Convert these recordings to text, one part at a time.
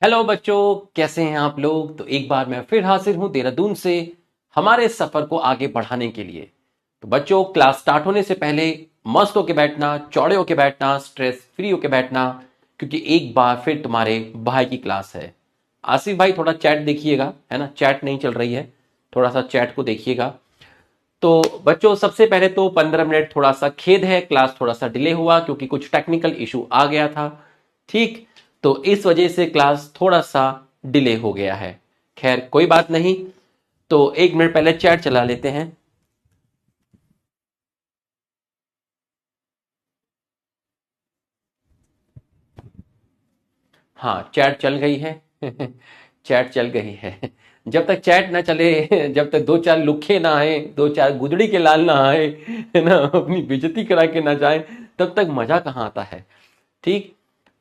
Hello बच्चों, कैसे हैं आप लोग। तो एक बार मैं फिर हाजिर हूं देहरादून से हमारे सफर को आगे बढ़ाने के लिए। तो बच्चों, क्लास स्टार्ट होने से पहले मस्त होके बैठना, चौड़े होके बैठना, स्ट्रेस फ्री होके बैठना, क्योंकि एक बार फिर तुम्हारे भाई की क्लास है। आसिफ भाई, थोड़ा चैट देखिएगा, है ना, चैट नहीं चल रही है, थोड़ा सा चैट को देखिएगा। तो बच्चों, सबसे पहले तो 15 मिनट थोड़ा सा खेद है, क्लास थोड़ा सा डिले हुआ क्योंकि कुछ टेक्निकल इशू आ गया था। ठीक, तो इस वजह से क्लास थोड़ा सा डिले हो गया है। खैर कोई बात नहीं। तो 1 मिनट पहले चैट चला लेते हैं। हाँ, चैट चल गई है। चैट चल गई है। जब तक चैट ना चले, जब तक दो चार लुखे ना आए, दो चार गुदड़ी के लाल ना आए, है ना, अपनी बेइज्जती करा के ना जाए, तब तक मजा कहाँ आता है। ठीक,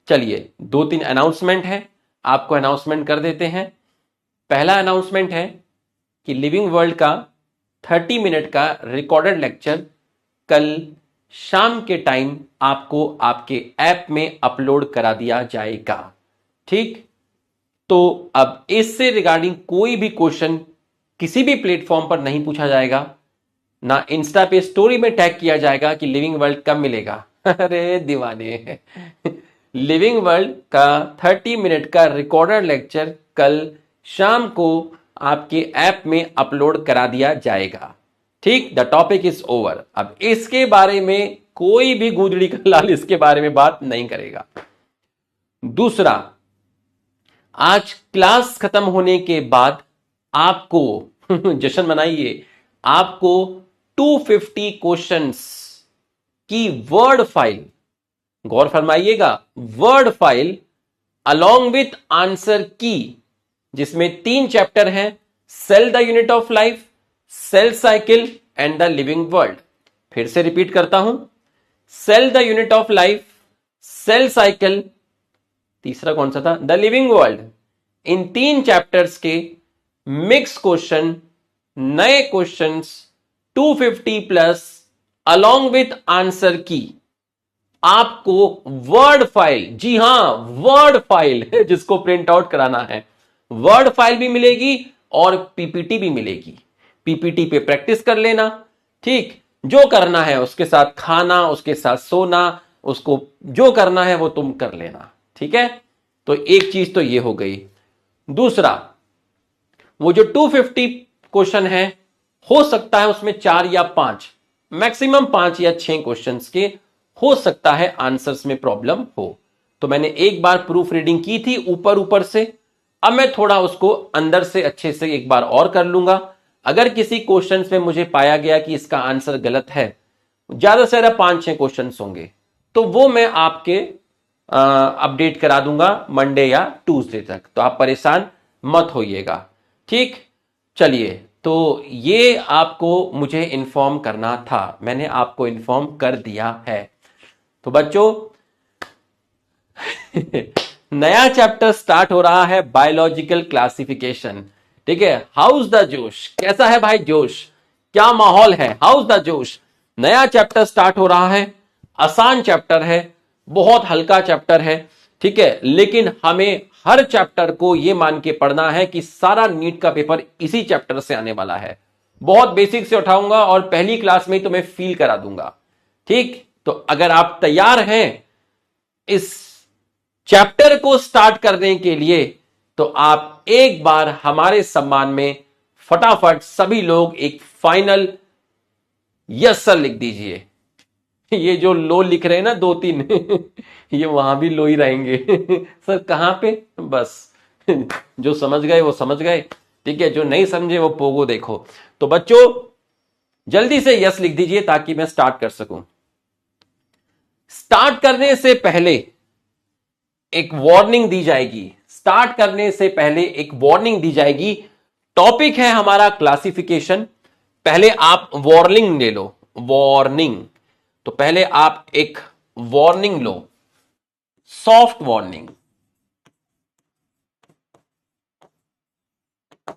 चलिए, 2-3 अनाउंसमेंट है, आपको अनाउंसमेंट कर देते हैं। पहला अनाउंसमेंट है कि लिविंग वर्ल्ड का 30 मिनट का रिकॉर्डेड लेक्चर कल शाम के टाइम आपको आपके ऐप में अपलोड करा दिया जाएगा। ठीक, तो अब इससे रिगार्डिंग कोई भी क्वेश्चन किसी भी प्लेटफॉर्म पर नहीं पूछा जाएगा, ना इंस्टा पे स्टोरी में टैग किया जाएगा कि लिविंग वर्ल्ड कब मिलेगा। अरे दीवाने। लिविंग वर्ल्ड का 30 मिनट का रिकॉर्डेड लेक्चर कल शाम को आपके ऐप में अपलोड करा दिया जाएगा। ठीक, द टॉपिक इज ओवर। अब इसके बारे में कोई भी गूदड़ी का लाल इसके बारे में बात नहीं करेगा। दूसरा, आज क्लास खत्म होने के बाद आपको जश्न मनाइए, आपको 250 क्वेश्चंस की वर्ड फाइल, गौर फरमाइएगा, word file along with answer key, जिसमें 3 चैप्टर हैं, cell the unit of life, cell cycle and the living world. फिर से रिपीट करता हूं, cell the unit of life, cell cycle, तीसरा कौन सा था, द लिविंग वर्ल्ड। इन 3 चैप्टर्स के मिक्स क्वेश्चन, नए questions, 250 plus along with answer key, आपको वर्ड फाइल, जी हां वर्ड फाइल, जिसको प्रिंट आउट कराना है, वर्ड फाइल भी मिलेगी और पीपीटी भी मिलेगी। पीपीटी पे प्रैक्टिस कर लेना। ठीक, जो करना है उसके साथ खाना, उसके साथ सोना, उसको जो करना है वो तुम कर लेना। ठीक है, तो एक चीज तो ये हो गई। दूसरा, वो जो 250 क्वेश्चन है, हो सकता है उसमें 4 या 5, मैक्सिमम 5 या 6 क्वेश्चंस के हो सकता है आंसर्स में प्रॉब्लम हो। तो मैंने एक बार प्रूफ रीडिंग की थी ऊपर ऊपर से, अब मैं थोड़ा उसको अंदर से अच्छे से एक बार और कर लूंगा। अगर किसी क्वेश्चन में मुझे पाया गया कि इसका आंसर गलत है, ज्यादा से ज्यादा 5-6 क्वेश्चन होंगे, तो वो मैं आपके अपडेट करा दूंगा मंडे या ट्यूसडे तक, तो आप परेशान मत होइएगा। ठीक, चलिए, तो ये आपको मुझे इन्फॉर्म करना था, मैंने आपको इन्फॉर्म कर दिया है। तो बच्चों, नया चैप्टर स्टार्ट हो रहा है, बायोलॉजिकल क्लासिफिकेशन। ठीक है, हाउस द जोश, कैसा है भाई जोश, क्या माहौल है, हाउस द जोश। नया चैप्टर स्टार्ट हो रहा है, आसान चैप्टर है, बहुत हल्का चैप्टर है। ठीक है, लेकिन हमें हर चैप्टर को यह मान के पढ़ना है कि सारा नीट का पेपर इसी चैप्टर से आने वाला है। बहुत बेसिक से उठाऊंगा और पहली क्लास में ही तुम्हें फील करा दूंगा। ठीक, तो अगर आप तैयार हैं इस चैप्टर को स्टार्ट करने के लिए, तो आप एक बार हमारे सम्मान में फटाफट सभी लोग एक फाइनल यस सर लिख दीजिए। ये जो लो लिख रहे हैं ना 2-3, ये वहां भी लो ही रहेंगे। सर कहां पे, बस जो समझ गए वो समझ गए। ठीक है, जो नहीं समझे वो पोगो देखो। तो बच्चों, जल्दी से यस लिख दीजिए ताकि मैं स्टार्ट कर सकूं। स्टार्ट करने से पहले एक वार्निंग दी जाएगी, स्टार्ट करने से पहले एक वार्निंग दी जाएगी। टॉपिक है हमारा क्लासिफिकेशन। पहले आप वार्निंग ले लो, वार्निंग। तो पहले आप एक वार्निंग लो, सॉफ्ट वार्निंग।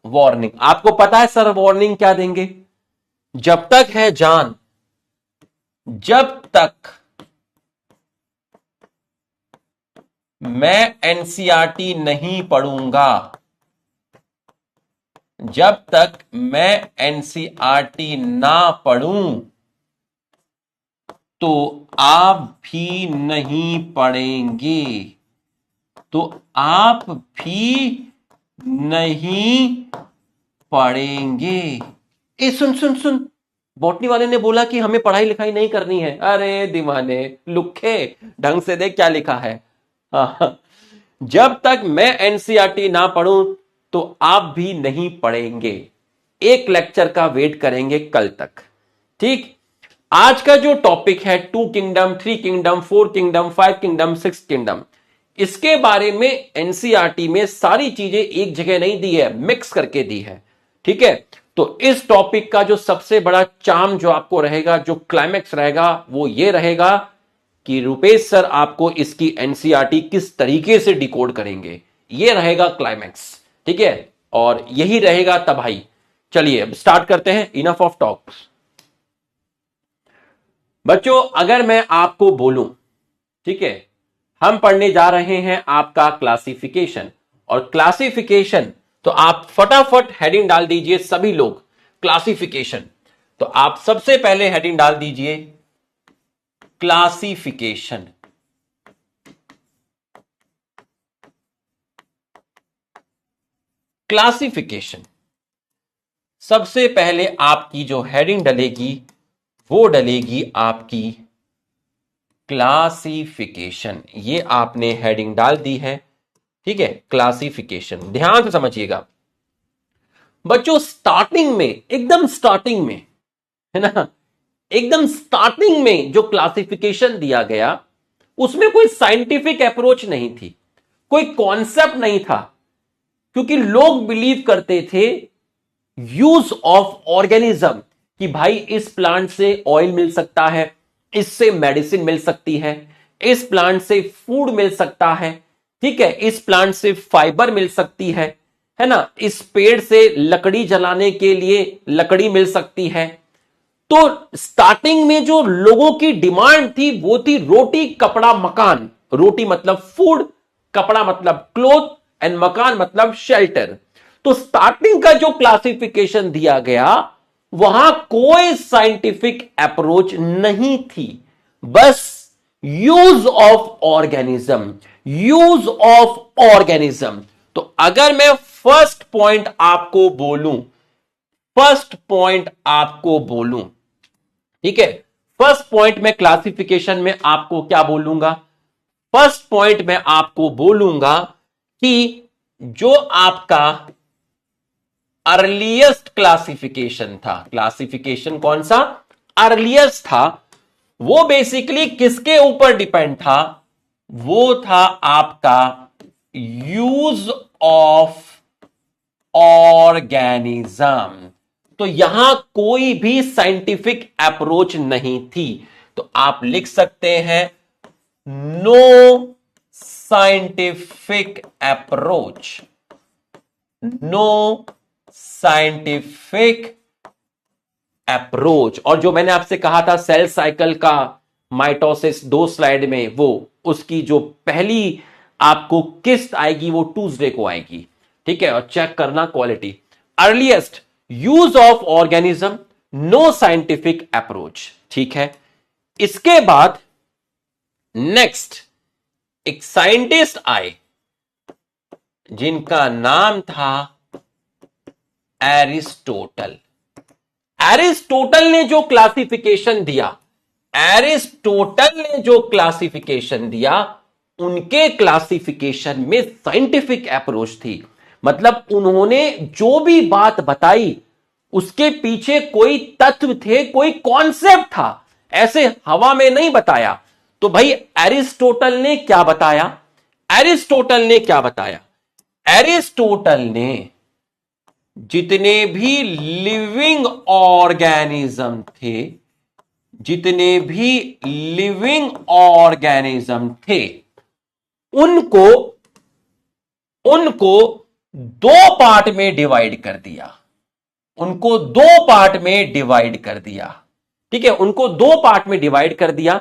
वार्निंग, आपको पता है सर वार्निंग क्या देंगे, जब तक है जान, जब तक मैं एनसीईआरटी नहीं पढ़ूंगा, जब तक मैं एनसीईआरटी ना पढ़ूं तो आप भी नहीं पढ़ेंगे, तो आप भी नहीं पढ़ेंगे। ए सुन सुन सुन, बॉटनी वाले ने बोला कि हमें पढ़ाई लिखाई नहीं करनी है। अरे दीवाने लुखे, ढंग से देख क्या लिखा है। हाँ, जब तक मैं एनसीईआरटी ना पढ़ूं तो आप भी नहीं पढ़ेंगे। एक लेक्चर का वेट करेंगे कल तक, ठीक। आज का जो टॉपिक है 2 kingdom, 3 kingdom, 4 kingdom, 5 kingdom, 6 kingdom, इसके बारे में एनसीईआरटी में सारी चीजें एक जगह नहीं दी है, मिक्स करके दी है, ठीक है। तो इस टॉपिक का जो सबसे बड़ा चार्म जो आपको रहेगा, जो क्लाइमैक्स रहेगा, वो ये रहेगा कि रुपेश सर आपको इसकी एनसीईआरटी किस तरीके से डिकोड करेंगे, ये रहेगा क्लाइमैक्स, ठीक है। और यही रहेगा तबाही। चलिए अब स्टार्ट करते हैं, इनफ ऑफ टॉक्स। बच्चों अगर मैं आपको बोलूं, ठीक है, हम पढ़ने जा रहे हैं आपका क्लासिफिकेशन, और क्लासिफिकेशन तो आप फटाफट हेडिंग डाल दीजिए सभी लोग, क्लासिफिकेशन। तो आप सबसे पहले हेडिंग डाल दीजिए क्लासिफिकेशन। क्लासिफिकेशन सबसे पहले आपकी जो हेडिंग डलेगी वो डलेगी आपकी क्लासिफिकेशन। ये आपने हेडिंग डाल दी है, ठीक है, क्लासिफिकेशन। ध्यान से समझिएगा बच्चों, स्टार्टिंग में, एकदम स्टार्टिंग में, है ना, एकदम स्टार्टिंग में जो क्लासिफिकेशन दिया गया उसमें कोई साइंटिफिक अप्रोच नहीं थी, कोई कॉन्सेप्ट नहीं था, क्योंकि लोग बिलीव करते थे यूज ऑफ ऑर्गेनिज्म, कि भाई इस प्लांट से ऑयल मिल सकता है, इससे मेडिसिन मिल सकती है, इस प्लांट से फूड मिल सकता है, ठीक है, इस प्लांट से फाइबर मिल सकती है ना, इस पेड़ से लकड़ी जलाने के लिए लकड़ी मिल सकती है। तो स्टार्टिंग में जो लोगों की डिमांड थी वो थी रोटी कपड़ा मकान। रोटी मतलब फूड, कपड़ा मतलब क्लोथ, एंड मकान मतलब शेल्टर। तो स्टार्टिंग का जो क्लासिफिकेशन दिया गया वहां कोई साइंटिफिक अप्रोच नहीं थी, बस use of organism, use of organism. तो अगर मैं फर्स्ट पॉइंट आपको बोलूं, फर्स्ट पॉइंट आपको बोलूं, ठीक है, फर्स्ट पॉइंट में क्लासिफिकेशन में आपको क्या बोलूंगा, फर्स्ट पॉइंट में आपको बोलूंगा कि जो आपका अर्लीस्ट क्लासिफिकेशन था, क्लासिफिकेशन कौन सा अर्लीस्ट था, वो बेसिकली किसके ऊपर डिपेंड था, वो था आपका यूज ऑफ ऑर्गेनिज्म। तो यहां कोई भी साइंटिफिक अप्रोच नहीं थी। तो आप लिख सकते हैं no scientific approach, no scientific approach. और जो मैंने आपसे कहा था सेल साइकिल का माइटोसिस 2 स्लाइड में, वो उसकी जो पहली आपको किस्त आएगी वो ट्यूसडे को आएगी, ठीक है, और चेक करना quality. Earliest use of organism, no scientific approach, ठीक है। इसके बाद नेक्स्ट एक साइंटिस्ट आए जिनका नाम था एरिस्टोटल। एरिस्टोटल ने जो क्लासिफिकेशन दिया, एरिस्टोटल ने जो क्लासिफिकेशन दिया, उनके क्लासिफिकेशन में साइंटिफिक अप्रोच थी। मतलब उन्होंने जो भी बात बताई उसके पीछे कोई तत्व थे, कोई कॉन्सेप्ट था, ऐसे हवा में नहीं बताया। तो भाई एरिस्टोटल ने क्या बताया, एरिस्टोटल ने क्या बताया, एरिस्टोटल ने जितने भी लिविंग ऑर्गेनिज्म थे, जितने भी लिविंग ऑर्गेनिज्म थे, उनको उनको 2 पार्ट में डिवाइड कर दिया, उनको 2 पार्ट में डिवाइड कर दिया, ठीक है, उनको 2 पार्ट में डिवाइड कर दिया।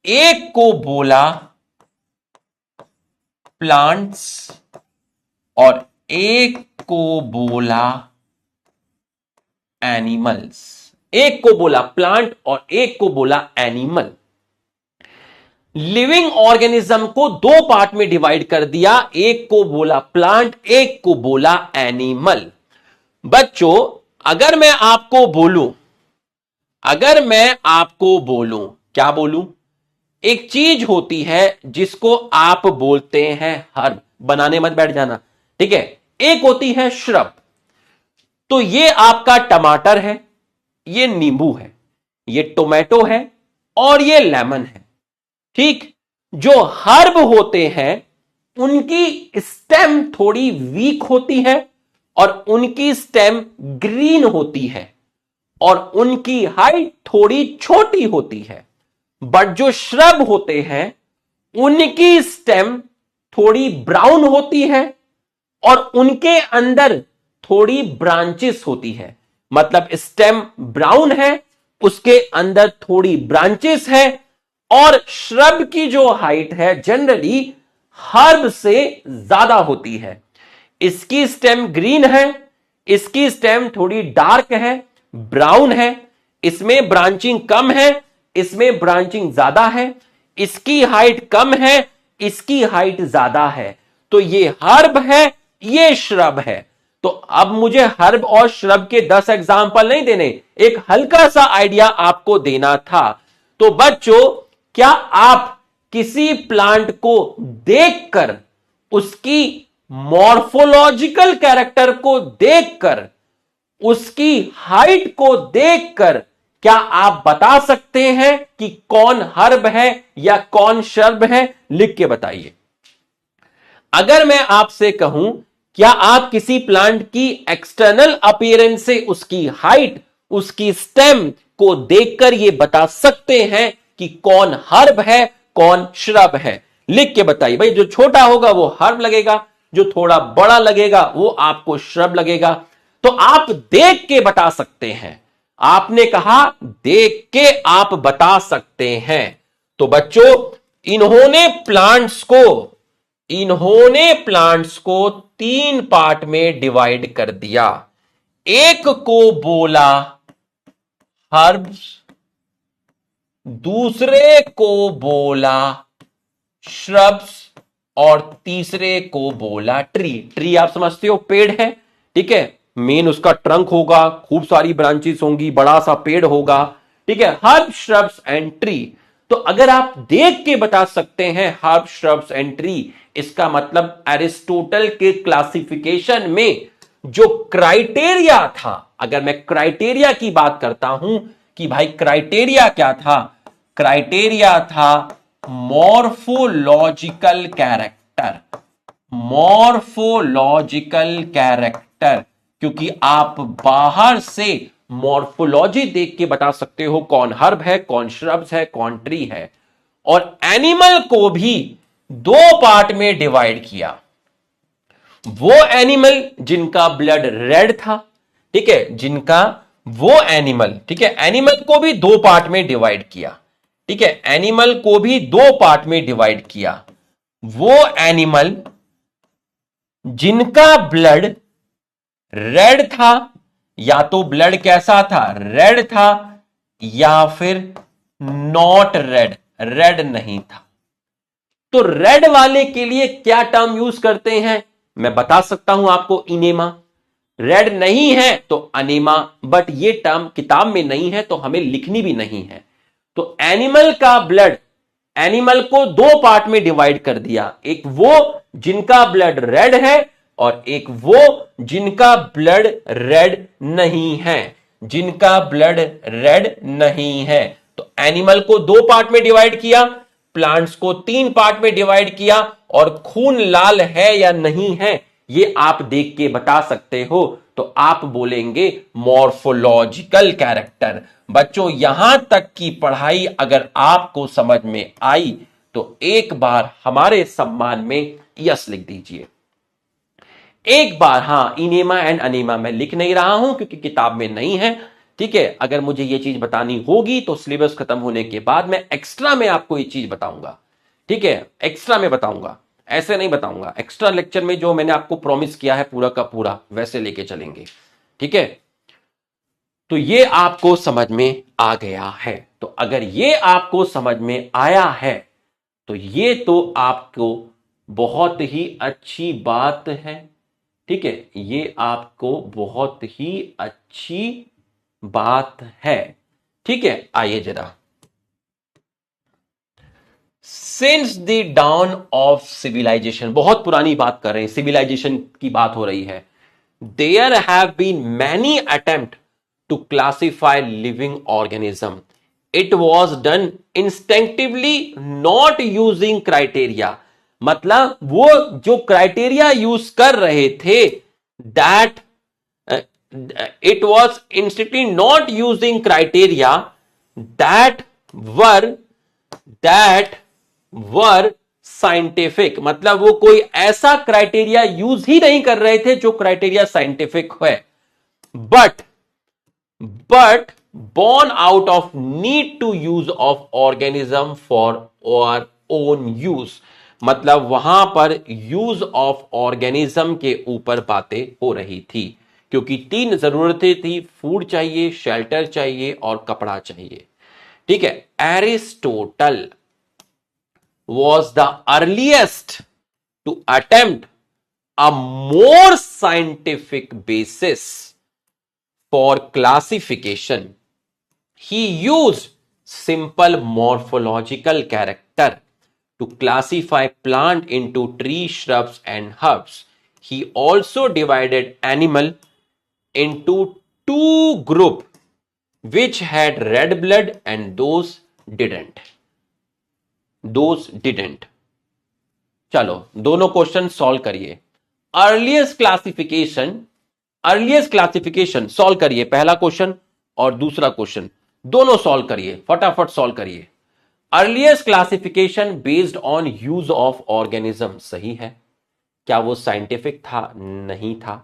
एक को बोला प्लांट्स और एक को बोला एनिमल्स। एक को बोला प्लांट और एक को बोला एनिमल। लिविंग ऑर्गेनिज्म को दो पार्ट में डिवाइड कर दिया, एक को बोला प्लांट, एक को बोला एनिमल। बच्चों अगर मैं आपको बोलूं क्या बोलूं? एक चीज होती है जिसको आप बोलते हैं हर्ब, बनाने मत बैठ जाना, ठीक है। एक होती है श्रब। तो ये आपका टमाटर है, ये नींबू है, ये टोमेटो है और ये लेमन है, ठीक। जो हर्ब होते हैं उनकी स्टेम थोड़ी वीक होती है और उनकी स्टेम ग्रीन होती है और उनकी हाइट थोड़ी छोटी होती है। बट जो श्रब होते हैं उनकी स्टेम थोड़ी ब्राउन होती है और उनके अंदर थोड़ी ब्रांचेस होती है। मतलब स्टेम ब्राउन है, उसके अंदर थोड़ी ब्रांचेस है और श्रब की जो हाइट है जनरली हर्ब से ज्यादा होती है। इसकी स्टेम ग्रीन है, इसकी स्टेम थोड़ी डार्क है, ब्राउन है, इसमें ब्रांचिंग कम है, इसमें ब्रांचिंग ज्यादा है, इसकी हाइट कम है, इसकी हाइट ज्यादा है। तो ये हर्ब है, ये श्रब है। तो अब मुझे हर्ब और श्रब के 10 एग्जाम्पल नहीं देने, एक हल्का सा आइडिया आपको देना था। तो बच्चों क्या आप किसी प्लांट को देखकर, उसकी मॉर्फोलॉजिकल कैरेक्टर को देखकर, उसकी हाइट को देखकर क्या आप बता सकते हैं कि कौन हर्ब है या कौन श्रब है? लिख के बताइए। अगर मैं आपसे कहूं क्या आप किसी प्लांट की एक्सटर्नल अपीयरेंस से उसकी हाइट, उसकी स्टेम को देखकर यह बता सकते हैं कि कौन हर्ब है, कौन श्रब है? लिख के बताइए। भाई जो छोटा होगा वो हर्ब लगेगा, जो थोड़ा बड़ा लगेगा वो आपको श्रब लगेगा। तो आप देख के बता सकते हैं। आपने कहा देख के आप बता सकते हैं। तो बच्चों इन्होंने प्लांट्स को 3 पार्ट में डिवाइड कर दिया। एक को बोला हर्ब्स, दूसरे को बोला श्रब्स और तीसरे को बोला ट्री। ट्री आप समझते हो पेड़ है, ठीक है। मेन उसका ट्रंक होगा, खूब सारी ब्रांचेस होंगी, बड़ा सा पेड़ होगा, ठीक है। Herb shrubs and tree. तो अगर आप देख के बता सकते हैं हर्ब श्रब्स एंड ट्री, इसका मतलब एरिस्टोटल के क्लासिफिकेशन में जो क्राइटेरिया था, अगर मैं क्राइटेरिया की बात करता हूं कि भाई क्राइटेरिया क्या था, क्राइटेरिया था मॉर्फोलॉजिकल कैरेक्टर, क्योंकि आप बाहर से मॉर्फोलॉजी देख के बता सकते हो कौन हर्ब है, कौन श्रब्स है, कौन ट्री है। और एनिमल को भी 2 पार्ट में डिवाइड किया। वो एनिमल जिनका ब्लड रेड था, ठीक है, एनिमल को भी 2 पार्ट में डिवाइड किया, ठीक है। एनिमल को भी 2 पार्ट में डिवाइड किया। वो एनिमल जिनका ब्लड रेड था, या तो ब्लड कैसा था, रेड था, या फिर नॉट रेड नहीं था। तो रेड वाले के लिए क्या टर्म यूज करते हैं मैं बता सकता हूं आपको, इनेमा। रेड नहीं है तो अनेमा, बट ये टर्म किताब में नहीं है तो हमें लिखनी भी नहीं है। तो एनिमल का ब्लड, एनिमल को 2 पार्ट में डिवाइड कर दिया। एक वो जिनका ब्लड रेड है और एक वो जिनका ब्लड रेड नहीं है, तो एनिमल को 2 पार्ट में डिवाइड किया, प्लांट्स को 3 पार्ट में डिवाइड किया, और खून लाल है या नहीं है ये आप देख के बता सकते हो। तो आप बोलेंगे मॉर्फोलॉजिकल कैरेक्टर। बच्चों यहां तक की पढ़ाई अगर आपको समझ में आई तो एक बार हमारे सम्मान में यस लिख दीजिए। एक बार, हां, इनेमा एंड अनेमा मैं लिख नहीं रहा हूं क्योंकि किताब में नहीं है, ठीक है। अगर मुझे यह चीज बतानी होगी तो सिलेबस खत्म होने के बाद मैं एक्स्ट्रा में आपको ये चीज बताऊंगा, ठीक है, एक्स्ट्रा में बताऊंगा। ऐसे नहीं बताऊंगा, एक्स्ट्रा लेक्चर में जो मैंने आपको प्रॉमिस किया है पूरा का पूरा वैसे लेके चलेंगे, ठीक है। तो ये आपको समझ में आ गया है। तो अगर ये आपको समझ में आया है तो ये तो आपको बहुत ही अच्छी बात है, ठीक है, ये आपको बहुत ही अच्छी बात है, ठीक है। आइए जरा, since the dawn of civilisation, बहुत पुरानी बात कर रहे हैं, सिविलाइजेशन की बात हो रही है। There have been many attempt to classify living organism, it was done instinctively not using criteria. मतलब वो जो क्राइटेरिया यूज कर रहे थे, that it was instantly not using criteria that were that were scientific. मतलब वो कोई ऐसा क्राइटेरिया यूज ही नहीं कर रहे थे जो क्राइटेरिया साइंटिफिक है, but born out of need to use of organism for our own use। मतलब वहां पर यूज ऑफ ऑर्गेनिज्म के ऊपर बातें हो रही थी, क्योंकि तीन जरूरतें थी, फूड चाहिए, शेल्टर चाहिए और कपड़ा चाहिए, ठीक है। Aristotle was the earliest to attempt a more scientific basis for classification. He used simple morphological character to classify plant into tree, shrubs and herbs. He also divided animal into two groups, which had red blood and those didn't। चलो दोनों question solve करिए। Earliest classification solve करिए, पहला question और दूसरा question दोनों solve करिए, फटाफट सॉल्व करिए। Earliest classification based on use of organism, सही है। क्या वो साइंटिफिक था? नहीं था।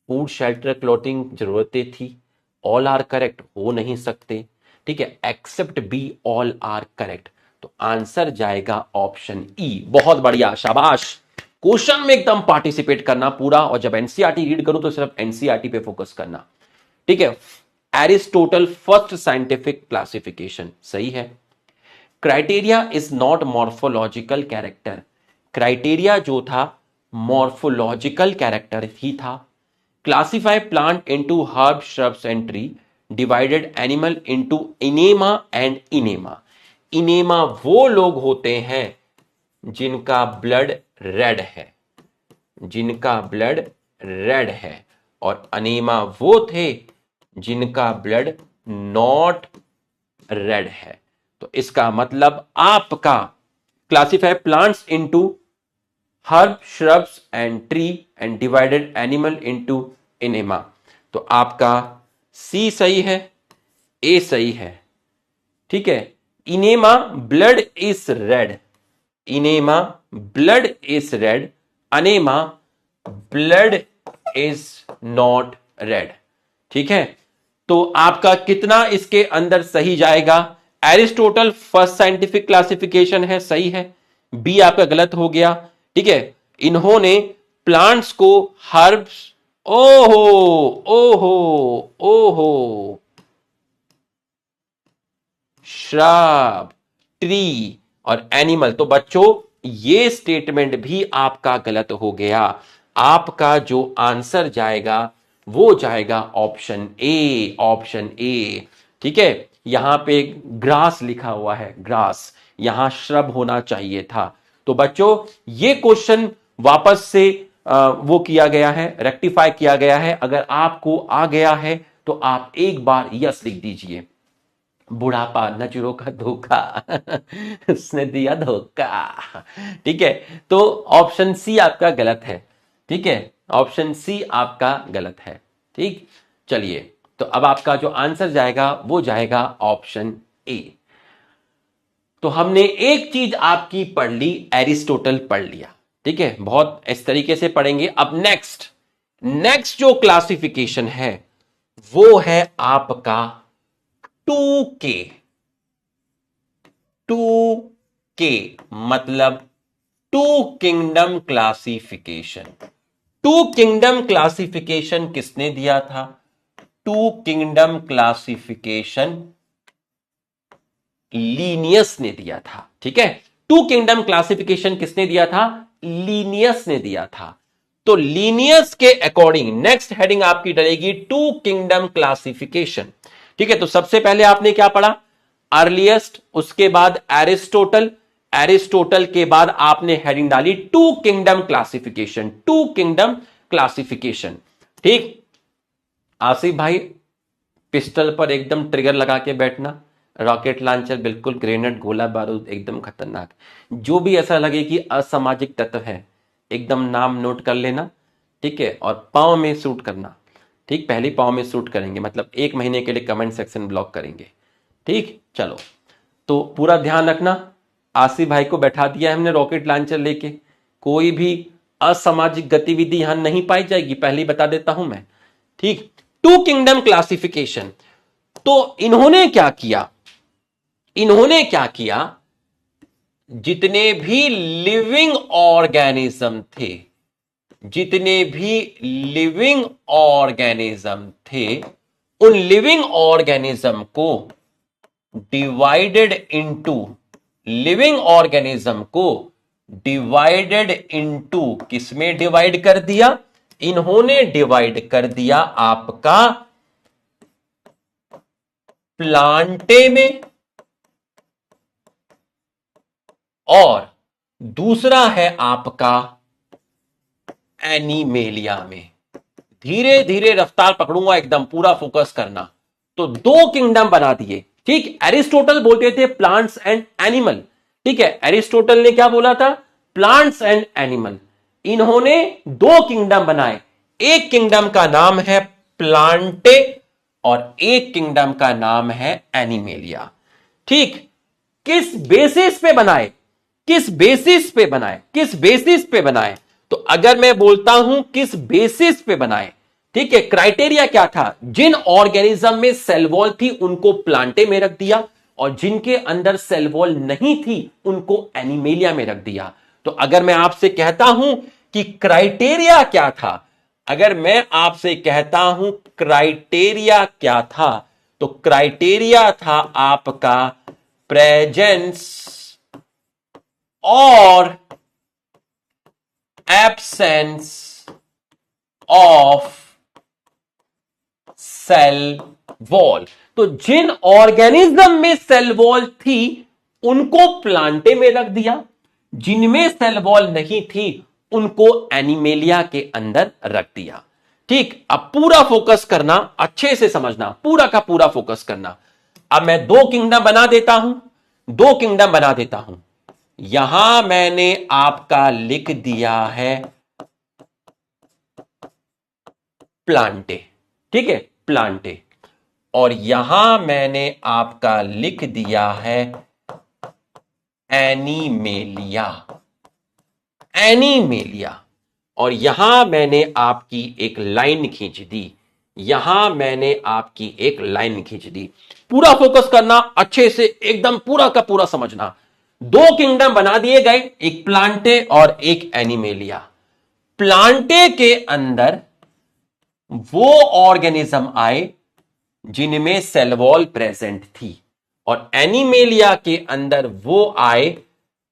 फूड, शेल्टर, क्लोथिंग जरूरतें थी। ऑल आर करेक्ट हो नहीं सकते, ठीक है, except B, all are correct. तो आंसर जाएगा ऑप्शन ई। बहुत बढ़िया, शाबाश। क्वेश्चन में एकदम पार्टिसिपेट करना पूरा, और जब एनसीईआरटी रीड करूं तो सिर्फ एनसीईआरटी पे फोकस करना, ठीक है। एरिस्टोटल फर्स्ट साइंटिफिक क्लासिफिकेशन, सही है। Criteria is not morphological character, criteria जो था मॉर्फोलॉजिकल कैरेक्टर ही था। Classify plant into herb, shrubs and tree, divided animal into enema and enema. Enema वो लोग होते हैं जिनका ब्लड रेड है, जिनका ब्लड रेड है, और अनीमा वो थे जिनका ब्लड नॉट रेड है। तो इसका मतलब आपका classify plants into herb, shrubs and tree and divided animal into enema, तो आपका सी सही है, ए सही है, ठीक है। इनेमा ब्लड इज रेड, इनेमा ब्लड इज रेड, अनेमा ब्लड इज नॉट रेड, ठीक है। तो आपका कितना इसके अंदर सही जाएगा? एरिस्टोटल फर्स्ट साइंटिफिक क्लासिफिकेशन है, सही है। बी आपका गलत हो गया, ठीक है। इन्होंने प्लांट्स को हर्ब्स, ओहो ओहो ओहो, श्रब, ट्री और एनिमल, तो बच्चों ये स्टेटमेंट भी आपका गलत हो गया। आपका जो आंसर जाएगा वो जाएगा ऑप्शन ए, ऑप्शन ए, ठीक है। यहां पे ग्रास लिखा हुआ है, ग्रास, यहां श्रब होना चाहिए था। तो बच्चों ये क्वेश्चन वापस से वो किया गया है, रेक्टिफाई किया गया है। अगर आपको आ गया है तो आप एक बार यस लिख दीजिए। बुढ़ापा नजरों का धोखा उसने दिया धोखा, ठीक है। तो ऑप्शन सी आपका गलत है, ठीक है, ऑप्शन सी आपका गलत है, ठीक। चलिए, तो अब आपका जो आंसर जाएगा वो जाएगा ऑप्शन ए। तो हमने एक चीज आपकी पढ़ ली, एरिस्टोटल पढ़ लिया, ठीक है। बहुत इस तरीके से पढ़ेंगे। अब नेक्स्ट जो क्लासिफिकेशन है वो है आपका 2K। 2K मतलब two kingdom classification. Two kingdom classification किसने दिया था? टू किंगडम क्लासिफिकेशन लीनियस ने दिया था। ठीक है, टू किंगडम क्लासिफिकेशन किसने दिया था? लीनियस ने दिया था। तो लीनियस के अकॉर्डिंग नेक्स्ट हेडिंग आपकी डलेगी टू किंगडम क्लासिफिकेशन। ठीक है, तो सबसे पहले आपने क्या पढ़ा? अर्लीस्ट, उसके बाद एरिस्टोटल, एरिस्टोटल के बाद आपने हेडिंग डाली two kingdom classification, two kingdom classification. ठीक, आसिफ भाई पिस्टल पर एकदम ट्रिगर लगा के बैठना, रॉकेट लॉन्चर बिल्कुल, ग्रेनेड गोला बारूद एकदम खतरनाक। जो भी ऐसा लगे कि असामाजिक तत्व है एकदम नाम नोट कर लेना। ठीक है, और पांव में शूट करना। ठीक, पहले पांव में शूट करेंगे, मतलब 1 महीने के लिए कमेंट सेक्शन ब्लॉक करेंगे। ठीक, चलो, तो पूरा ध्यान रखना। आसिफ भाई को बैठा दिया हमने रॉकेट लॉन्चर लेके, कोई भी असामाजिक गतिविधि यहां नहीं पाई जाएगी, पहले ही बता देता हूं मैं। ठीक, टू किंगडम क्लासिफिकेशन। तो इन्होंने क्या किया? इन्होंने क्या किया? जितने भी लिविंग ऑर्गेनिज्म थे, जितने भी लिविंग ऑर्गेनिज्म थे, उन लिविंग ऑर्गेनिज्म को डिवाइडेड इनटू, लिविंग ऑर्गेनिज्म को डिवाइडेड इनटू, किसमें डिवाइड कर दिया? इन्होंने डिवाइड कर दिया आपका प्लांटे में, और दूसरा है आपका एनिमेलिया में। धीरे धीरे रफ्तार पकड़ूंगा, एकदम पूरा फोकस करना। तो दो किंगडम बना दिए। ठीक, एरिस्टोटल बोलते थे प्लांट्स एंड एनिमल। ठीक है, एरिस्टोटल ने क्या बोला था? Plants and animal. इन्होंने दो किंगडम बनाए, एक किंगडम का नाम है प्लांटे और एक किंगडम का नाम है एनिमेलिया। ठीक, किस बेसिस पे बनाए? किस बेसिस पे बनाए? किस बेसिस पे बनाए? तो अगर मैं बोलता हूं किस बेसिस पे बनाए, ठीक है, क्राइटेरिया क्या था? जिन ऑर्गेनिज्म में सेल वॉल थी उनको प्लांटे में रख दिया, और जिनके अंदर सेल वॉल नहीं थी उनको एनिमेलिया में रख दिया। तो अगर मैं आपसे कहता हूं कि क्राइटेरिया क्या था, अगर मैं आपसे कहता हूं क्राइटेरिया क्या था, तो क्राइटेरिया था आपका प्रेजेंस और एब्सेंस ऑफ सेल वॉल। तो जिन ऑर्गेनिज्म में सेल वॉल थी उनको प्लांटे में रख दिया, जिनमें सेल वॉल नहीं थी उनको एनिमेलिया के अंदर रख दिया। ठीक, अब पूरा फोकस करना, अच्छे से समझना, पूरा का पूरा फोकस करना। अब मैं दो किंगडम बना देता हूं, दो किंगडम बना देता हूं। यहां मैंने आपका लिख दिया है प्लांटे। ठीक है, प्लांटे, और यहां मैंने आपका लिख दिया है एनिमेलिया, एनिमेलिया, और यहां मैंने आपकी एक लाइन खींच दी, यहां मैंने आपकी एक लाइन खींच दी। पूरा फोकस करना, अच्छे से एकदम पूरा का पूरा समझना। दो किंगडम बना दिए गए, एक प्लांटे और एक एनिमेलिया। प्लांटे के अंदर वो ऑर्गेनिज्म आए जिनमें सेल वॉल प्रेजेंट थी, और एनिमेलिया के अंदर वो आए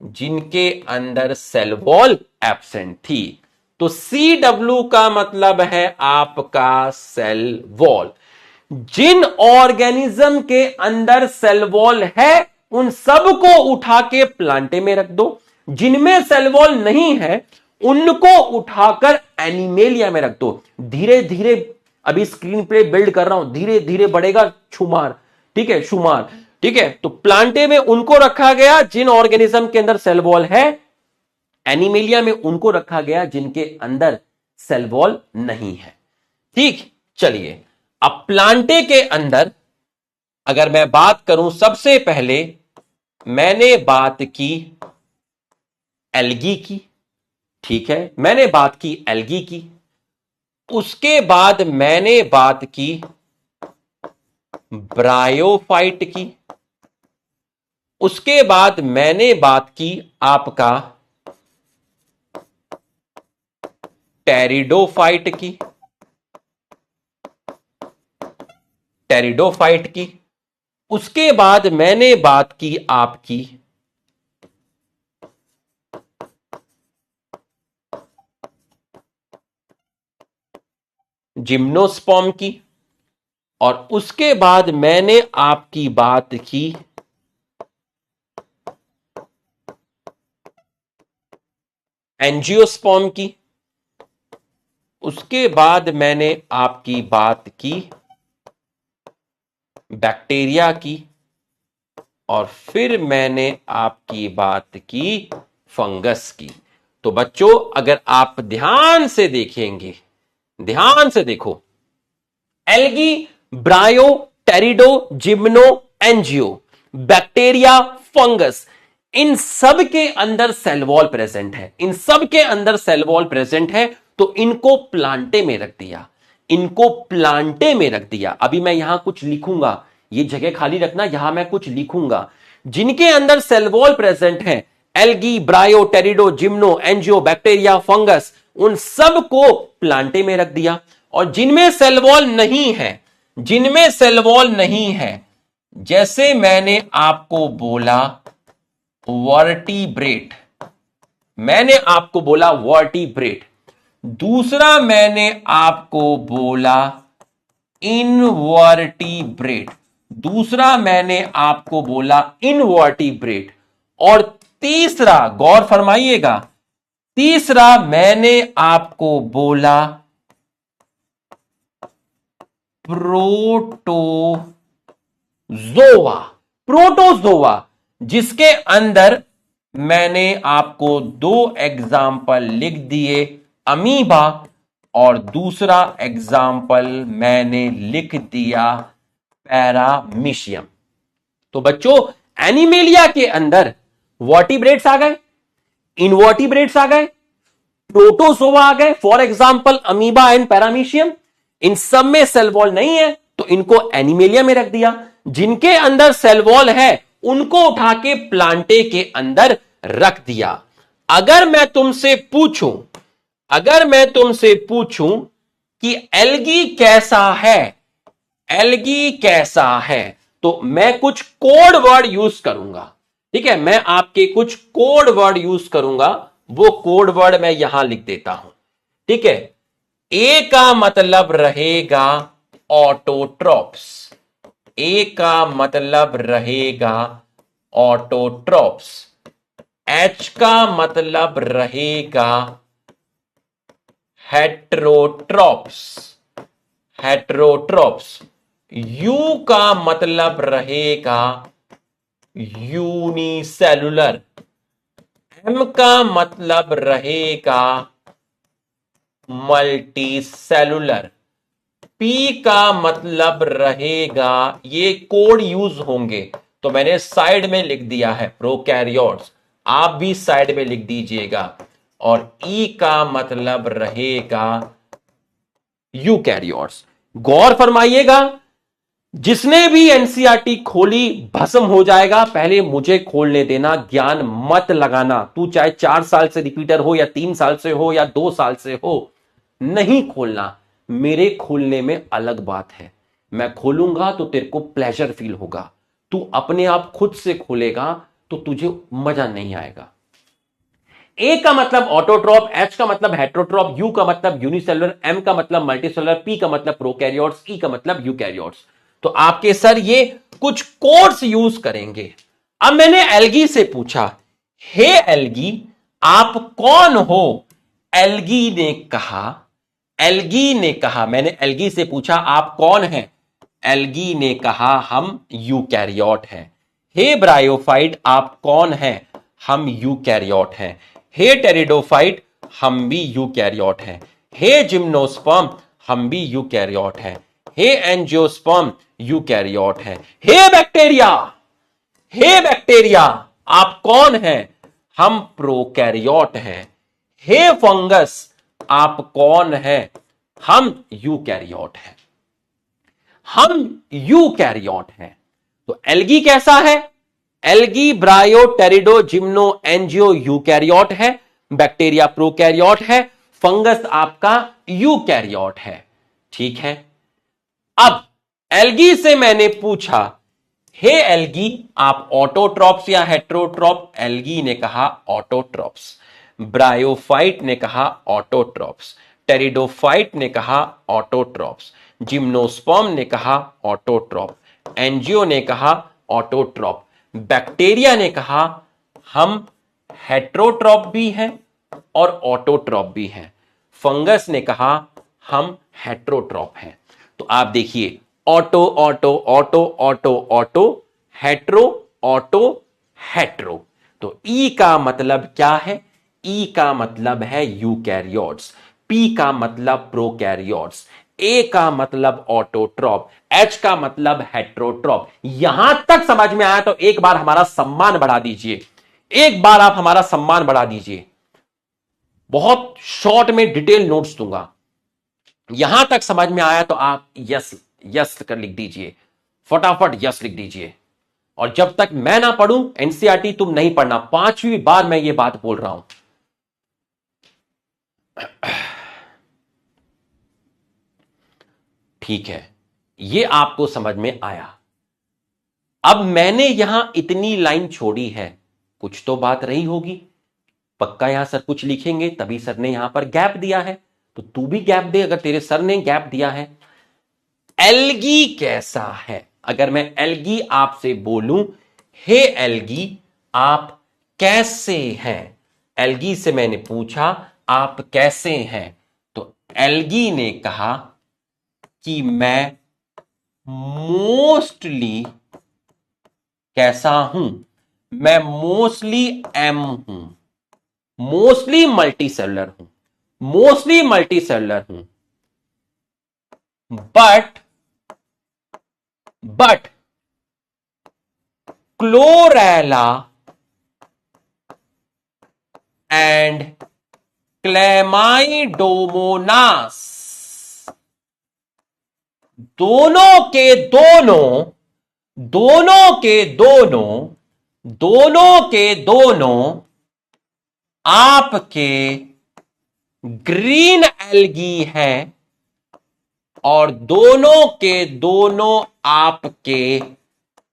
जिनके अंदर सेल वॉल एब्सेंट थी। तो CW का मतलब है आपका सेल वॉल। जिन ऑर्गेनिज्म के अंदर सेल वॉल है उन सब को उठा के प्लांटे में रख दो, जिनमें सेल वॉल नहीं है उनको उठाकर एनिमेलिया में रख दो। धीरे धीरे अभी स्क्रीन पे बिल्ड कर रहा हूं, धीरे धीरे बढ़ेगा शुमार। ठीक है, शुमार। ठीक है, तो प्लांटे में उनको रखा गया जिन ऑर्गेनिज्म के अंदर सेल वॉल है, एनिमेलिया में उनको रखा गया जिनके अंदर सेल वॉल नहीं है। ठीक, चलिए, अब प्लांटे के अंदर अगर मैं बात करूं, सबसे पहले मैंने बात की एल्गी की। ठीक है, मैंने बात की एल्गी की, उसके बाद मैंने बात की ब्रायोफाइट की, उसके बाद मैंने बात की आपका टेरिडोफाइट की, टेरिडोफाइट की। उसके बाद मैंने बात की आपकी जिम्नोस्पर्म की, और उसके बाद मैंने आपकी बात की एंजियोस्पर्म की। उसके बाद मैंने आपकी बात की बैक्टीरिया की, और फिर मैंने आपकी बात की फंगस की। तो बच्चों अगर आप ध्यान से देखेंगे, ध्यान से देखो, algae, bryo, pterido, gymno, angio, bacteria, fungus, इन सब के अंदर सेल वॉल प्रेजेंट है, इन सब के अंदर सेल वॉल प्रेजेंट है। तो इनको प्लांटे में रख दिया, इनको प्लांटे में रख दिया। अभी मैं यहां कुछ लिखूंगा, ये जगह खाली रखना, यहां मैं कुछ लिखूंगा। जिनके अंदर सेल वॉल प्रेजेंट है, algae, bryo, pterido, gymno, angio, bacteria, fungus, उन सब को प्लांटे में रख दिया। और जिनमें सेल वॉल नहीं है, जिनमें सेल वॉल नहीं है, जैसे मैंने आपको बोला वर्टिब्रेट, मैंने आपको बोला वर्टिब्रेट, दूसरा मैंने आपको बोला इनवर्टिब्रेट, दूसरा मैंने आपको बोला इनवर्टिब्रेट, और तीसरा, गौर फरमाइएगा, तीसरा मैंने आपको बोला प्रोटोजोआ, प्रोटोजोआ, जिसके अंदर मैंने आपको दो एग्जाम्पल लिख दिए, अमीबा, और दूसरा एग्जाम्पल मैंने लिख दिया पैरामीशियम। तो बच्चों एनिमेलिया के अंदर वर्टिब्रेट्स आ गए, इनवर्टिब्रेट्स आ गए, प्रोटोजोआ आ गए, for example amoeba and paramecium. इन सब में सेल वॉल नहीं है तो इनको एनिमेलिया में रख दिया। जिनके अंदर सेल वॉल है उनको उठा के प्लांटे के अंदर रख दिया। अगर मैं तुमसे पूछूं, अगर मैं तुमसे पूछूं कि एल्गी कैसा है, एल्गी कैसा है, तो मैं कुछ कोड वर्ड यूज करूंगा। ठीक है, मैं आपके कुछ कोड वर्ड यूज करूंगा, वो कोड वर्ड मैं यहां लिख देता हूं। ठीक है, ए का मतलब रहेगा ऑटोट्रॉप्स, ए का मतलब रहेगा ऑटोट्रॉप्स, एच का मतलब रहेगा हेट्रोट्रॉप्स, हेट्रोट्रॉप्स, यू का मतलब रहेगा यूनिसेलुलर, एम का मतलब रहेगा मल्टीसेलुलर, पी का मतलब रहेगा, ये कोड यूज होंगे तो मैंने साइड में लिख दिया है प्रोकैरियोट्स, आप भी साइड में लिख दीजिएगा, और ई का मतलब रहेगा यूकैरियोट्स। गौर फरमाइएगा, जिसने भी एनसीईआरटी खोली भस्म हो जाएगा। पहले मुझे खोलने देना, ज्ञान मत लगाना। तू चाहे 4 साल से रिपीटर हो या 3 साल से हो या 2 साल से हो, नहीं खोलना। मेरे खोलने में अलग बात है, मैं खोलूंगा तो तेरे को प्लेजर फील होगा। तू अपने आप खुद से खोलेगा तो तुझे मजा नहीं आएगा। ए का मतलब ऑटोट्रॉप, एच का मतलब हेट्रोट्रॉप, यू का मतलब यूनिसेलुलर, एम का मतलब मल्टीसेलुलर, पी का मतलब प्रोकैरियोट्स, ई का मतलब यूकैरियोट्स। तो आपके सर ये कुछ कोड्स यूज करेंगे। अब मैंने एल्गी से पूछा, हे एल्गी आप कौन हो? एल्गी ने कहा, एल्गी ने कहा, मैंने एल्गी से पूछा आप कौन हैं? एल्गी ने कहा हम यूकैरियोट हैं। हे ब्रायोफाइट आप कौन हैं? हम यूकैरियोट हैं। हे टेरिडोफाइट हम भी यूकैरियोट हैं। हे जिम्नोस्पर्म हम भी यूकैरियोट हैं। हे एंजियोस्पर्म यूकैरियोट हैं। हे बैक्टीरिया, हे बैक्टीरिया आप कौन हैं? हम प्रोकैरियोट हैं। हे फंगस आप कौन हैं? हम यूकैरियोट हैं। हम यूकैरियोट हैं। तो एल्गी कैसा है? Algae bryo pterido gymno angio eukaryote है, बैक्टीरिया प्रोकैरियोट है, फंगस आपका यूकैरियोट है। ठीक है, अब एल्गी से मैंने पूछा, हे एल्गी आप ऑटोट्रॉप्स या हेट्रोट्रॉप? एल्गी ने कहा ऑटोट्रॉप्स। ब्रायोफाइट ने कहा ऑटोट्रॉप्स। टेरिडोफाइट ने कहा ऑटोट्रॉप्स। जिम्नोस्पर्म ने कहा ऑटोट्रॉप। एंजियो ने कहा ऑटोट्रॉप। बैक्टीरिया ने कहा हम हेट्रोट्रॉप भी हैं और ऑटोट्रॉप भी हैं। फंगस ने कहा हम हेट्रोट्रॉप हैं। तो आप देखिए, auto auto auto auto auto, hetero auto hetero. तो ई का मतलब क्या है? ई का मतलब है यूकैरियोट्स, पी का मतलब प्रोकैरियोट्स, ए का मतलब ऑटोट्रॉप, एच का मतलब हेट्रोट्रॉप। यहां तक समझ में आया तो एक बार हमारा सम्मान बढ़ा दीजिए, एक बार आप हमारा सम्मान बढ़ा दीजिए। बहुत शॉर्ट में डिटेल नोट्स दूंगा। यहां तक समझ में आया तो आप यस यस कर लिख दीजिए, फटाफट यस लिख दीजिए। और जब तक मैं ना पढ़ूं एनसीईआरटी तुम नहीं पढ़ना, 5वीं बार मैं ये बात बोल रहा हूं। ठीक है, ये आपको समझ में आया। अब मैंने यहां इतनी लाइन छोड़ी है, कुछ तो बात रही होगी, पक्का यहां सर कुछ लिखेंगे, तभी सर ने यहां पर गैप दिया है, तो तू भी गैप दे अगर तेरे सर ने गैप दिया है। एल्गी कैसा है? अगर मैं एल्गी आपसे बोलूं, हे एल्गी आप कैसे हैं? एल्गी से मैंने पूछा आप कैसे हैं, तो एल्गी ने कहा कि मैं मोस्टली कैसा हूं? मैं मोस्टली एम हूं, मोस्टली मल्टीसेलुलर हूं, मोस्टली मल्टीसेलुलर हूं, बट क्लोरेला एंड क्लेमाइडोमोनास दोनों के दोनों आपके ग्रीन एल्गी हैं और दोनों के दोनों आपके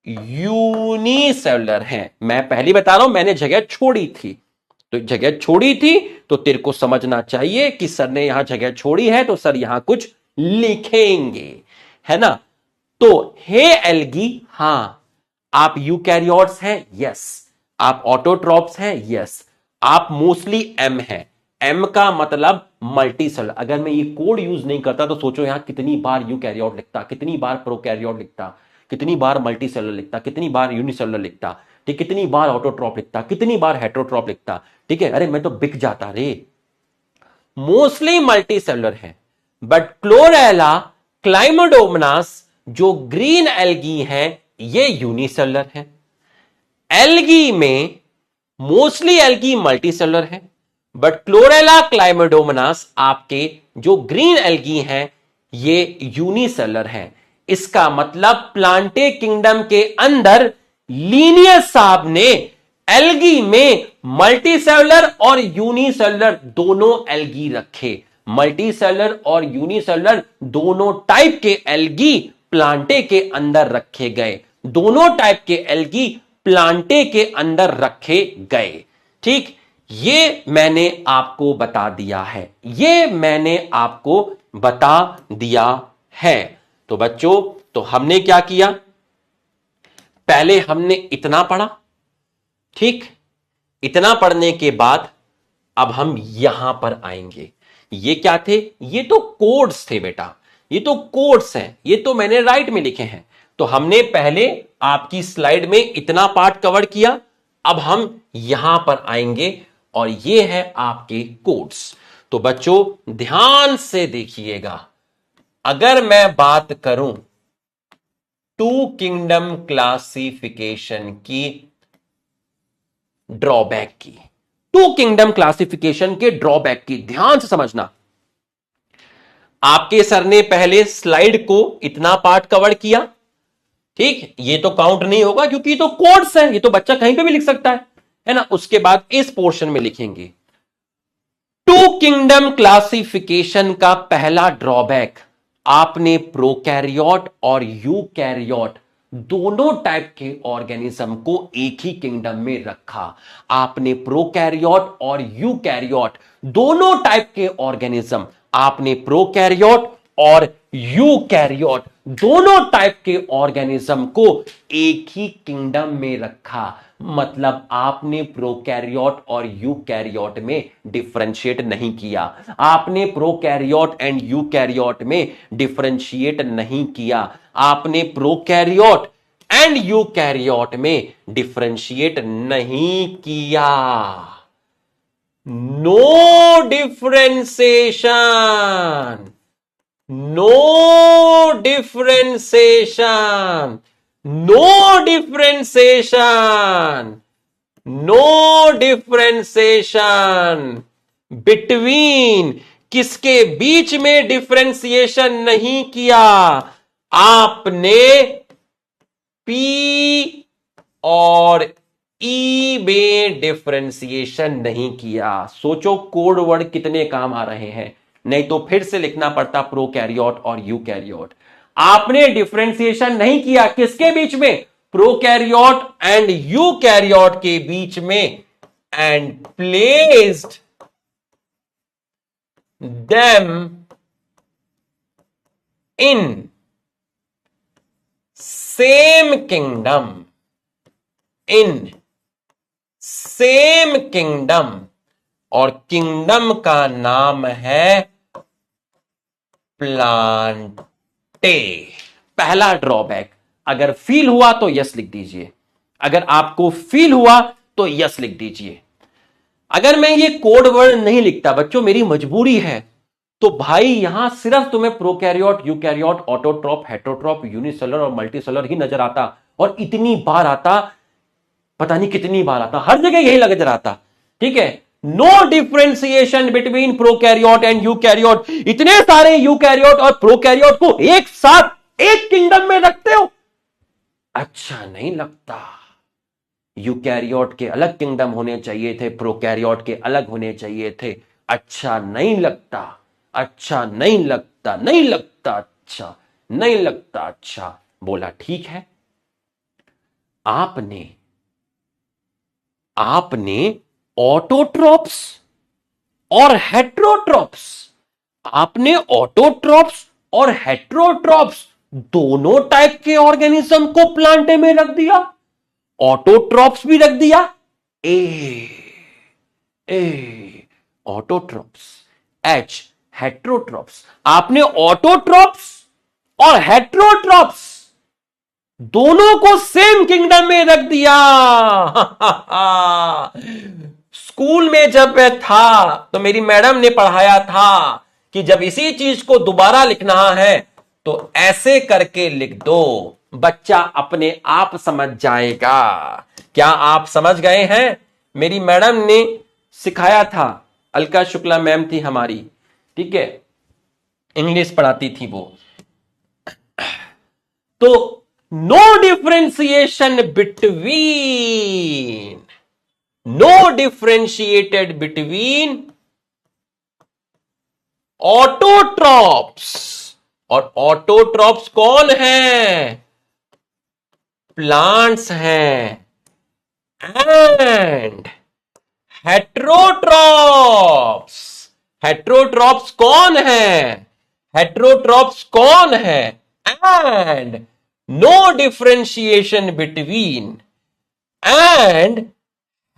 यूनिसेलुलर हैं। मैं पहले बता रहा हूं, मैंने जगह छोड़ी थी, तो जगह छोड़ी थी तो तेरे को समझना चाहिए कि सर ने यहां जगह छोड़ी है तो सर यहां कुछ लिखेंगे, है ना? तो हे एल्गी, हां आप यूकैरियोट्स हैं, यस। आप ऑटोट्रॉप्स हैं, यस। आप मोस्टली एम हैं, एम का मतलब मल्टीसेलुलर। अगर मैं ये कोड यूज नहीं करता तो सोचो यहां कितनी बार यूकैरियोट लिखता, कितनी बार प्रोकैरियोट लिखता, कितनी बार मल्टीसेलुलर लिखता, कितनी बार यूनिसेलुलर लिखता, ठीक, कितनी बार ऑटोट्रॉप लिखता, कितनी बार हेट्रोट्रॉप लिखता। ठीक है, अरे मैं तो बिक जाता रे। मोस्टली मल्टीसेलुलर है, बट क्लोरेला क्लाइमोडोमोनास जो ग्रीन एल्गी हैं ये यूनिसेलुलर है। एल्गी में मोस्टली एल्गी मल्टीसेलुलर है, बट क्लोरेला क्लाइमोडोमोनास आपके जो ग्रीन एल्गी हैं ये यूनिसेलुलर हैं। इसका मतलब प्लांटे किंगडम के अंदर लीनियस साहब ने एल्गी में मल्टीसेलुलर और यूनिसेलुलर दोनों एल्गी रखे। मल्टीसेलुलर और यूनिसेलुलर दोनों टाइप के एल्गी प्लांटे के अंदर रखे गए, दोनों टाइप के एल्गी प्लांटे के अंदर रखे गए। ठीक, ये मैंने आपको बता दिया है, ये मैंने आपको बता दिया है। तो बच्चों, तो हमने क्या किया? पहले हमने इतना पढ़ा, ठीक, इतना पढ़ने के बाद अब हम यहां पर आएंगे। ये क्या थे? ये तो कोड्स थे बेटा, ये तो कोड्स हैं, ये तो मैंने राइट में लिखे हैं। तो हमने पहले आपकी स्लाइड में इतना पार्ट कवर किया, अब हम यहां पर आएंगे और ये है आपके कोड्स। तो बच्चों ध्यान से देखिएगा, अगर मैं बात करूं टू किंगडम क्लासिफिकेशन की ड्रॉबैक की, टू किंगडम क्लासिफिकेशन के ड्रॉबैक की, ध्यान से समझना। आपके सर ने पहले स्लाइड को इतना पार्ट कवर किया, ठीक, ये तो काउंट नहीं होगा क्योंकि ये तो कोड्स है, ये तो बच्चा कहीं पे भी लिख सकता है ना। उसके बाद इस पोर्शन में लिखेंगे टू किंगडम क्लासिफिकेशन का पहला ड्रॉबैक, आपने प्रोकैरियोट और यूकैरियोट दोनों टाइप के ऑर्गेनिज्म को एक ही किंगडम में रखा। आपने प्रोकैरियोट और यूकैरियोट दोनों टाइप के ऑर्गेनिज्म, आपने प्रोकैरियोट और यूकैरियोट दोनों टाइप के ऑर्गेनिज्म को एक ही किंगडम में रखा। मतलब आपने प्रोकैरियोट और यूकैरियोट में डिफरेंशिएट नहीं किया। आपने प्रोकैरियोट एंड यूकैरियोट में डिफरेंशिएट नहीं किया। आपने प्रोकैरियोट एंड यूकैरियोट में डिफरेंशिएट नहीं किया। No differentiation, no differentiation, no differentiation, no differentiation between, किसके बीच में डिफरेंशिएशन नहीं किया? आपने पी और ई में डिफरेंशिएशन नहीं किया। सोचो कोड वर्ड कितने काम आ रहे हैं, नहीं तो फिर से लिखना पड़ता प्रोकैरियोट और यूकैरियोट। आपने डिफरेंशिएशन नहीं किया किसके बीच में? प्रोकैरियोट एंड यूकैरियोट के बीच में, and placed them in same kingdom, in same kingdom, और किंगडम का नाम है प्लांटे। पहला ड्रॉबैक, अगर फील हुआ तो यस लिख दीजिए, अगर आपको फील हुआ तो यस लिख दीजिए। अगर मैं ये कोड वर्ड नहीं लिखता बच्चों, मेरी मजबूरी है, तो भाई यहां सिर्फ तुम्हें प्रोकैरियोट, यूकैरियोट, ऑटोट्रॉप, हेटेरोट्रॉप, यूनिसेलुलर और मल्टीसेलुलर ही नजर आता, और इतनी बार आता, पता नहीं कितनी बार आता, हर जगह यही नजर आता। ठीक है, no differentiation between prokaryote and eukaryote. इतने सारे यूकैरियोट और प्रोकैरियोट को एक साथ एक किंगडम में रखते हो, अच्छा नहीं लगता। यूकैरियोट के अलग किंगडम होने चाहिए थे, प्रोकैरियोट के अलग होने चाहिए थे। अच्छा नहीं लगता, अच्छा नहीं लगता, नहीं लगता, अच्छा नहीं लगता। अच्छा बोला ठीक है, आपने ऑटोट्रॉप्स और हेटेरोट्रॉप्स, आपने ऑटोट्रॉप्स और हेटेरोट्रॉप्स दोनों टाइप के ऑर्गेनिज्म को प्लांटे में रख दिया। ऑटोट्रॉप्स भी रख दिया, ए ऑटोट्रॉप्स, एच हेटेरोट्रॉप्स। आपने ऑटोट्रॉप्स और हेटेरोट्रॉप्स दोनों को सेम किंगडम में रख दिया। स्कूल में जब मैं था तो मेरी मैडम ने पढ़ाया था कि जब इसी चीज को दोबारा लिखना है तो ऐसे करके लिख दो, बच्चा अपने आप समझ जाएगा। क्या आप समझ गए हैं? मेरी मैडम ने सिखाया था, अलका शुक्ला मैम थी हमारी, ठीक है, इंग्लिश पढ़ाती थी वो। तो no differentiation between, no differentiated between autotrophs, और ऑटोट्रॉप्स कौन है? प्लांट्स हैं, एंड हेटेरोट्रॉप्स, हेटेरोट्रॉप्स कौन है? हेटेरोट्रॉप्स कौन है? And no differentiation between, and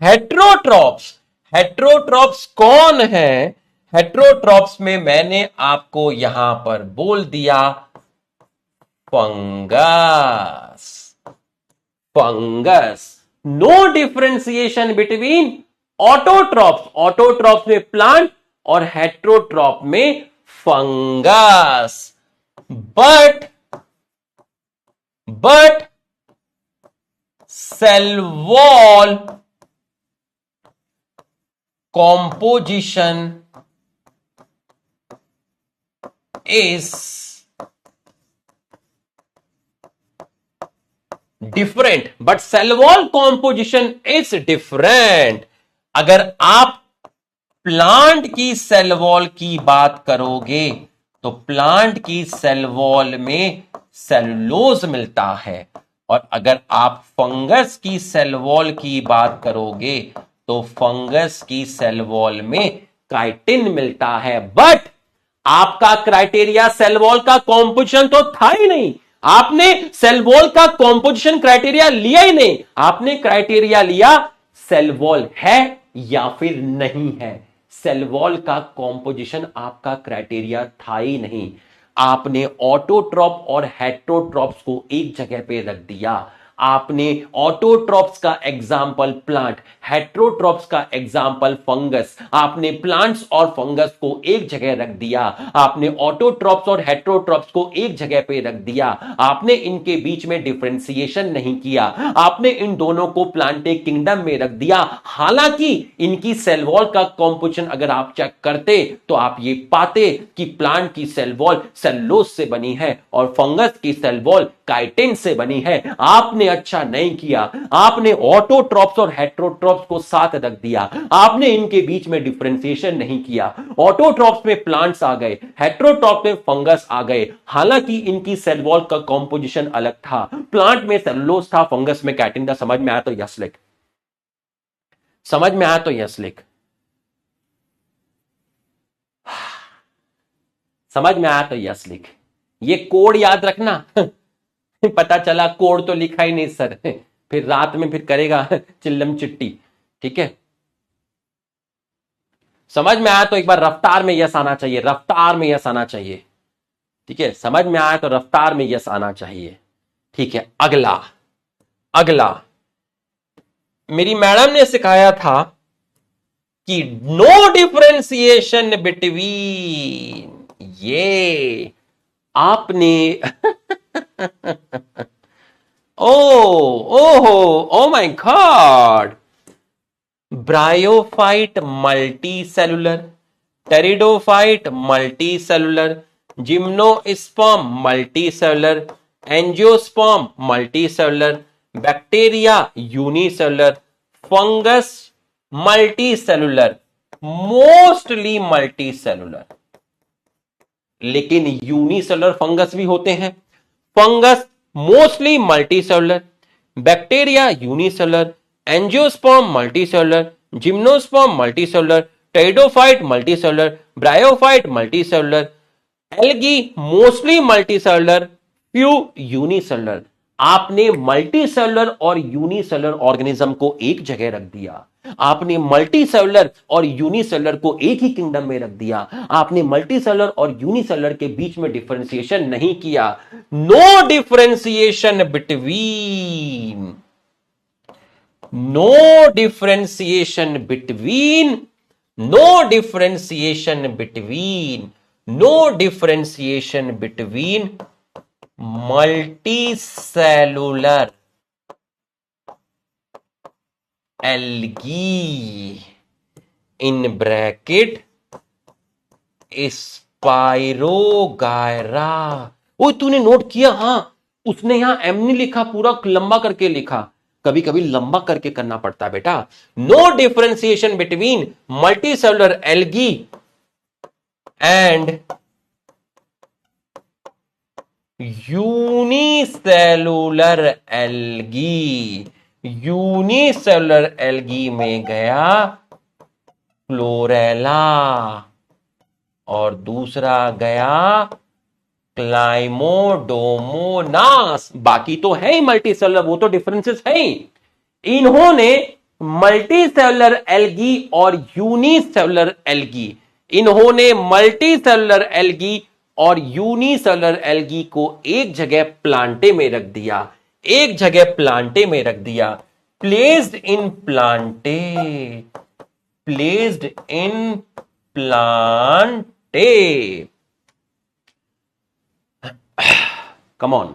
heterotrophs, heterotrophs कौन है? heterotrophs में मैंने आपको यहां पर बोल दिया fungus, fungus. no differentiation between autotrophs, autotrophs में प्लांट और heterotrophs में fungus. But cell wall composition is different, but cell wall composition is different। अगर आप प्लांट की सेल वॉल की बात करोगे तो प्लांट की सेल वॉल में सेलुलोज मिलता है, और अगर आप फंगस की सेल वॉल की बात करोगे तो फंगस की सेल वॉल में काइटिन मिलता है। बट आपका क्राइटेरिया सेल वॉल का कॉम्पोजिशन तो था ही नहीं, आपने सेल वॉल का कॉम्पोजिशन क्राइटेरिया लिया ही नहीं, आपने क्राइटेरिया लिया सेल वॉल है या फिर नहीं है। सेल वॉल का कॉम्पोजिशन आपका क्राइटेरिया था ही नहीं, आपने ऑटोट्रॉप और हेट्रोट्रॉप्स को एक जगह पे रख दिया। आपने ऑटोट्रॉप्स का एग्जाम्पल प्लांट, हेट्रोट्रॉप्स का एग्जाम्पल फंगस, आपने प्लांट्स और फंगस को एक जगह रख दिया, आपने ऑटोट्रॉप्स और हेट्रोट्रॉप्स को एक जगह पे रख दिया, आपने इनके बीच में डिफरेंशिएशन नहीं किया, आपने इन दोनों को प्लांटेड किंगडम में रख दिया। हालांकि इनकी सेल वॉल का कॉम्पोजिशन अगर आप चेक करते तो आप ये पाते कि प्लांट की सेल वॉल सेलुलोज से बनी है और फंगस की सेल वॉल काइटिन से बनी है। आपने अच्छा नहीं किया, आपने ऑटोट्रॉप्स और हेट्रोट्रॉप्स को साथ रख दिया, आपने इनके बीच में डिफरेंशिएशन नहीं किया। ऑटोट्रॉप्स में प्लांट्स आ गए, हेट्रोट्रॉप में फंगस आ गए, हालांकि इनकी सेल वॉल का कॉम्पोजिशन अलग था। प्लांट में सेलुलोज था, फंगस में काइटिन था। समझ में आया तो यस लिख, समझ में आया तो यस लिख, समझ में आया तो यस लिख। ये कोड याद रखना। पता चला कोड तो लिखा ही नहीं सर, फिर रात में फिर करेगा चिल्लम चिट्टी। ठीक है, समझ में आया तो एक बार रफ्तार में यस आना चाहिए, रफ्तार में यस आना चाहिए। ठीक है, समझ में आया तो रफ्तार में यस आना चाहिए। ठीक है, अगला अगला मेरी मैडम ने सिखाया था कि नो डिफरेंशिएशन बिटवीन, ये आपने ओहो oh my God, bryophyte multi cellular, pteridophyte multi cellular, gymnosperm multi cellular, angiosperm multi cellular, bacteria unicellular, fungus multi cellular, mostly multi cellular. लेकिन यूनिसेलुलर फंगस भी होते हैं। Fungus mostly multicellular, bacteria unicellular, angiosperm multicellular, gymnosperm multicellular, pteridophyte multicellular, bryophyte multicellular, algae mostly multicellular, few unicellular. आपने multicellular और unicellular organism को एक जगह रख दिया, आपने मल्टीसेलुलर और यूनिसेलुलर को एक ही किंगडम में रख दिया, आपने मल्टीसेलुलर और यूनिसेलुलर के बीच में डिफरेंशिएशन नहीं किया। No differentiation between, no differentiation between, no differentiation between, no differentiation between multicellular algae in bracket spirogyra. ओ तूने नोट किया? हाँ, उसने यहां एम नहीं लिखा, पूरा लंबा करके लिखा। कभी कभी लंबा करके करना पड़ता है बेटा। No differentiation between multicellular algae and unicellular algae. Unicellular algae में गया क्लोरेला और दूसरा गया क्लाइमोडोमोनास। बाकी तो है ही मल्टीसेलुलर, वो तो डिफरेंसेस है ही। इन्होंने मल्टीसेलुलर एल्गी और यूनिसेलुलर एल्गी, इन्होंने मल्टीसेलुलर एल्गी और यूनिसेलुलर एल्गी को एक जगह प्लांटे में रख दिया, एक जगह प्लांटे में रख दिया। Placed in Plantae, placed in Plantae. Come on.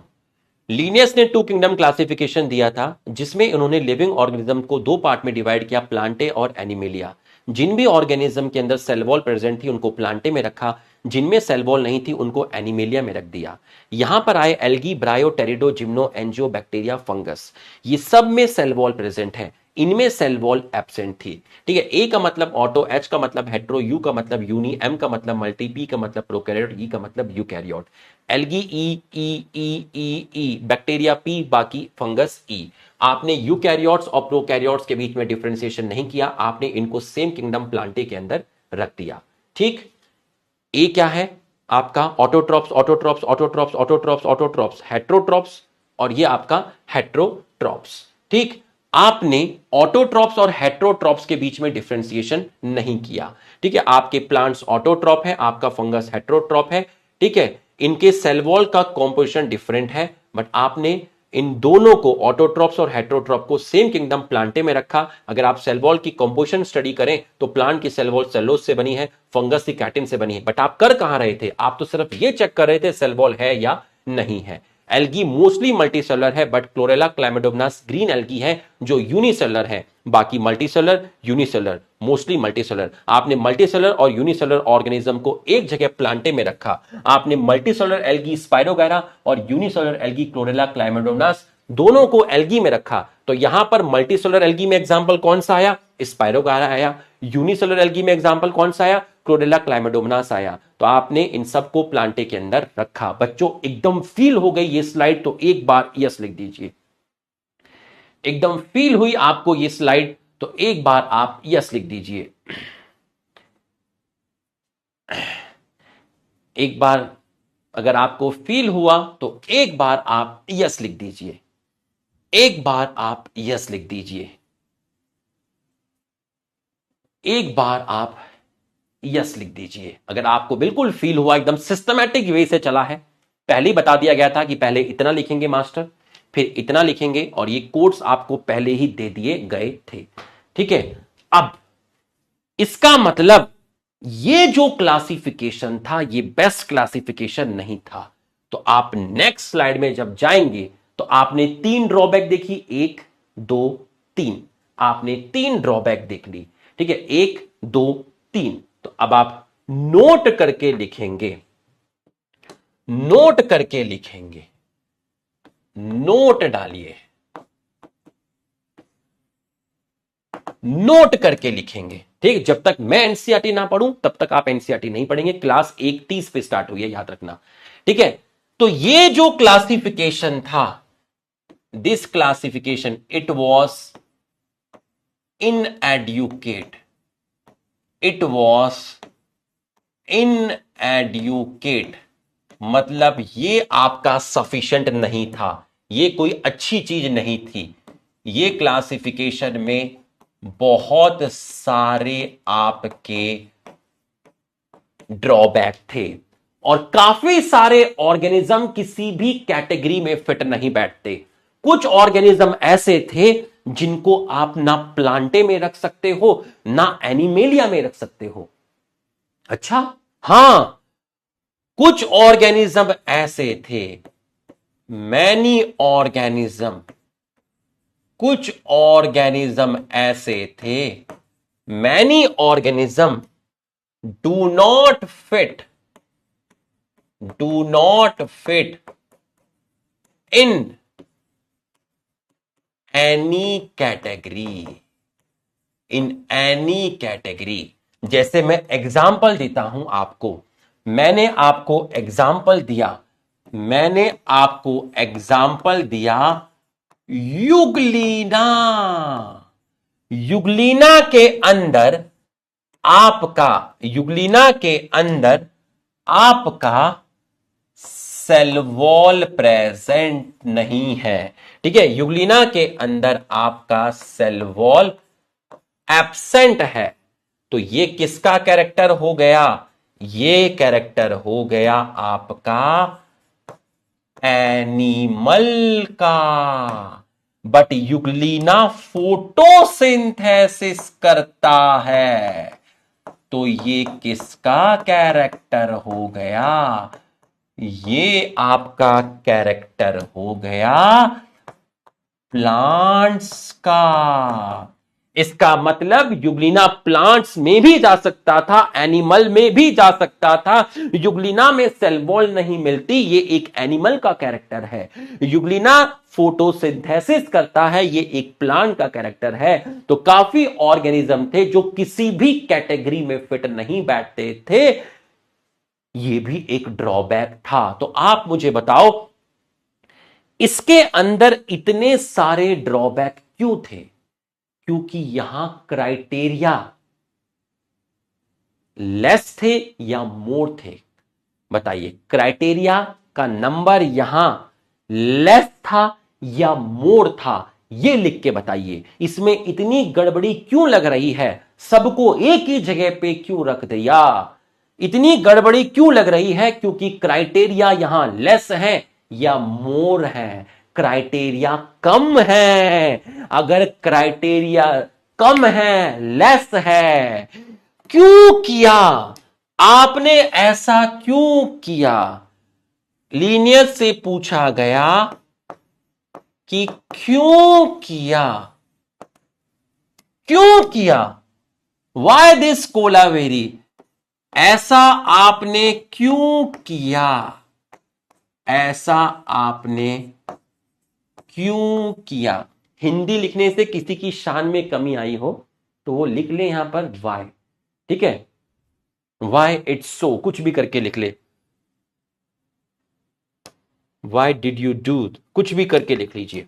Linnaeus ने टू किंगडम क्लासिफिकेशन दिया था, जिसमें उन्होंने लिविंग ऑर्गेनिज्म को दो पार्ट में डिवाइड किया, प्लांटे और एनिमेलिया। जिन भी ऑर्गेनिज्म के अंदर सेल वॉल प्रेजेंट थी उनको प्लांटे में रखा, जिनमें सेल वॉल नहीं थी उनको एनिमेलिया में रख दिया। यहां पर आए algae, bryo, pterido, gymno, angio, bacteria, fungus, ये सब में सेल वॉल प्रेजेंट है। इनमें सेल वॉल एब्सेंट थी। ठीक है, ए का मतलब ऑटो, एच का मतलब हेट्रो, यू का मतलब यूनी, एम का मतलब मल्टी, पी का मतलब प्रोकैरियोट, ई का मतलब यूकैरियोट। एल्गी ई ई ई ई ई, बैक्टीरिया पी, बाकी फंगस ई। आपने यूकैरियोट्स और प्रोकैरियोट्स के बीच में डिफरेंशिएशन नहीं किया, आपने इनको सेम किंगडम प्लांटे के अंदर रख दिया। ठीक, ए क्या है आपका autotrophs autotrophs autotrophs autotrophs autotrophs, heterotrophs, और ये आपका हेट्रोट्रॉप्स। ठीक, आपने ऑटोट्रॉप्स और हेट्रोट्रॉप्स के बीच में डिफरेंशिएशन नहीं किया। ठीक है, आपके प्लांट्स ऑटोट्रॉप है, आपका फंगस हेट्रोट्रॉप है। ठीक है, इनके सेल वॉल का कॉम्पोजिशन डिफरेंट है, बट आपने इन दोनों को, ऑटोट्रॉप्स और हेट्रोट्रॉप को, सेम किंगडम प्लांटे में रखा। अगर आप सेल वॉल की कंपोजिशन स्टडी करें तो प्लांट की सेल वॉल सेलोज से बनी है, फंगस की कैटिन से बनी है। बट आप कर कहां रहे थे, आप तो सिर्फ ये चेक कर रहे थे सेल वॉल है या नहीं है। एल्गी मोस्टली मल्टीसेलुलर है, बट क्लोरेला क्लैमिडोमोनास ग्रीन एल्गी है जो यूनिसेलुलर है, बाकी मल्टीसेलुलर, यूनिसेलुलर, मोस्टली मल्टीसेलुलर। आपने मल्टीसेलुलर और यूनिसेलुलर ऑर्गेनिज्म को एक जगह प्लांटे में रखा। आपने मल्टीसेलुलर एल्गी स्पाइरोगैरा और यूनिसेलुलर एल्गी क्लोरेला क्लैमिडोमोनास दोनों को एल्गी में रखा। तो यहां पर मल्टीसेलुलर एल्गी में एग्जांपल कौन सा आया, स्पाइरोगैरा आया। यूनिसेलुलर एल्गी में एग्जांपल कौन सा आया, क्लोरेला क्लैमिडोमोनास आया। तो आपने इन सबको प्लांटे के अंदर रखा। बच्चों एकदम फील हो गई ये स्लाइड तो एक बार यस लिख दीजिए। एकदम फील हुई आपको ये स्लाइड तो एक बार आप यस लिख दीजिए। एक बार अगर आपको फील हुआ तो एक बार आप यस लिख दीजिए। एक बार आप यस लिख दीजिए। एक बार आप यस लिख दीजिए। अगर आपको बिल्कुल फील हुआ, एकदम सिस्टमैटिक वे से चला है। पहले ही बता दिया गया था कि पहले इतना लिखेंगे मास्टर, फिर इतना लिखेंगे, और ये कोड्स आपको पहले ही दे दिए गए थे। ठीक है, अब इसका मतलब ये जो क्लासिफिकेशन था ये बेस्ट क्लासिफिकेशन नहीं था। तो आप नेक्स्ट स्लाइड में जब जाएंगे तो आपने 3 ड्रॉबैक देखी, 1 2 3, आपने 3 ड्रॉबैक देख ली। ठीक है, 1 2 3। तो अब आप नोट करके लिखेंगे, नोट करके लिखेंगे, नोट डालिए, नोट करके लिखेंगे। ठीक, जब तक मैं एनसीईआरटी ना पढ़ूं तब तक आप एनसीईआरटी नहीं पढ़ेंगे। क्लास 1:30 पे स्टार्ट हुई है, याद रखना। ठीक है, तो ये जो क्लासिफिकेशन था, this classification, it was inadequate, it was inadequate, मतलब ये आपका सफिशिएंट नहीं था, ये कोई अच्छी चीज नहीं थी। ये क्लासिफिकेशन में बहुत सारे आपके ड्रॉबैक थे, और काफी सारे ऑर्गेनिज्म किसी भी कैटेगरी में फिट नहीं बैठते। कुछ ऑर्गेनिज्म ऐसे थे जिनको आप ना प्लांटे में रख सकते हो, ना एनिमेलिया में रख सकते हो। अच्छा, हां, कुछ ऑर्गेनिज्म ऐसे थे, मैनी ऑर्गेनिज्म, कुछ ऑर्गेनिज्म ऐसे थे, many organism do not fit, do not fit in any category, in any category. जैसे मैं एग्जाम्पल देता हूं आपको, मैंने आपको एग्जाम्पल दिया, मैंने आपको एग्जाम्पल दिया युगलीना। युगलीना के अंदर आपका, युगलीना के अंदर आपका सेल वॉल प्रेजेंट नहीं है। ठीक है, युगलीना के अंदर आपका सेल वॉल एब्सेंट है। तो ये किसका कैरेक्टर हो गया, ये कैरेक्टर हो गया आपका एनिमल का। बट युगलीना फोटोसिंथेसिस करता है, तो ये किसका कैरेक्टर हो गया, ये आपका कैरेक्टर हो गया प्लांट्स का। इसका मतलब यूग्लिना प्लांट्स में भी जा सकता था, एनिमल में भी जा सकता था। यूग्लिना में सेल वॉल नहीं मिलती, ये एक एनिमल का कैरेक्टर है। यूग्लिना फोटोसिंथेसिस करता है, ये एक प्लांट का कैरेक्टर है। तो काफी ऑर्गेनिज्म थे जो किसी भी कैटेगरी में फिट नहीं बैठते थे, ये भी एक ड्रॉबैक था। तो आप मुझे बताओ इसके अंदर इतने सारे ड्रॉबैक क्यों थे? क्योंकि यहां क्राइटेरिया लेस थे या मोर थे? बताइए, क्राइटेरिया का नंबर यहां लेस था या मोर था? ये लिख के बताइए। इसमें इतनी गड़बड़ी क्यों लग रही है? सबको एक ही जगह पे क्यों रख दिया? इतनी गड़बड़ी क्यों लग रही है? क्योंकि क्राइटेरिया यहां लेस है या मोर है? क्राइटेरिया कम है। अगर क्राइटेरिया कम है, लेस है, क्यों किया? आपने ऐसा क्यों किया? लीनियस से पूछा गया कि क्यों किया? क्यों किया? Why this Kolaveri? ऐसा आपने क्यों किया? ऐसा आपने क्यों किया? हिंदी लिखने से किसी की शान में कमी आई हो तो वो लिख ले यहां पर वाई, ठीक है? वाई इट्स सो, कुछ भी करके लिख ले। वाई डिड यू डू, कुछ भी करके लिख लीजिए।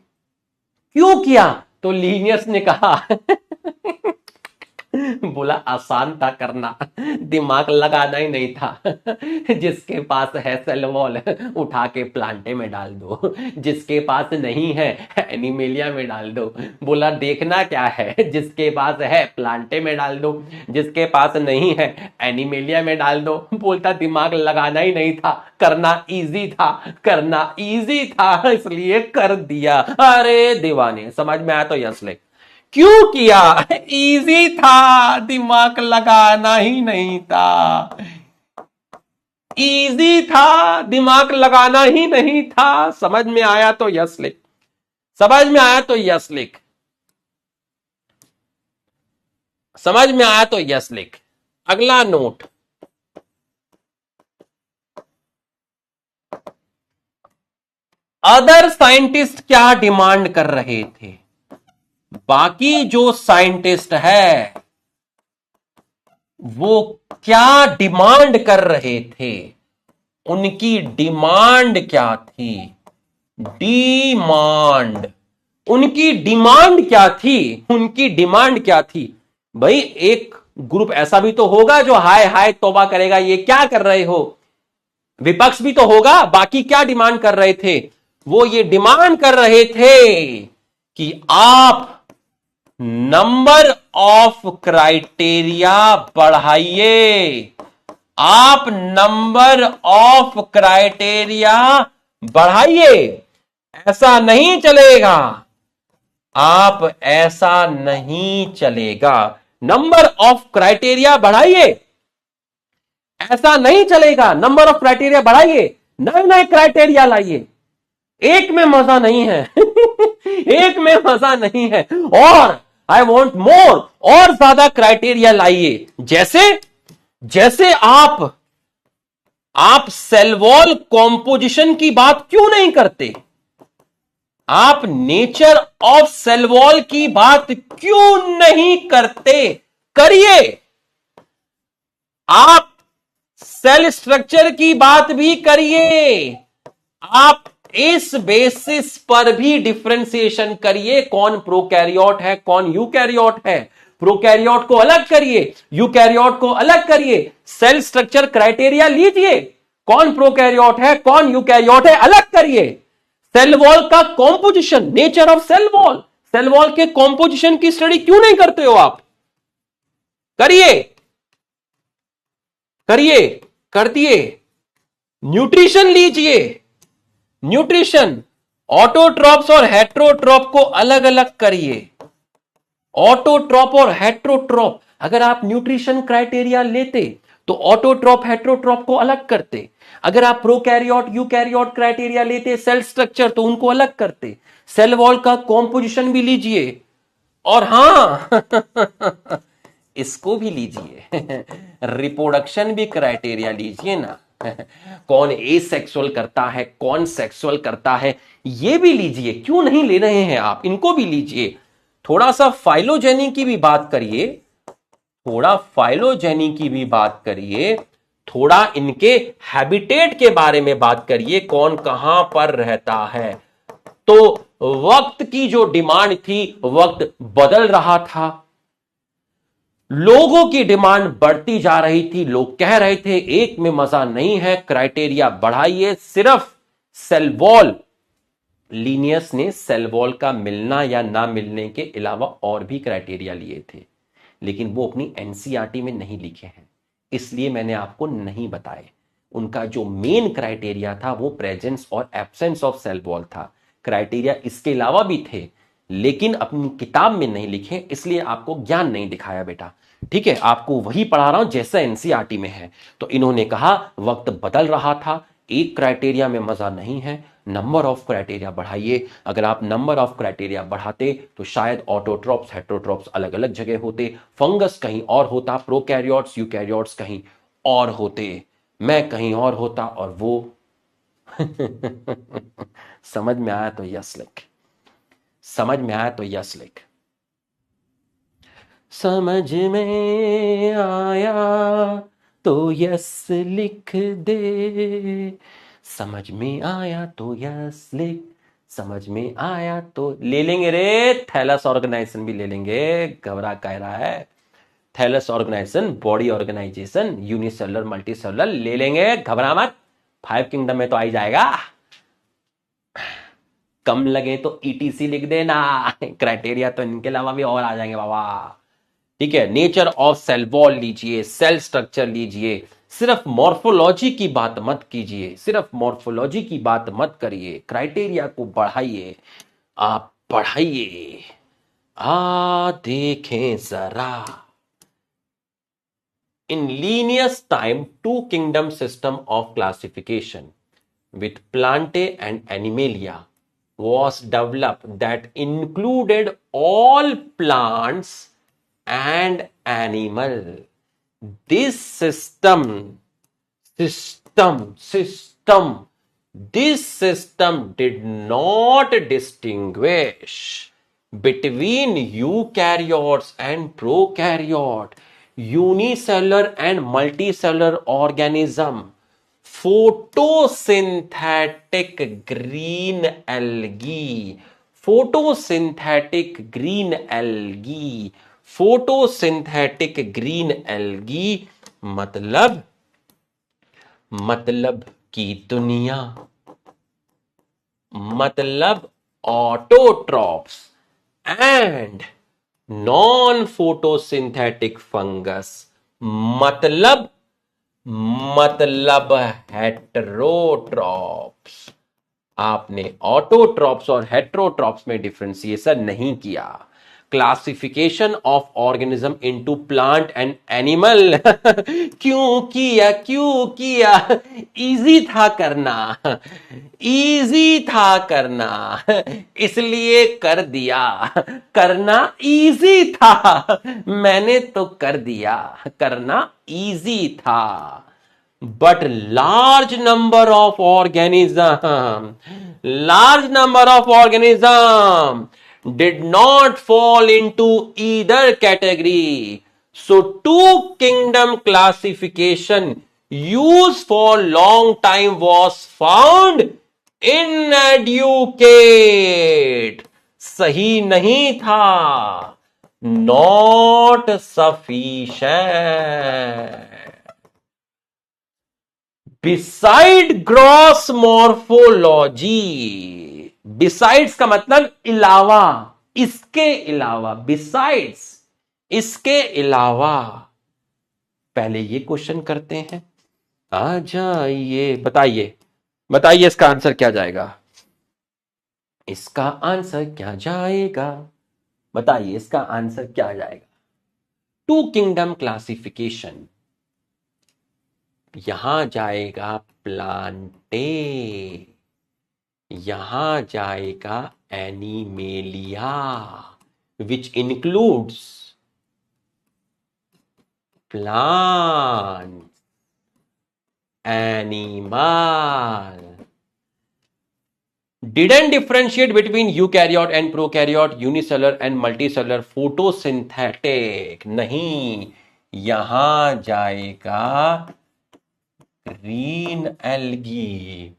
क्यों किया? तो लीनियस ने कहा बोला आसान था करना, दिमाग लगाना ही नहीं था। जिसके पास है सेल वॉल उठा के प्लांटे में डाल दो, जिसके पास नहीं है एनिमेलिया में डाल दो। बोला देखना क्या है, जिसके पास है प्लांटे में डाल दो, जिसके पास नहीं है एनिमेलिया में डाल दो। बोलता दिमाग लगाना ही नहीं था, करना इजी था, करना इजी था इसलिए कर दिया। अरे दीवाने, समझ में आया तो यस लिख। क्यों किया? इजी था, दिमाग लगाना ही नहीं था। इजी था, दिमाग लगाना ही नहीं था। समझ में आया तो यस लिख, समझ में आया तो यस लिख, समझ में आया तो यस लिख। अगला नोट, अदर साइंटिस्ट क्या डिमांड कर रहे थे? बाकी जो साइंटिस्ट है वो क्या डिमांड कर रहे थे? उनकी डिमांड क्या थी? डिमांड, उनकी डिमांड क्या थी? उनकी डिमांड क्या थी? भाई एक ग्रुप ऐसा भी तो होगा जो हाय हाय तौबा करेगा, ये क्या कर रहे हो। विपक्ष भी तो होगा। बाकी क्या डिमांड कर रहे थे? वो ये डिमांड कर रहे थे कि आप नंबर ऑफ क्राइटेरिया बढ़ाइए, आप नंबर ऑफ क्राइटेरिया बढ़ाइए। ऐसा नहीं चलेगा, आप ऐसा नहीं चलेगा। नंबर ऑफ क्राइटेरिया बढ़ाइए, ऐसा नहीं चलेगा। नंबर ऑफ क्राइटेरिया बढ़ाइए, नए नए क्राइटेरिया लाइए। एक में मजा नहीं है एक में मजा नहीं है, और आई वॉन्ट मोर, और ज्यादा क्राइटेरिया लाइए। जैसे जैसे आप सेल वॉल कॉम्पोजिशन की बात क्यों नहीं करते? आप नेचर ऑफ सेल वॉल की बात क्यों नहीं करते? करिए। आप सेल स्ट्रक्चर की बात भी करिए। आप इस बेसिस पर भी डिफरेंशिएशन करिए, कौन प्रोकैरियोट है कौन यूकैरियोट है। प्रोकैरियोट को अलग करिए, यूकैरियोट को अलग करिए। सेल स्ट्रक्चर क्राइटेरिया लीजिए, कौन प्रोकैरियोट है कौन यूकैरियोट है अलग करिए। सेल वॉल का composition, nature of cell wall, cell wall के कॉम्पोजिशन की स्टडी क्यों नहीं करते हो आप? करिए, करिए, कर दिए। न्यूट्रिशन लीजिए, न्यूट्रिशन ऑटोट्रॉप्स और हेट्रोट्रॉप को अलग अलग करिए। ऑटोट्रॉप और हेट्रोट्रॉप, अगर आप न्यूट्रिशन क्राइटेरिया लेते तो ऑटोट्रॉप हेट्रोट्रॉप को अलग करते। अगर आप प्रोकैरियोट यूकैरियोट क्राइटेरिया लेते सेल स्ट्रक्चर, तो उनको अलग करते। सेल वॉल का कॉम्पोजिशन भी लीजिए और हां इसको भी लीजिए, रिप्रोडक्शन भी क्राइटेरिया लीजिए ना। कौन ए सेक्सुअल करता है, कौन सेक्सुअल करता है, ये भी लीजिए। क्यों नहीं ले रहे हैं आप, इनको भी लीजिए। थोड़ा सा फाइलोजेनी की भी बात करिए, थोड़ा फाइलोजेनी की भी बात करिए, थोड़ा इनके हैबिटेट के बारे में बात करिए, कौन कहां पर रहता है। तो वक्त की जो डिमांड थी, वक्त बदल रहा था, लोगों की डिमांड बढ़ती जा रही थी। लोग कह रहे थे एक में मजा नहीं है, क्राइटेरिया बढ़ाइए। सिर्फ सेल वॉल, लीनियस ने सेल वॉल का मिलना या ना मिलने के अलावा और भी क्राइटेरिया लिए थे, लेकिन वो अपनी एनसीईआरटी में नहीं लिखे हैं, इसलिए मैंने आपको नहीं बताए। उनका जो मेन क्राइटेरिया था वो प्रेजेंस और एब्सेंस ऑफ सेल वॉल था। क्राइटेरिया इसके अलावा भी थे, लेकिन अपनी किताब में नहीं लिखे, इसलिए आपको ज्ञान नहीं दिखाया बेटा। ठीक है, आपको वही पढ़ा रहा हूं जैसा एनसीईआरटी में है। तो इन्होंने कहा वक्त बदल रहा था, एक क्राइटेरिया में मजा नहीं है, नंबर ऑफ क्राइटेरिया बढ़ाइए। अगर आप नंबर ऑफ क्राइटेरिया बढ़ाते तो शायद ऑटोट्रॉप्स हेटेरोट्रॉप्स अलग अलग जगह होते, फंगस कहीं और होता, प्रोकैरियोट्स यूकैरियोट्स कहीं और होते, मैं कहीं और होता, और वो समझ में आया तो यस लिख, समझ में आया तो यस लिख। समझ में आया तो यस लिख दे, समझ में आया तो यस लिख, समझ में आया तो ले लेंगे रे। थैलस ऑर्गेनाइजेशन भी ले लेंगे, घबरा कह रहा है। Thallus organisation, body organisation, unicellular multicellular ले लेंगे, घबरा मत। 5 किंगडम में तो आ ही जाएगा। कम लगे तो ईटीसी लिख देना, क्राइटेरिया तो इनके अलावा भी और आ जाएंगे बाबा। ठीक है, नेचर ऑफ सेल वॉल लीजिए, सेल स्ट्रक्चर लीजिए, सिर्फ मॉर्फोलॉजी की बात मत कीजिए, सिर्फ मॉर्फोलॉजी की बात मत करिए, क्राइटेरिया को बढ़ाइए, आप बढ़ाइए। देखें जरा, in Linnaeus time 2 kingdom system of classification with Plantae and Animalia was developed that included all plants and animal. This this system did not distinguish between eukaryotes and prokaryote, unicellular and multicellular organism, photosynthetic green algae, photosynthetic green algae, photosynthetic green algae, मतलब की दुनिया, मतलब autotrophs and non photosynthetic fungus, मतलब heterotrophs. आपने autotrophs और heterotrophs में differentiation नहीं किया। Classification of organism into plant and animal क्यों किया, इजी था करना, इजी था करना, इसलिए कर दिया। करना इजी था, मैंने तो कर दिया, करना इजी था। But large number of organism did not fall into either category. So 2 kingdom classification used for long time was found inadequate. सही नहीं था, not sufficient. Beside gross morphology, besides का मतलब अलावा, इसके अलावा, बिसाइड्स इसके अलावा। पहले ये क्वेश्चन करते हैं, आ जाइए, बताइए इसका आंसर क्या जाएगा, इसका आंसर क्या जाएगा, बताइए इसका आंसर क्या जाएगा। 2 किंगडम क्लासिफिकेशन, यहां जाएगा प्लांटे, यहां जाएगा animalia, which includes plants, animal, didn't differentiate between eukaryote and prokaryote, unicellular and multicellular, photosynthetic. नहीं, यहां जाएगा ग्रीन एल्गी,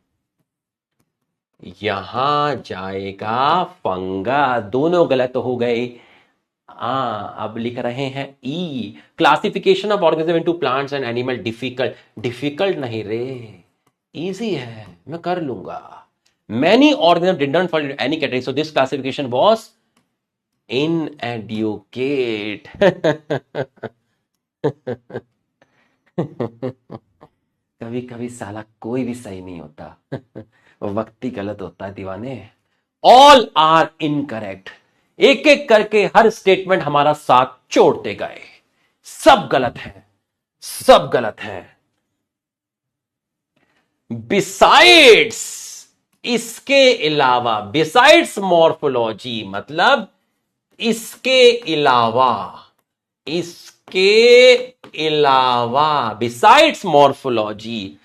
यहां जाएगा फंगा। दोनों गलत हो गए। अब लिख रहे हैं ई, classification of organism into plants and animal difficult. Difficult नहीं रे, इजी है, मैं कर लूंगा। Many organism did not fall into any category, so this classification was inadequate. कभी कभी साला कोई भी सही नहीं होता, वक्त ही गलत होता है दीवाने। All are incorrect. एक एक करके हर स्टेटमेंट हमारा साथ छोड़ते गए। सब गलत है, सब गलत है। बिसाइड्स, इसके अलावा, बिसाइड्स मॉर्फोलॉजी मतलब इसके अलावा, इसके अलावा, बिसाइड्स मॉर्फोलॉजी,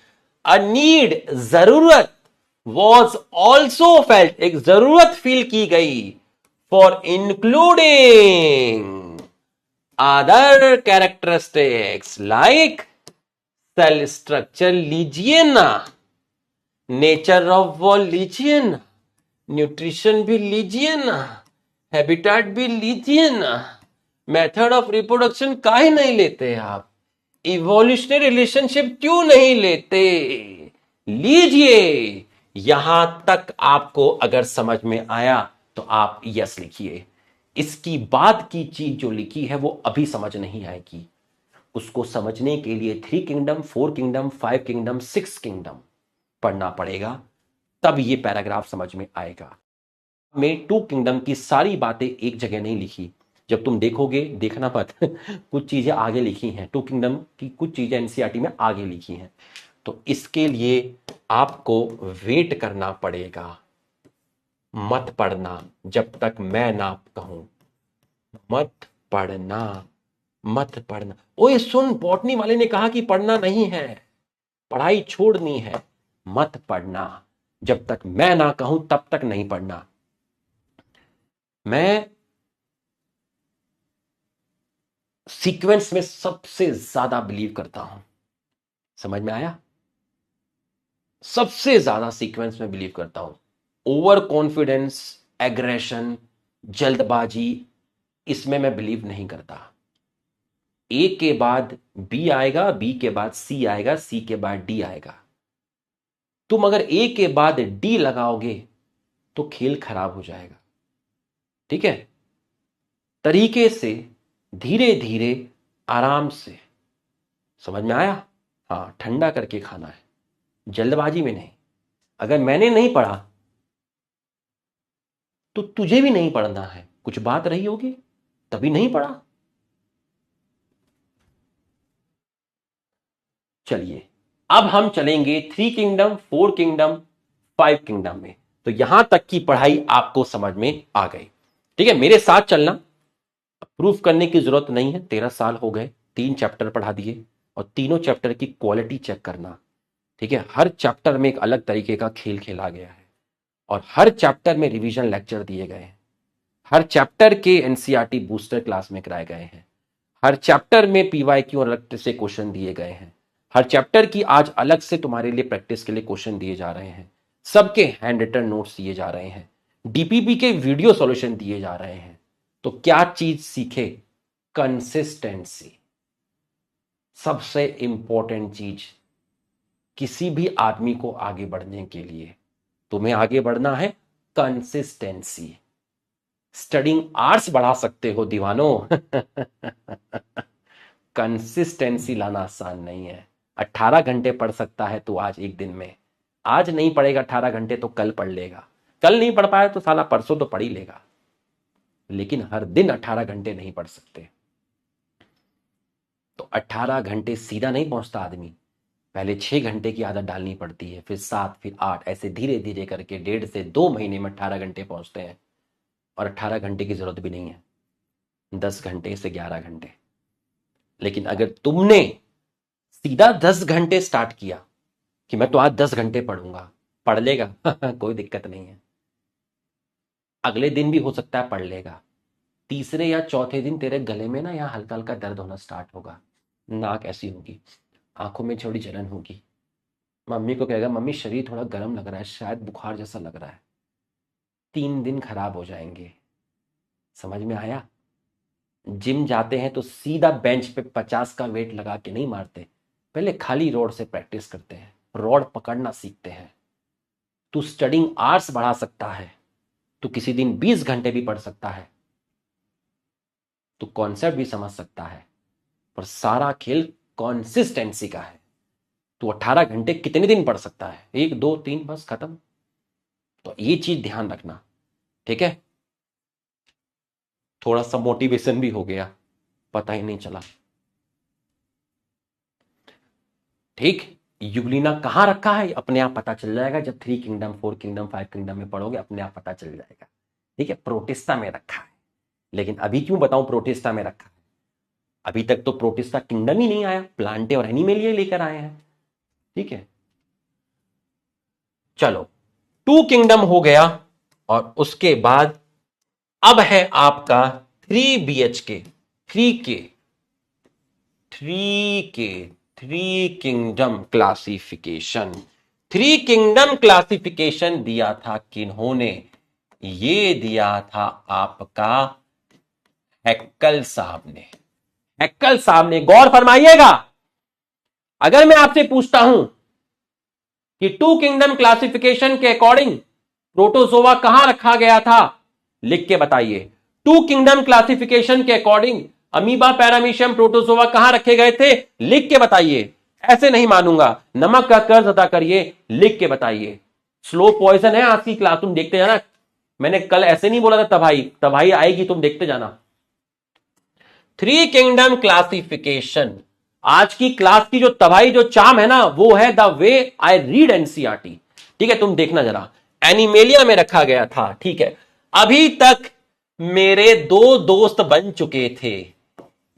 अ नीड, जरूरत, वॉज ऑल्सो फेल्ट, एक जरूरत फील की गई, for including other characteristics like cell structure लीजिए ना, नेचर ऑफ वॉल लीजिए ना, न्यूट्रिशन भी लीजिए ना, हैबिटेट भी लीजिए ना, मेथड ऑफ रिप्रोडक्शन काहे नहीं लेते आप, इवोल्यूशनरी रिलेशनशिप क्यों नहीं लेते, लीजिए। यहां तक आपको अगर समझ में आया तो आप यस लिखिए। इसकी बाद की चीज जो लिखी है वो अभी समझ नहीं आएगी। उसको समझने के लिए 3 किंगडम, 4 किंगडम, 5 किंगडम, 6 किंगडम पढ़ना पड़ेगा, तब ये पैराग्राफ समझ में आएगा। में 2 किंगडम की सारी बातें एक जगह नहीं लिखी। जब तुम देखोगे, देखना मत, कुछ चीजें आगे लिखी हैं। 2 किंगडम की कुछ चीजें एनसीईआरटी में आगे लिखी हैं, तो इसके लिए आपको वेट करना पड़ेगा। मत पढ़ना जब तक मैं ना कहूं, मत पढ़ना, मत पढ़ना। ओए सुन, बॉटनी वाले ने कहा कि पढ़ना नहीं है, पढ़ाई छोड़नी है। मत पढ़ना जब तक मैं ना कहूं, तब तक नहीं पढ़ना। मैं सीक्वेंस में सबसे ज्यादा बिलीव करता हूं, समझ में आया? सबसे ज्यादा सीक्वेंस में बिलीव करता हूं। ओवर कॉन्फिडेंस, एग्रेशन, जल्दबाजी, इसमें मैं बिलीव नहीं करता। ए के बाद बी आएगा, बी के बाद सी आएगा, सी के बाद डी आएगा। तुम अगर ए के बाद डी लगाओगे तो खेल खराब हो जाएगा। ठीक है, तरीके से, धीरे धीरे, आराम से। समझ में आया? हाँ, ठंडा करके खाना है, जल्दबाजी में नहीं। अगर मैंने नहीं पढ़ा तो तुझे भी नहीं पढ़ना है। कुछ बात रही होगी तभी नहीं पढ़ा। चलिए अब हम चलेंगे 3 किंगडम, 4 किंगडम, 5 किंगडम में। तो यहां तक की पढ़ाई आपको समझ में आ गई। ठीक है, मेरे साथ चलना। प्रूफ करने की जरूरत नहीं है, 13 साल हो गए, 3 चैप्टर पढ़ा दिए, और तीनों चैप्टर की क्वालिटी चेक करना। ठीक है, हर चैप्टर में एक अलग तरीके का खेल खेला गया है, और हर चैप्टर में रिवीजन लेक्चर दिए गए हैं। हर चैप्टर के एनसीईआरटी बूस्टर क्लास में कराए गए हैं। हर चैप्टर में पीवाईक्यू अलग से क्वेश्चन दिए गए हैं। हर चैप्टर की आज अलग से तुम्हारे लिए प्रैक्टिस के लिए क्वेश्चन दिए जा रहे हैं। सबके हैंड रिटन नोट्स दिए जा रहे हैं, डीपीपी के वीडियो सॉल्यूशन दिए जा रहे हैं। तो क्या चीज सीखे? कंसिस्टेंसी, सबसे इंपॉर्टेंट चीज किसी भी आदमी को आगे बढ़ने के लिए। तुम्हें आगे बढ़ना है, कंसिस्टेंसी। स्टडिंग आवर्स बढ़ा सकते हो दीवानों, कंसिस्टेंसी लाना आसान नहीं है। 18 घंटे पढ़ सकता है तो आज एक दिन में, आज नहीं पढ़ेगा 18 घंटे तो कल पढ़ लेगा, कल नहीं पढ़ पाया तो साला परसों तो पढ़ ही लेगा, लेकिन हर दिन 18 घंटे नहीं पढ़ सकते। तो 18 घंटे सीधा नहीं पहुंचता आदमी, पहले 6 घंटे की आदत डालनी पड़ती है, फिर 7, फिर 8, ऐसे धीरे धीरे करके 1.5 से 2 महीने में 18 घंटे पहुंचते हैं। और 18 घंटे की जरूरत भी नहीं है, 10 घंटे से 11 घंटे। लेकिन अगर तुमने सीधा 10 घंटे स्टार्ट किया कि मैं तो आज 10 घंटे पढ़ूंगा, पढ़ लेगा कोई दिक्कत नहीं है, अगले दिन भी हो सकता है पढ़ लेगा। तीसरे या चौथे दिन तेरे गले में ना यहाँ हल्का हल्का दर्द होना स्टार्ट होगा, नाक ऐसी होगी, आंखों में थोड़ी जलन होगी, मम्मी को कहेगा मम्मी शरीर थोड़ा गर्म लग रहा है, शायद बुखार जैसा लग रहा है। 3 दिन खराब हो जाएंगे। समझ में आया? जिम जाते हैं तो सीधा बेंच पे 50 का वेट लगा के नहीं मारते, पहले खाली रोड से प्रैक्टिस करते हैं, रॉड पकड़ना सीखते हैं। तू स्टडिंग आवर्स बढ़ा सकता है, तू किसी दिन 20 घंटे भी पढ़ सकता है, तू कॉन्सेप्ट भी समझ सकता है, पर सारा खेल कॉन्सिस्टेंसी का है। तू 18 घंटे कितने दिन पढ़ सकता है? 1 2 3 बस खत्म। तो ये चीज ध्यान रखना, ठीक है? थोड़ा सा मोटिवेशन भी हो गया, पता ही नहीं चला। ठीक, युगलिना कहां रखा है अपने आप पता चल जाएगा, जब 3 किंगडम 4 किंगडम 5 किंगडम में पढ़ोगे अपने आप पता चल जाएगा। ठीक है, प्रोटिस्टा में रखा है। लेकिन अभी क्यों बताऊं प्रोटिस्टा में रखा है? अभी तक तो प्रोटिस्टा किंगडम ही नहीं आया, प्लांटे और एनिमेलिया लेकर आए हैं। ठीक है, चलो 2 किंगडम हो गया, और उसके बाद अब है आपका 3 BHK, 3 kingdom classification. 3 kingdom classification दिया था किन्होंने? ये दिया था आपका हैक्कल साहब ने। हैक्कल साहब ने, गौर फरमाइएगा, अगर मैं आपसे पूछता हूं कि 2 किंगडम क्लासिफिकेशन के अकॉर्डिंग प्रोटोजोआ कहां रखा गया था, लिख के बताइए। 2 किंगडम क्लासिफिकेशन के अकॉर्डिंग अमीबा, पैरामीशियम, प्रोटोजोआ कहां रखे गए थे, लिख के बताइए। ऐसे नहीं मानूंगा, नमक का कर्ज अदा करिए, लिख के बताइए। स्लो पॉइजन है आज की क्लास, तुम देखते जाना। मैंने कल ऐसे नहीं बोला था तबाही आएगी, तुम देखते जाना। 3 किंगडम क्लासिफिकेशन, आज की क्लास की जो तबाही, जो चाम है ना, वो है the way I read NCERT. ठीक है, तुम देखना जरा। एनिमेलिया में रखा गया था। ठीक है, अभी तक मेरे 2 दोस्त बन चुके थे।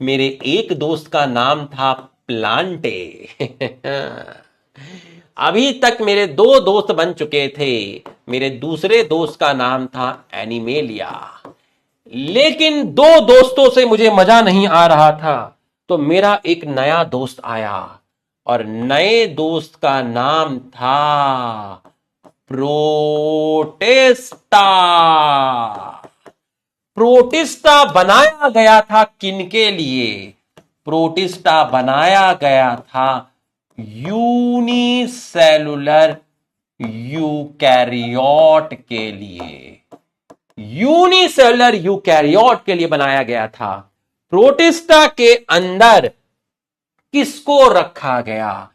मेरे एक दोस्त का नाम था प्लांटे अभी तक मेरे 2 दोस्त बन चुके थे। मेरे दूसरे दोस्त का नाम था एनिमेलिया। लेकिन 2 दोस्तों से मुझे मजा नहीं आ रहा था, तो मेरा एक नया दोस्त आया, और नए दोस्त का नाम था प्रोटिस्टा। प्रोटिस्टा बनाया गया था किनके लिए? प्रोटिस्टा बनाया गया था यूनिसेलुलर यूकैरियोट के लिए। यूनिसेलुलर यूकैरियोट के लिए बनाया गया था। प्रोटिस्टा के अंदर किसको रखा गया?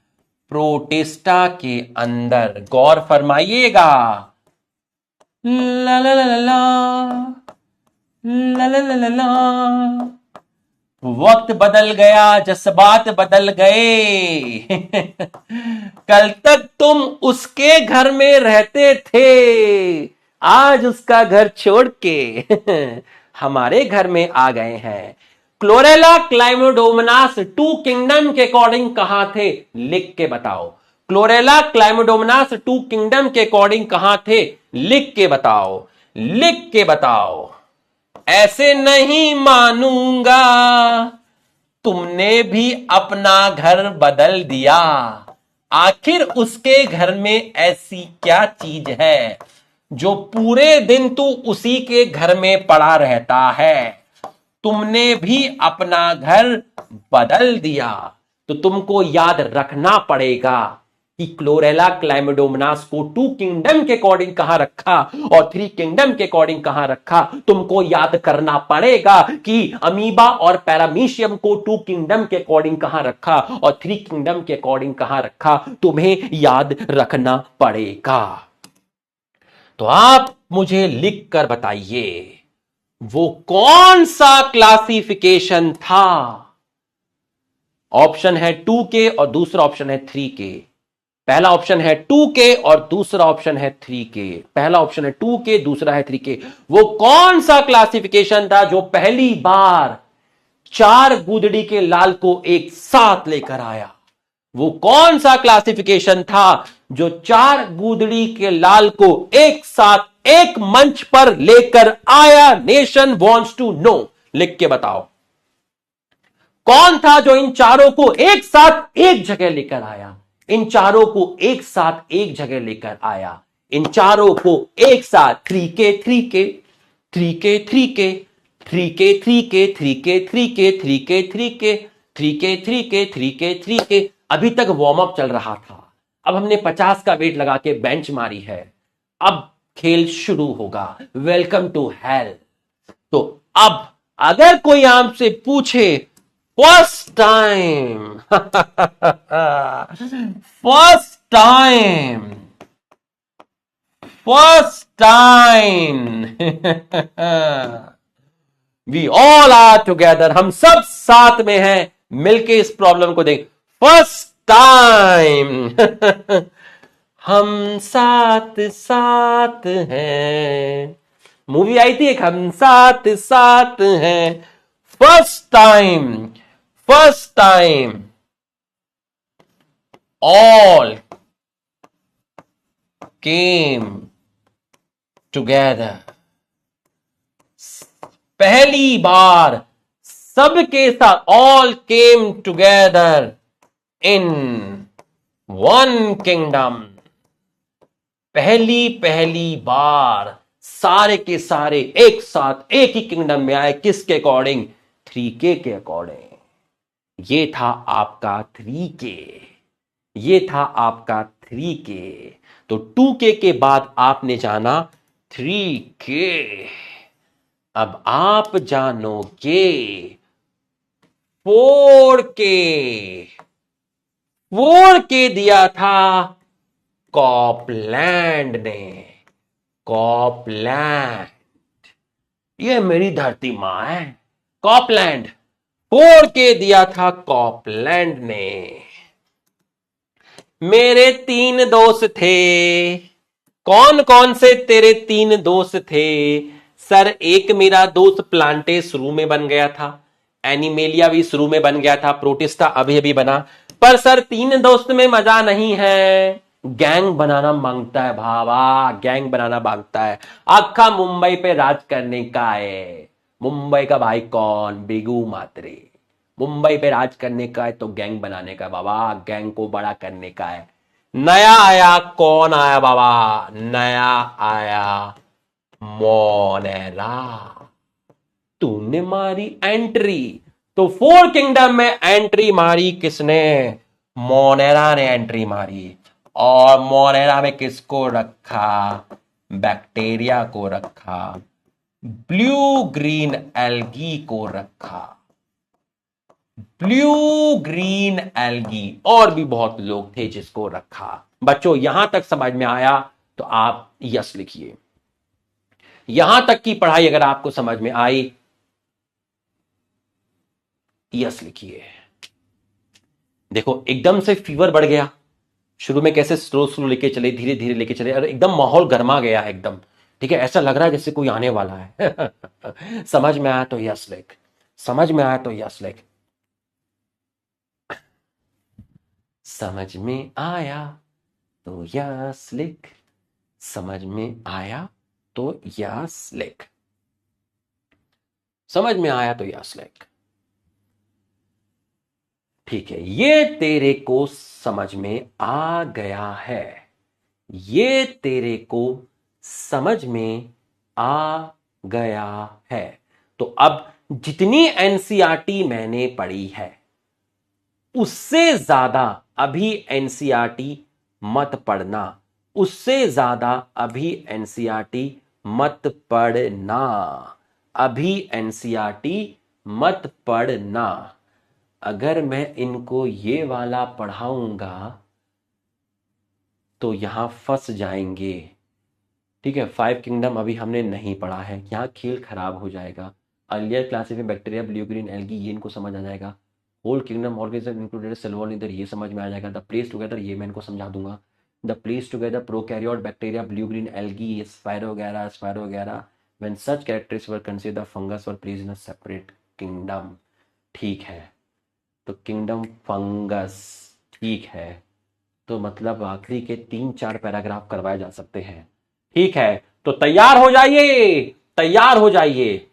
प्रोटिस्टा के अंदर, गौर फरमाइएगा, ला ला ला ला ला ला ला ला, वक्त बदल गया, जज्बात बदल गए कल तक तुम उसके घर में रहते थे, आज उसका घर छोड़ के हमारे घर में आ गए हैं। क्लोरेला क्लाइमोडोमोनास 2 किंगडम के अकॉर्डिंग कहां थे, लिख के बताओ। क्लोरेला क्लाइमोडोमोनास 2 किंगडम के अकॉर्डिंग कहां थे, लिख के बताओ, लिख के बताओ। ऐसे नहीं मानूंगा, तुमने भी अपना घर बदल दिया। आखिर उसके घर में ऐसी क्या चीज है जो पूरे दिन तू उसी के घर में पड़ा रहता है? तुमने भी अपना घर बदल दिया। तो तुमको याद रखना पड़ेगा कि क्लोरेला क्लाइमोडोमोनास को 2 किंगडम के अकॉर्डिंग कहां रखा और 3 किंगडम के अकॉर्डिंग कहां रखा। तुमको याद करना पड़ेगा कि अमीबा और पैरामीशियम को 2 किंगडम के अकॉर्डिंग कहां रखा और 3 किंगडम के अकॉर्डिंग कहां रखा। तुम्हें याद रखना पड़ेगा। तो आप मुझे लिख कर बताइए, वो कौन सा क्लासिफिकेशन था? ऑप्शन है 2 के और दूसरा ऑप्शन है 3 के। पहला ऑप्शन है 2K और दूसरा ऑप्शन है 3K। पहला ऑप्शन है 2K, दूसरा है 3K। वो कौन सा क्लासिफिकेशन था जो पहली बार 4 गुदड़ी के लाल को एक साथ लेकर आया? वो कौन सा क्लासिफिकेशन था जो 4 गुदड़ी के लाल को एक साथ एक मंच पर लेकर आया? Nation wants to know. लिख के बताओ कौन था जो इन चारों को एक साथ एक जगह लेकर आया? इन चारों को एक साथ एक जगह लेकर आया। इन चारों को एक साथ 3K 3K 3K 3K 3K 3K 3K 3K 3K 3K 3K 3K 3K 3K। अभी तक वार्म अप चल रहा था। अब हमने 50 का वेट लगा के बेंच मारी है। अब खेल शुरू होगा। Welcome to hell. तो अब अगर कोई आपसे पूछे first time first time first time we all are together, हम सब साथ में हैं, मिलके इस प्रॉब्लम को देख। फर्स्ट टाइम हम साथ साथ हैं। मूवी आई थी एक, हम साथ साथ हैं। First time, first time all came together. पहली बार सबके साथ, all came together in one kingdom. पहली बार सारे के सारे एक साथ एक ही किंगडम में आए। किसके अकॉर्डिंग? 3K के अकॉर्डिंग। ये था आपका 3K, ये था आपका 3K। तो 2K के बाद आपने जाना 3K। अब आप जानोगे 4K। 4K दिया था कॉपलैंड ने। कॉपलैंड, ये मेरी धरती मां है, कॉपलैंड। 4K दिया था कॉपलैंड ने। मेरे 3 दोस्त थे। कौन कौन से तेरे 3 दोस्त थे? सर, एक मेरा दोस्त प्लांटे शुरू में बन गया था, एनिमेलिया भी शुरू में बन गया था, प्रोटिस्टा अभी अभी बना। पर सर 3 दोस्त में मजा नहीं है, गैंग बनाना मांगता है भावा, गैंग बनाना मांगता है। आखा मुंबई पे राज करने का है। मुंबई का भाई कौन? बिगू मात्रे। मुंबई पे राज करने का है तो गैंग बनाने का बाबा, गैंग को बड़ा करने का है। नया आया, कौन आया बाबा? नया आया मोनेरा। तूने मारी एंट्री। तो 4 किंगडम में एंट्री मारी किसने? मोनेरा ने एंट्री मारी। और मोनेरा में किसको रखा? बैक्टीरिया को रखा, ब्लू ग्रीन एल्गी को रखा। ब्लू ग्रीन एल्गी, और भी बहुत लोग थे जिसको रखा। बच्चों, यहां तक समझ में आया तो आप यस लिखिए। यहां तक की पढ़ाई अगर आपको समझ में आई, यस लिखिए। देखो, एकदम से फीवर बढ़ गया। शुरू में कैसे स्लो स्लो लेके चले, धीरे धीरे लेके चले, और एकदम माहौल गर्मा गया है एकदम। ठीक है, ऐसा लग रहा है जैसे कोई आने वाला है। समझ में आया तो यस लिख। समझ में आया तो यस लिख। समझ में आया तो यस लिख। समझ में आया तो यस लिख। समझ में आया तो यस लिख। ठीक है, ये तेरे को समझ में आ गया है। ये तेरे को समझ में आ गया है। तो अब जितनी एनसीईआरटी मैंने पढ़ी है उससे ज्यादा अभी एनसीईआरटी मत पढ़ना। उससे ज्यादा अभी एनसीईआरटी मत पढ़ना। अभी एनसीईआरटी मत पढ़ना। अगर मैं इनको ये वाला पढ़ाऊंगा तो यहां फंस जाएंगे। ठीक है, 5 किंगडम अभी हमने नहीं पढ़ा है, यहां खेल खराब हो जाएगा। अर्लियर क्लासेस में बैक्टीरिया, ब्लू ग्रीन एल्गी, ये इनको समझ आ जाएगा। Whole kingdom organism included cell wall, इधर ये समझ में आ जाएगा। द प्लेस टुगेदर ये मैं इनको समझा दूंगा। The place together prokaryote bacteria, blue green algae, spiro वगैरह when such characteristics were considered the fungus were placed in a separate kingdom. ठीक है, तो किंगडम फंगस, ठीक है, तो मतलब आखिरी के 3-4 पैराग्राफ करवाए जा सकते हैं। ठीक है, तो तैयार हो जाइए, तैयार हो जाइए।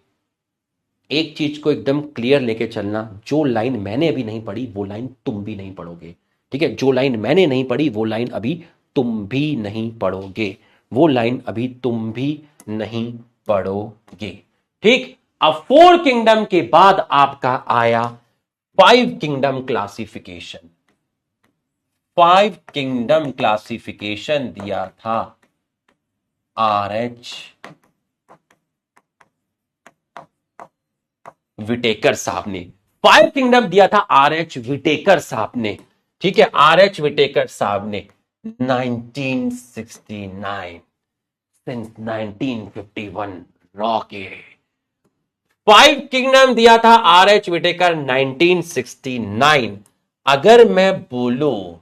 एक चीज को एकदम क्लियर लेके चलना, जो लाइन मैंने अभी नहीं पढ़ी वो लाइन तुम भी नहीं पढ़ोगे। ठीक है, जो लाइन मैंने नहीं पढ़ी वो लाइन अभी तुम भी नहीं पढ़ोगे, वो लाइन अभी तुम भी नहीं पढ़ोगे। ठीक, अब 4 किंगडम के बाद आपका आया 5 किंगडम क्लासिफिकेशन। 5 किंगडम क्लासिफिकेशन दिया था RH विटेकर साहब ने। 5 किंगडम दिया था RH विटेकर साहब ने। ठीक है, RH विटेकर साहब ने 1969 सिंस 1951 रॉकेट। 5 किंगडम दिया था RH विटेकर 1969। अगर मैं बोलूं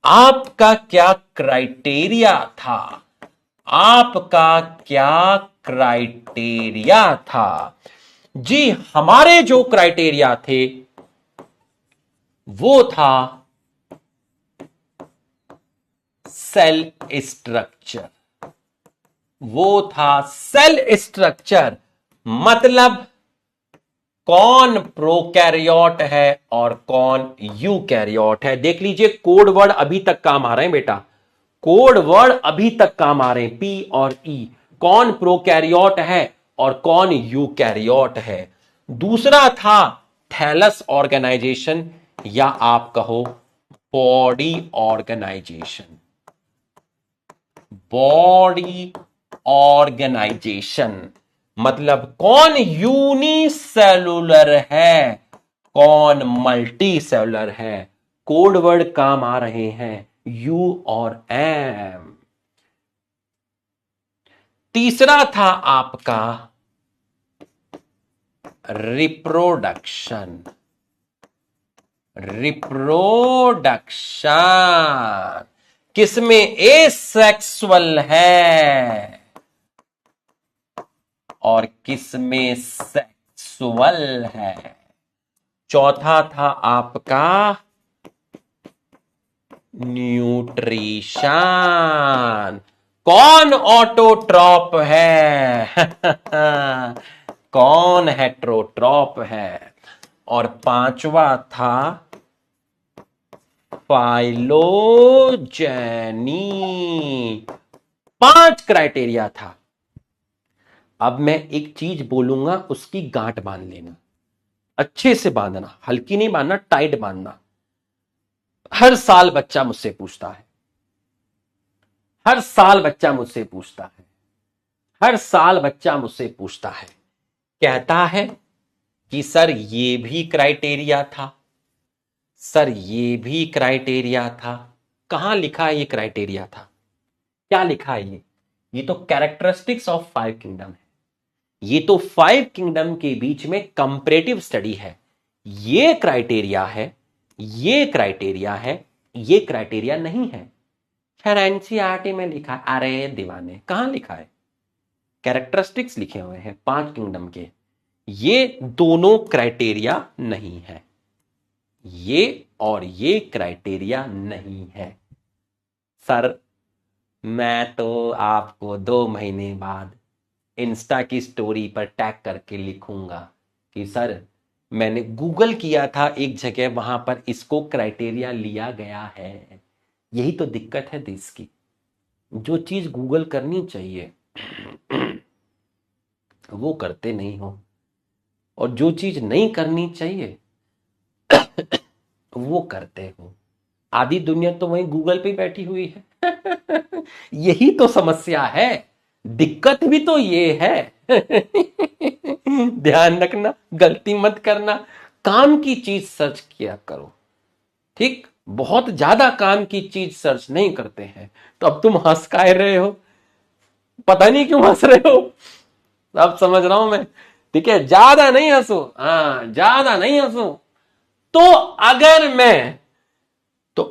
आपका क्या क्राइटेरिया था, आपका क्या क्राइटेरिया था, जी हमारे जो क्राइटेरिया थे वो था सेल स्ट्रक्चर, वो था सेल स्ट्रक्चर। मतलब कौन प्रोकैरियोट है और कौन यूकैरियोट है। देख लीजिए, कोड वर्ड अभी तक काम आ रहे हैं बेटा, कोड वर्ड अभी तक काम आ रहे हैं, पी और ई। कौन प्रोकैरियोट है और कौन यूकैरियोट है। दूसरा था थैलस ऑर्गेनाइजेशन, या आप कहो बॉडी ऑर्गेनाइजेशन, बॉडी ऑर्गेनाइजेशन। मतलब कौन यूनिसेलुलर है, कौन मल्टी सेलुलर है। कोड वर्ड काम आ रहे हैं यू और एम। तीसरा था आपका रिप्रोडक्शन, रिप्रोडक्शन किसमें एसेक्सुअल है और किसमें सेक्सुअल है। चौथा था आपका न्यूट्रिशन, कौन ऑटोट्रॉप है कौन हेट्रोट्रॉप है। और पांचवा था फाइलोजेनी। 5 क्राइटेरिया था। अब मैं एक चीज बोलूंगा, उसकी गांठ बांध लेना, अच्छे से बांधना, हल्की नहीं बांधना, टाइट बांधना। हर साल बच्चा मुझसे पूछता है, हर साल बच्चा मुझसे पूछता है, हर साल बच्चा मुझसे पूछता है, कहता है कि सर ये भी क्राइटेरिया था, सर ये भी क्राइटेरिया था। कहां लिखा है ये क्राइटेरिया था, क्या लिखा है ये तो कैरेक्टरिस्टिक्स ऑफ 5 किंगडम है। ये तो 5 किंगडम के बीच में कंपैरेटिव स्टडी है। ये क्राइटेरिया है, ये क्राइटेरिया है, ये क्राइटेरिया नहीं है। खैर एनसीईआरटी में लिखा है, अरे दीवाने कहां लिखा है, कैरेक्टरिस्टिक्स लिखे हुए हैं 5 किंगडम के। ये दोनों क्राइटेरिया नहीं है, ये और ये क्राइटेरिया नहीं है। सर मैं तो आपको 2 महीने बाद इंस्टा की स्टोरी पर टैग करके लिखूंगा कि सर मैंने गूगल किया था एक जगह, वहां पर इसको क्राइटेरिया लिया गया है। यही तो दिक्कत है देश की, जो चीज गूगल करनी चाहिए वो करते नहीं हो, और जो चीज नहीं करनी चाहिए वो करते हो। आधी दुनिया तो वहीं गूगल पे बैठी हुई है यही तो समस्या है, दिक्कत भी तो ये है ध्यान रखना, गलती मत करना, काम की चीज सर्च किया करो। ठीक, बहुत ज्यादा काम की चीज सर्च नहीं करते हैं। तो अब तुम हंस का रहे हो, पता नहीं क्यों हंस रहे हो, अब समझ रहा हूं मैं। ठीक है, ज्यादा नहीं हंसो, हाँ ज्यादा नहीं हंसो, तो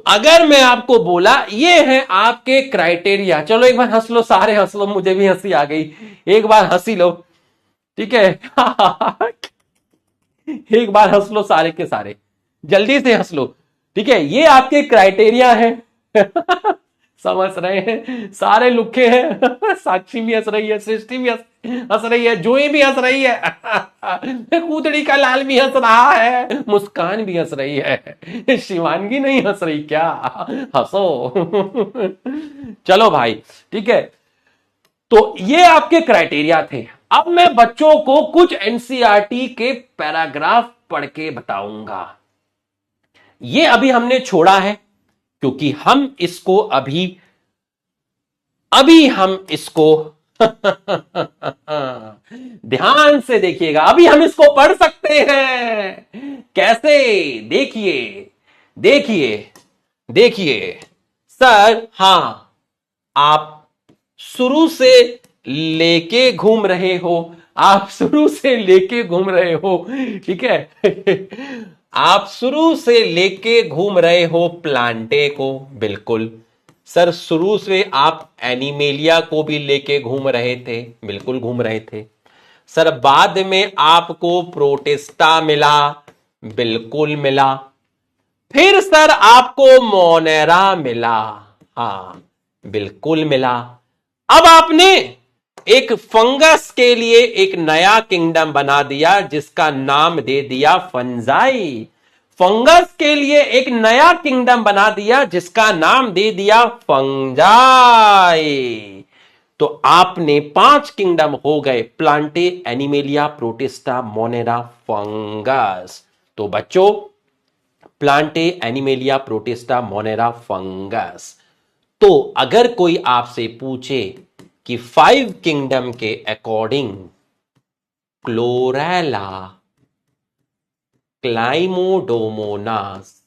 अगर मैं आपको बोला ये है आपके क्राइटेरिया, चलो एक बार हंस लो, सारे हंस लो, मुझे भी हंसी आ गई, एक बार हंसी लो, ठीक है। एक बार हंस लो सारे के सारे, जल्दी से हंस लो, ठीक है। ये आपके क्राइटेरिया है। समझ रहे हैं, सारे लुखे हैं। साक्षी भी हंस रही है, सृष्टि भी हंस रही है, जोई भी हंस रही है। कूतड़ी का लाल भी हंस रहा है, मुस्कान भी हंस रही है, शिवानगी नहीं हंस रही क्या? हंसो। चलो भाई, ठीक है। तो ये आपके क्राइटेरिया थे। अब मैं बच्चों को कुछ एनसीईआरटी के पैराग्राफ पढ़ के बताऊंगा। ये अभी हमने छोड़ा है क्योंकि हम इसको अभी हम इसको ध्यान से देखिएगा, अभी हम इसको पढ़ सकते हैं। कैसे? देखिए देखिए देखिए सर, हां, आप शुरू से लेके घूम रहे हो, आप शुरू से लेके घूम रहे हो, ठीक है। आप शुरू से लेके घूम रहे हो प्लांटे को, बिल्कुल सर। शुरू से आप एनिमेलिया को भी लेके घूम रहे थे, बिल्कुल घूम रहे थे सर। बाद में आपको प्रोटिस्टा मिला, बिल्कुल मिला। फिर सर आपको मोनेरा मिला, हां बिल्कुल मिला। अब आपने एक फंगस के लिए एक नया किंगडम बना दिया जिसका नाम दे दिया फंजाई। फंगस के लिए एक नया किंगडम बना दिया जिसका नाम दे दिया फंजाई। तो आपने 5 किंगडम हो गए, Plantae, animalia, protista, Monera, fungus. तो बच्चों, Plantae, animalia, protista, Monera, fungus. तो अगर कोई आपसे पूछे कि 5 किंगडम के अकॉर्डिंग क्लोरेला, क्लाइमोडोमोनास,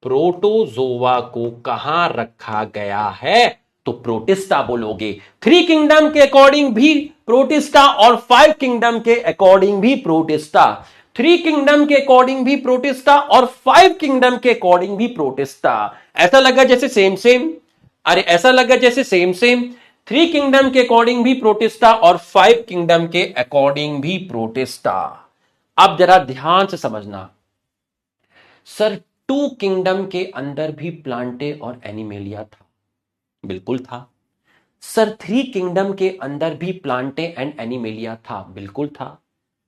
प्रोटोजोआ को कहां रखा गया है, तो प्रोटिस्टा बोलोगे। 3 किंगडम के अकॉर्डिंग भी प्रोटिस्टा और 5 किंगडम के अकॉर्डिंग भी प्रोटिस्टा। 3 किंगडम के अकॉर्डिंग भी प्रोटिस्टा और 5 किंगडम के अकॉर्डिंग भी प्रोटिस्टा। ऐसा लगा जैसे सेम सेम, अरे ऐसा लगा जैसे सेम सेम। 3 किंगडम के अकॉर्डिंग भी प्रोटिस्टा और 5 किंगडम के अकॉर्डिंग भी प्रोटिस्टा। अब जरा ध्यान से समझना सर, 2 किंगडम के अंदर भी प्लांटे और एनिमेलिया था, बिल्कुल था सर। 3 किंगडम के अंदर भी प्लांटे एंड एनिमेलिया था, बिल्कुल था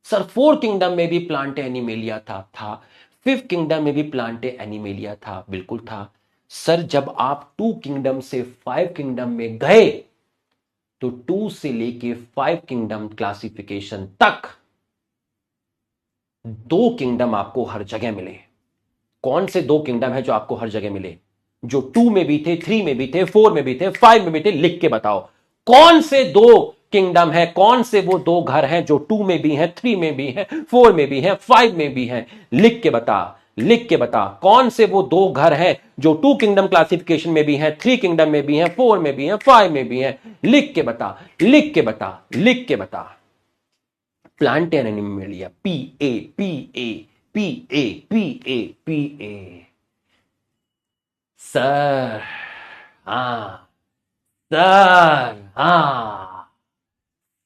सर। 4 किंगडम में भी प्लांटे एनिमेलिया था। 5th किंगडम में भी प्लांटे एनिमेलिया था, बिल्कुल था सर। जब आप 2 किंगडम से 5 किंगडम में गए तो 2 से लेके 5 किंगडम क्लासिफिकेशन तक 2 किंगडम आपको हर जगह मिले। कौन से 2 किंगडम है जो आपको हर जगह मिले? जो 2 में भी थे, 3 में भी थे, 4 में भी थे, 5 में भी थे, लिख के बताओ। कौन से 2 किंगडम है, कौन से वो 2 घर हैं जो 2 में भी हैं, 3 में भी हैं, 4 में भी हैं, 5 में भी हैं? लिख के बता, लिख के बता। कौन से वो 2 घर हैं जो 2 किंगडम क्लासिफिकेशन में भी हैं, 3 किंगडम में भी हैं, 4 में भी हैं, 5 में भी हैं? लिख के बता, लिख के बता, लिख के बता। Plant and animalia, P A P A P A P A P A. Sir हां, सर हां,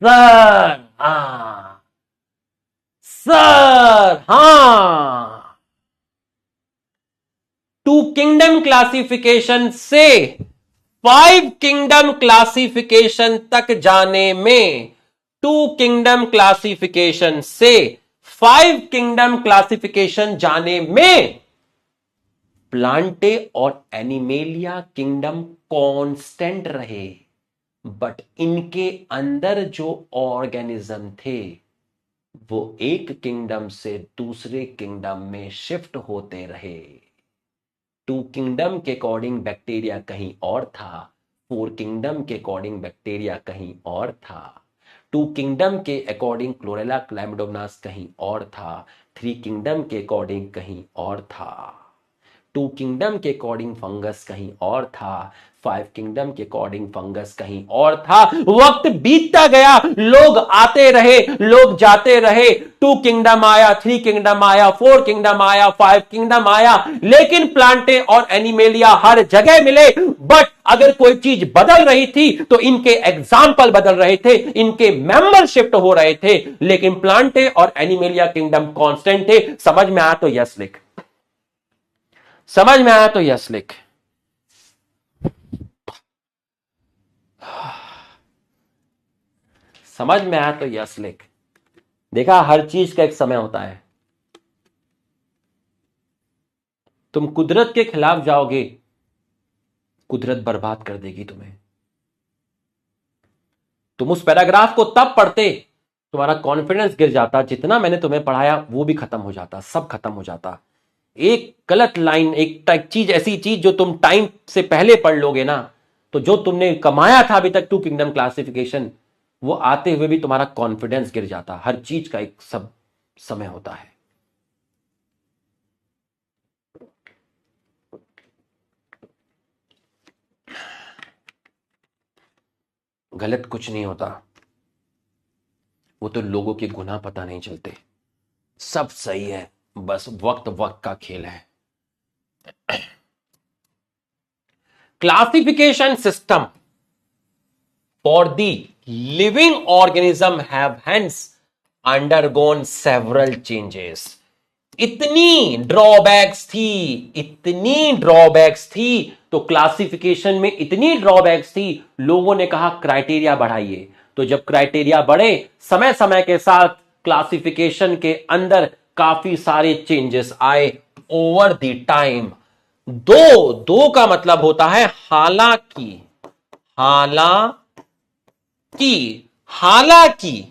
सर हां, सर हां। 2 किंगडम क्लासिफिकेशन से 5 किंगडम क्लासिफिकेशन तक जाने में, 2 किंगडम क्लासिफिकेशन से 5 किंगडम क्लासिफिकेशन जाने में प्लांटे और एनिमेलिया किंगडम कांस्टेंट रहे, बट इनके अंदर जो ऑर्गेनिज्म थे वो एक किंगडम से दूसरे किंगडम में शिफ्ट होते रहे। 2 किंगडम के अकॉर्डिंग बैक्टीरिया कहीं और था, 4 किंगडम के अकॉर्डिंग बैक्टीरिया कहीं और था, 2 किंगडम के अकॉर्डिंग क्लोरेला क्लाइमोडोमोनास कहीं और था, 3 किंगडम के अकॉर्डिंग कहीं और था। टू किंगडम के अकॉर्डिंग फंगस कहीं और था, फाइव किंगडम के अकॉर्डिंग फंगस कहीं और था। वक्त बीतता गया, लोग आते रहे, लोग जाते रहे, टू किंगडम आया, थ्री किंगडम आया, फोर किंगडम आया, फाइव किंगडम आया, लेकिन प्लांटे और एनिमेलिया हर जगह मिले। बट अगर कोई चीज बदल रही थी तो इनके एग्जाम्पल बदल रहे थे, इनके मेंबर शिफ्ट हो रहे थे, लेकिन प्लांटे और एनिमेलिया किंगडम कांस्टेंट थे। समझ में आया तो यस लिख, समझ में आया तो यस लिख। समझ में आया तो यस लिख। देखा, हर चीज का एक समय होता है। तुम कुदरत के खिलाफ जाओगे, कुदरत बर्बाद कर देगी तुम्हें। तुम उस पैराग्राफ को तब पढ़ते, तुम्हारा कॉन्फिडेंस गिर जाता, जितना मैंने तुम्हें पढ़ाया वो भी खत्म हो जाता, सब खत्म हो जाता। एक गलत लाइन, एक चीज, ऐसी चीज जो तुम टाइम से पहले पढ़ लोगे ना, तो जो तुमने कमाया था अभी तक टू किंगडम क्लासिफिकेशन, वो आते हुए भी तुम्हारा कॉन्फिडेंस गिर जाता। हर चीज का एक सब समय होता है। गलत कुछ नहीं होता, वो तो लोगों के गुनाह पता नहीं चलते। सब सही है, बस वक्त वक्त का खेल है। Classification system for the living organism have hence undergone several changes. इतनी ड्रॉबैक्स थी, इतनी ड्रॉबैक्स थी, तो क्लासिफिकेशन में इतनी ड्रॉबैक्स थी, लोगों ने कहा क्राइटेरिया बढ़ाइए। तो जब क्राइटेरिया बढ़े, समय समय के साथ क्लासिफिकेशन के अंदर काफी सारे चेंजेस आए ओवर द टाइम। दो का मतलब होता है हालांकि, हालांकि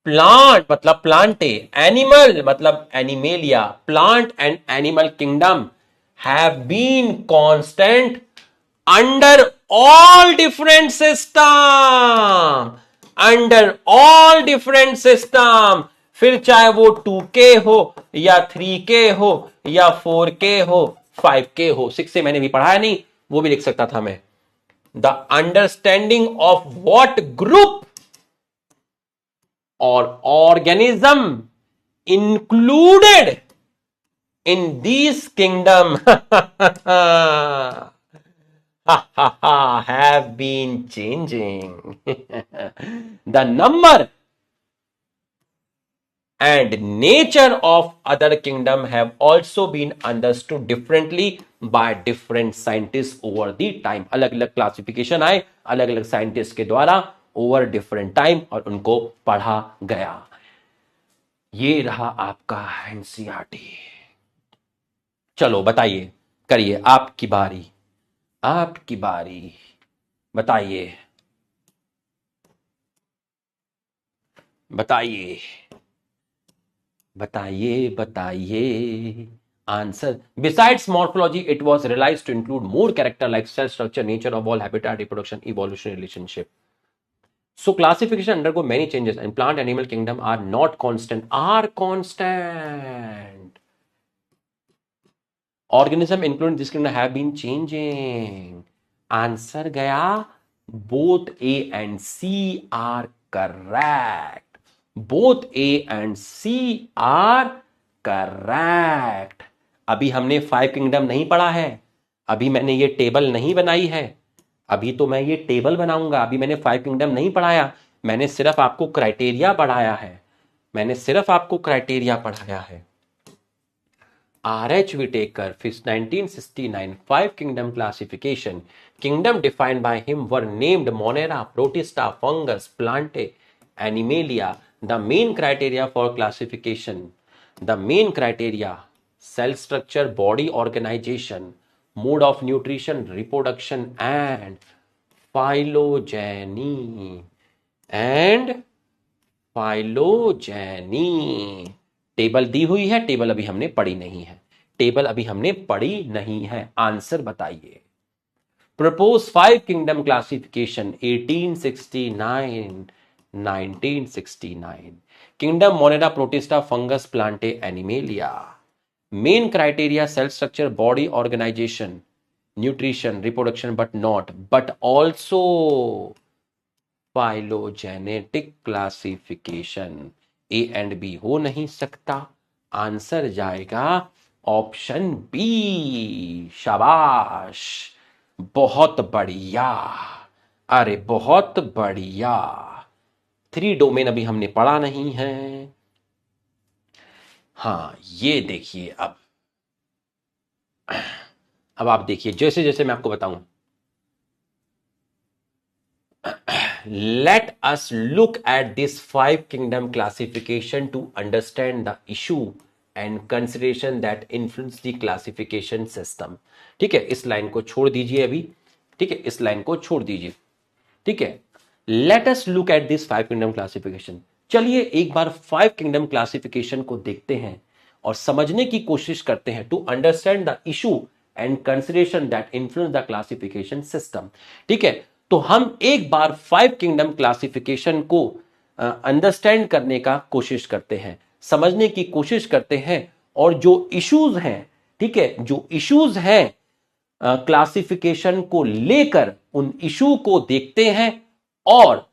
प्लांट मतलब प्लांटे, एनिमल मतलब Animalia, plant and animal kingdom have been constant under all different system, under all different system. फिर चाहे वो 2K हो या 3K हो या 4K हो, 5K हो। 6 से मैंने भी पढ़ाया नहीं, वो भी लिख सकता था मैं। The understanding of what group or organism included in these kingdom have been changing. The number and nature of other kingdom have also been understood differently by different scientists over the time. अलग अलग classification आए अलग अलग scientist के द्वारा over different time, और उनको पढ़ा गया। ये रहा आपका एनसीईआरटी। चलो बताइए, करिए, आपकी बारी, आपकी बारी, बताइए, बताइए, बताइए, बताइए answer. Besides morphology, it was realized to include more character like cell structure, nature of all habitat, reproduction, evolution, relationship. So classification undergo many changes, and plant animal kingdom are not constant, are constant. Organism including this kingdom have been changing. Answer गया, both A and C are correct. Both A and C are correct. अभी हमने 5 kingdom नहीं पढ़ा है, अभी मैंने ये table नहीं बनाई है, अभी तो मैं ये टेबल बनाऊंगा। अभी मैंने 5 किंगडम नहीं पढ़ाया, मैंने सिर्फ आपको क्राइटेरिया पढ़ाया है, मैंने सिर्फ आपको क्राइटेरिया पढ़ाया है। R.H. Whitaker, 1969, 5 kingdom classification. Kingdom defined by him were named Monera, Protista, Fungus, Plantae, Animalia. The main criteria for classification, the main criteria: cell structure, body organization, mode of nutrition, reproduction, and phylogeny. And phylogeny. Table दी हुई है, table अभी हमने पढ़ी नहीं है, table अभी हमने पढ़ी नहीं है। आंसर बताइए। Propose 5 kingdom classification 1869, 1969। Kingdom Monera, Protista, fungus, Plantae, Animalia. Main criteria cell structure, body organisation, nutrition, reproduction, but also phylogenetic classification. A and B हो नहीं सकता, आंसर जाएगा ऑप्शन बी। शाबाश, बहुत बढ़िया, अरे बहुत बढ़िया। 3 डोमेन अभी हमने पढ़ा नहीं है। हाँ ये देखिए, अब आप देखिए, जैसे जैसे मैं आपको बताऊं, let us look at this 5 kingdom classification to understand the issue and consideration that influence the classification system। ठीक है, इस लाइन को छोड़ दीजिए अभी, ठीक है, इस लाइन को छोड़ दीजिए, ठीक है। let us look at this 5 kingdom classification। चलिए एक बार 5 kingdom classification को देखते हैं और समझने की कोशिश करते हैं, to understand the issue and consideration that influence the classification system. ठीक है, तो हम एक बार 5 किंगडम क्लासिफिकेशन को अंडरस्टैंड करने का कोशिश करते हैं, समझने की कोशिश करते हैं, और जो इश्यूज हैं, ठीक है, जो इश्यूज हैं क्लासिफिकेशन को लेकर, उन इशू को देखते हैं, और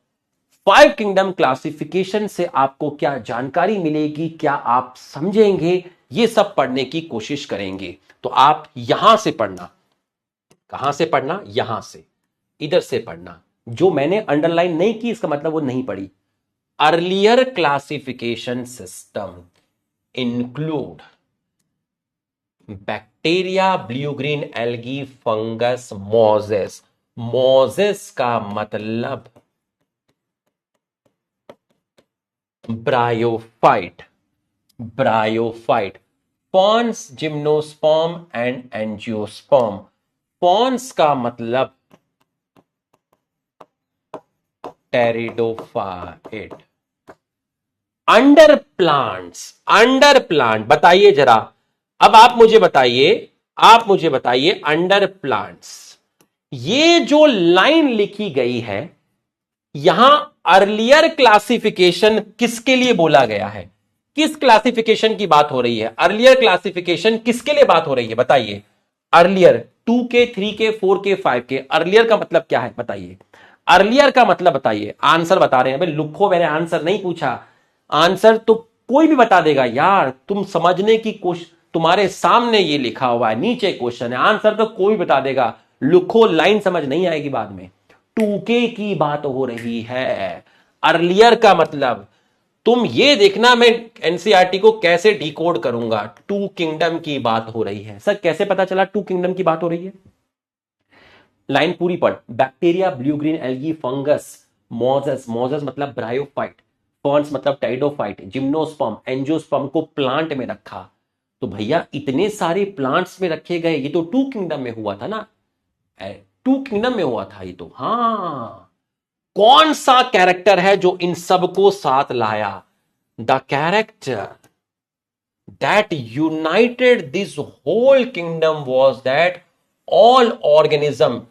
5 किंगडम क्लासिफिकेशन से आपको क्या जानकारी मिलेगी, क्या आप समझेंगे, ये सब पढ़ने की कोशिश करेंगे। तो आप यहां से पढ़ना, कहां से पढ़ना, यहां से, इधर से पढ़ना। जो मैंने अंडरलाइन नहीं की इसका मतलब वो नहीं पढ़ी। Earlier classification system include bacteria, blue green algae, fungus, mosses. Mosses का मतलब bryophyte, bryophyte, ferns, gymnosperm and angiosperm. Ferns का मतलब pteridophyte. Under plants, under plant बताइए जरा, अब आप मुझे बताइए, आप मुझे बताइए, अंडर प्लांट्स, ये जो लाइन लिखी गई है यहां अर्लियर क्लासिफिकेशन किसके लिए बोला गया है, किस क्लासिफिकेशन की बात हो रही है, अर्लियर क्लासिफिकेशन किसके लिए बात हो रही है बताइए। Earlier 2K, 3K, 4K, 5K, earlier का मतलब क्या है बताइए, अर्लियर का मतलब बताइए। आंसर बता रहे हैं भाई, लुखो, मैंने आंसर नहीं पूछा, आंसर तो कोई भी बता देगा यार, तुम समझने की कोशिश, तुम्हारे सामने ये लिखा हुआ है, नीचे क्वेश्चन है, आंसर तो कोई बता देगा, लुखो, लाइन समझ नहीं आएगी बाद में। 2K की बात हो रही है, अर्लियर का मतलब, तुम ये देखना मैं एनसीईआरटी को कैसे डिकोड करूंगा। 2 किंगडम की बात हो रही है। सर कैसे पता चला 2 किंगडम की बात हो रही है? लाइन पूरी पढ़। Bacteria, blue green algae, fungus, mosses, Moses मतलब ब्रायोफाइट, फर्न्स मतलब टेरिडोफाइट, जिम्नोस्पर्म, एंजियोस्पर्म को प्लांट में रखा। तो भैया इतने सारे प्लांट्स में रखे गए, ये तो 2 किंगडम में हुआ था ना, 2 किंगडम में हुआ था ये तो। हाँ, कौन सा कैरेक्टर है जो इन सबको साथ लाया? The character that united this whole kingdom was that all organism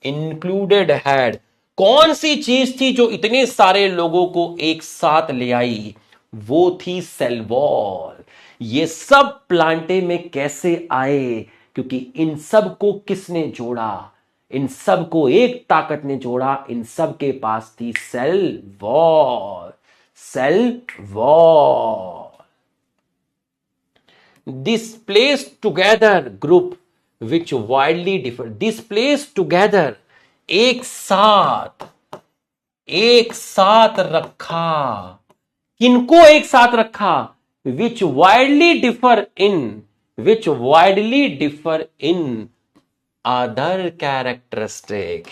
included had। कौन सी चीज थी जो इतने सारे लोगों को एक साथ ले आई? वो थी सेल वॉल। ये सब प्लांटे में कैसे आए? क्योंकि इन सब को किसने जोड़ा? इन सब को एक ताकत ने जोड़ा, इन सब के पास थी cell wall, cell wall. This placed together group which widely differ, this placed together, एक साथ रखा, किनको एक साथ रखा? which widely differ in other characteristic,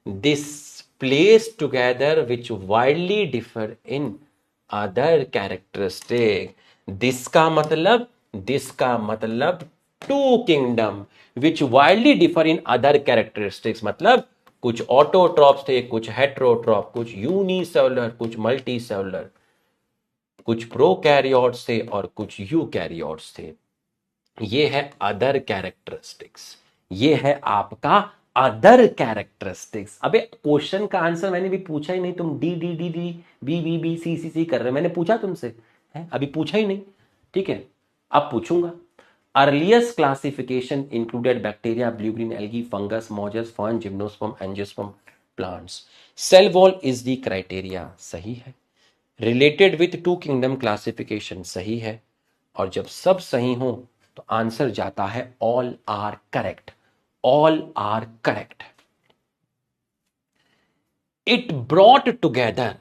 this placed together which widely differ in other characteristic। this का मतलब 2 kingdom which widely differ in other characteristics, मतलब कुछ ऑटोट्रॉप्स थे, कुछ हेट्रोट्रॉप, कुछ यूनिसेलुलर, कुछ मल्टीसेलुलर, कुछ प्रोकैरियोट्स थे और कुछ यूकैरियोट्स थे। ये है अदर कैरेक्टरिस्टिक्स, ये है आपका अदर कैरेक्टरिस्टिक्स। अबे क्वेश्चन का आंसर मैंने भी पूछा ही नहीं, तुम D D D D B B B C C कर रहे हो। मैंने पूछा तुमसे है? अभी पूछा ही नहीं। ठीक है, अब पूछूंगा। Earliest classification included bacteria, blue green algae, fungus, mosses, fern, gymnosperm, angiosperm plants. Cell wall is the criteria, सही है। Related with two kingdom classification, सही है। और जब सब सही हो तो आंसर जाता है all are correct, all are correct. It brought together,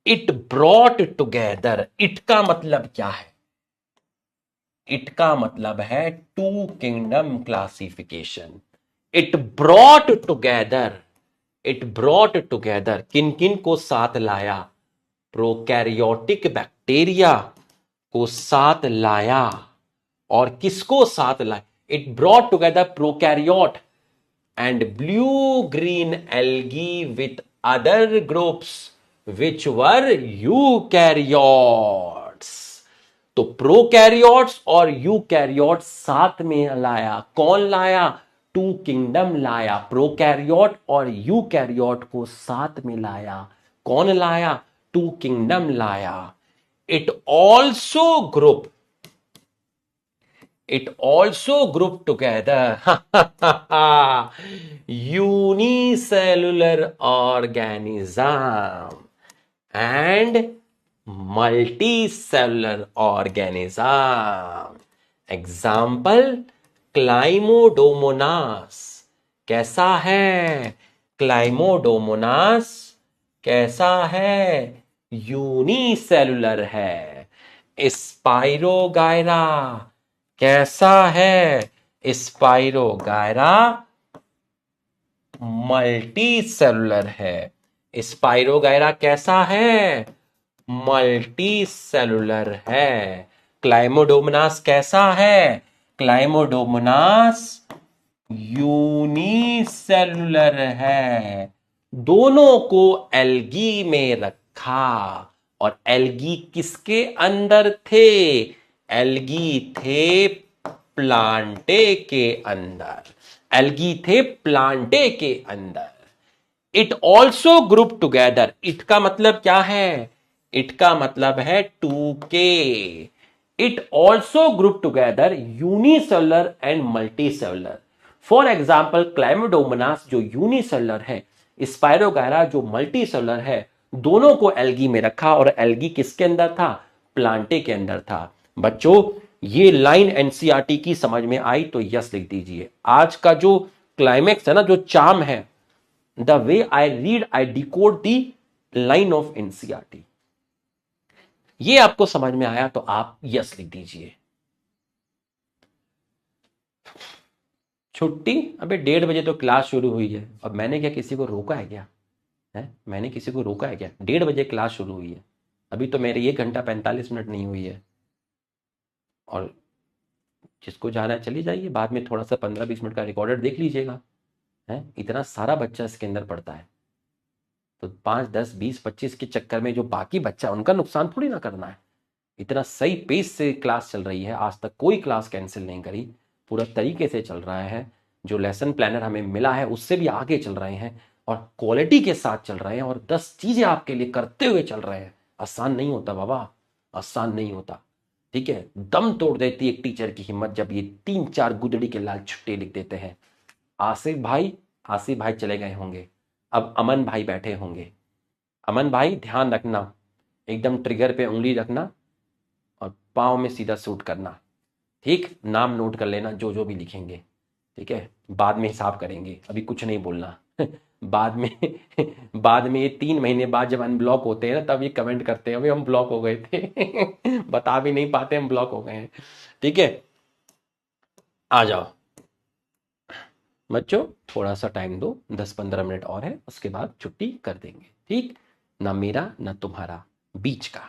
it brought together, it का मतलब क्या है? इट का मतलब है two kingdom classification. It brought together, it brought together किन किन को साथ लाया? प्रोकैरियोटिक बैक्टीरिया को साथ लाया। और किसको साथ लाया? It brought together prokaryote and blue green algae with other groups which were eukaryotes. तो प्रोकैरियोट्स और यूकैरियोट्स साथ में लाया। कौन लाया? टू किंगडम लाया। प्रोकैरियोट और यूकैरियोट को साथ में लाया। कौन लाया? टू किंगडम लाया। It also group together unicellular organism and multicellular organism. Example, chlamydomonas कैसा है? क्लाइमोडोमोनास कैसा है? यूनिसेलुलर है। स्पाइरोगायरा कैसा है? स्पाइरोगायरा मल्टीसेलुलर है। स्पाइरोगायरा कैसा है? मल्टीसेलुलर है। क्लाइमोडोमोनास कैसा है? क्लाइमोडोमोनास यूनिसेलुलर है। दोनों को एल्गी में रखा। और एल्गी किसके अंदर थे? एल्गी थे प्लांटे के अंदर। एल्गी थे प्लांटे के अंदर। It also group together, it का मतलब क्या है? इट का मतलब है 2K। It also group together unicellular and multicellular. For example, chlamydomonas जो यूनिसेलुलर है, स्पाइरोगायरा जो मल्टीसेलुलर है, दोनों को एल्गी में रखा। और एल्गी किसके अंदर था? प्लांटे के अंदर था। बच्चों, ये लाइन एनसीईआरटी की समझ में आई तो यस लिख दीजिए। आज का जो क्लाइमेक्स है ना, जो चार्म है, the way I read I decode the line of NCERT, ये आपको समझ में आया तो आप यस लिख दीजिए। छुट्टी? अबे 1:30 तो क्लास शुरू हुई है। और मैंने क्या किसी को रोका है क्या? मैंने किसी को रोका है क्या? 1:30 क्लास शुरू हुई है, अभी तो मेरी 1 घंटा 45 मिनट नहीं हुई है। और जिसको जाना है चली जाइए, बाद में थोड़ा सा 15-20 मिनट का रिकॉर्डेड देख लीजिएगा। इतना सारा बच्चा इसके अंदर पढ़ता है, तो 5, 10, 20, 25 के चक्कर में जो बाकी बच्चा, उनका नुकसान थोड़ी ना करना है। इतना सही पेस से क्लास चल रही है, आज तक कोई क्लास कैंसिल नहीं करी, पूरा तरीके से चल रहा है। जो लेसन प्लानर हमें मिला है उससे भी आगे चल रहे हैं, और क्वालिटी के साथ चल रहे हैं, और 10 चीजें आपके लिए करते हुए चल रहे हैं। आसान नहीं होता बाबा, आसान नहीं होता। ठीक है, दम तोड़ देती एक टीचर की हिम्मत जब ये 3-4 गुदड़ी के लाल छुट्टे लिख देते हैं। आसिफ भाई चले गए होंगे, अब अमन भाई बैठे होंगे। अमन भाई ध्यान रखना, एकदम ट्रिगर पे उंगली रखना और पाँव में सीधा सूट करना। ठीक, नाम नोट कर लेना जो जो भी लिखेंगे। ठीक है, बाद में हिसाब करेंगे, अभी कुछ नहीं बोलना बाद में ये 3 महीने बाद जब अनब्लॉक होते हैं ना, तब ये कमेंट करते हैं अभी हम ब्लॉक हो गए थे बता भी नहीं पाते हम ब्लॉक हो गए हैं। ठीक है, आ जाओ बच्चों, थोड़ा सा टाइम दो, 10-15 मिनट और है, उसके बाद छुट्टी कर देंगे। ठीक, ना मेरा ना तुम्हारा, बीच का।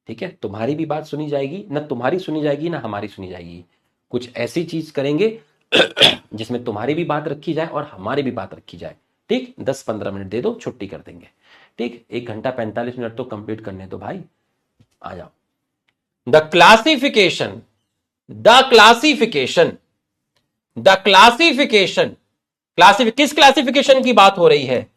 ठीक है, तुम्हारी भी बात सुनी जाएगी, ना तुम्हारी सुनी जाएगी ना हमारी सुनी जाएगी। कुछ ऐसी चीज करेंगे जिसमें तुम्हारी भी बात रखी जाए और हमारी भी बात रखी जाए। ठीक, 10-15 मिनट दे दो, छुट्टी कर देंगे। ठीक, 1 घंटा 45 मिनट तो कंप्लीट करने दो भाई, आ जाओ। द क्लासिफिकेशन किस क्लासिफिकेशन की बात हो रही है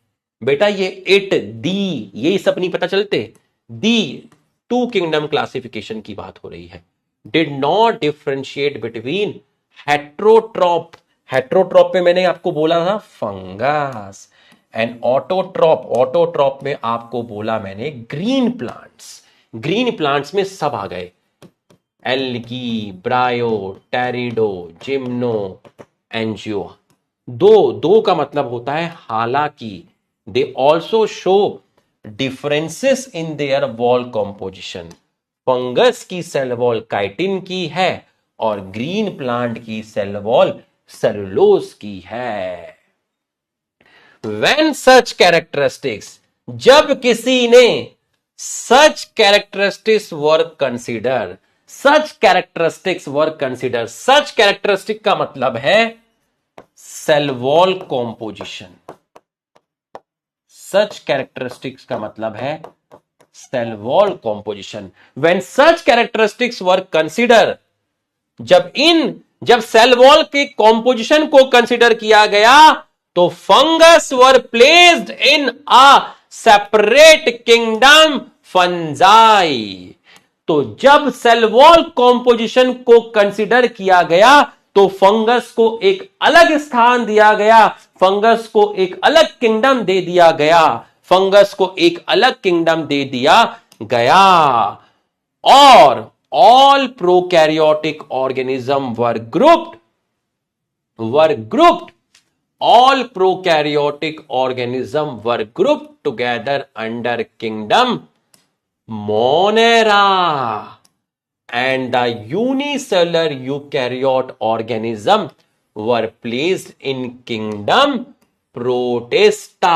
बेटा? ये इट, दी, ये सब नहीं पता चलते? दी टू किंगडम क्लासिफिकेशन की बात हो रही है। Did not differentiate between heterotroph, heterotroph में मैंने आपको बोला था फंगस, एंड ऑटोट्रॉप, ऑटोट्रॉप में आपको बोला मैंने ग्रीन प्लांट्स। ग्रीन प्लांट्स में सब आ गए, algae, bryo, pterido, gymno, angio. दो दो का मतलब होता है हालांकि, they also show differences in their wall composition. Fungus की सेल वॉल काइटिन की है और ग्रीन प्लांट की सेल वॉल सेलुलोज की है। When such characteristics, जब किसी ने such characteristics were considered, such characteristics were considered, such characteristic का मतलब है cell wall composition, such characteristics का मतलब है cell wall composition, when such characteristics were considered, जब सेल वॉल के कॉम्पोजिशन को कंसिडर किया गया तो fungus were placed in a separate kingdom fungi. तो जब सेल वॉल कॉम्पोजिशन को कंसिडर किया गया तो फंगस को एक अलग स्थान दिया गया, फंगस को एक अलग किंगडम दे दिया गया, फंगस को एक अलग किंगडम दे दिया गया। और all prokaryotic organism were grouped, all prokaryotic organism were grouped together under kingdom Monera, and the unicellular eukaryote organism were placed in kingdom Protista.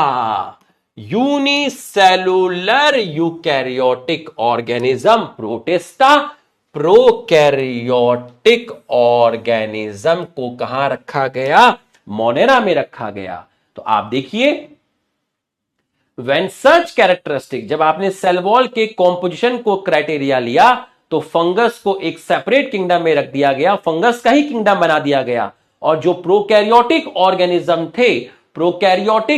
Unicellular eukaryotic organism Protista, prokaryotic organism को कहां रखा गया? Monera में रखा गया। तो आप देखिए, व्हेन सच कैरेक्टरिस्टिक, जब आपने सेल वॉल के कॉम्पोजिशन को क्राइटेरिया लिया तो फंगस को एक सेपरेट किंगडम में रख दिया गया, फंगस का ही किंगडम बना दिया गया। और जो प्रोकैरियोटिक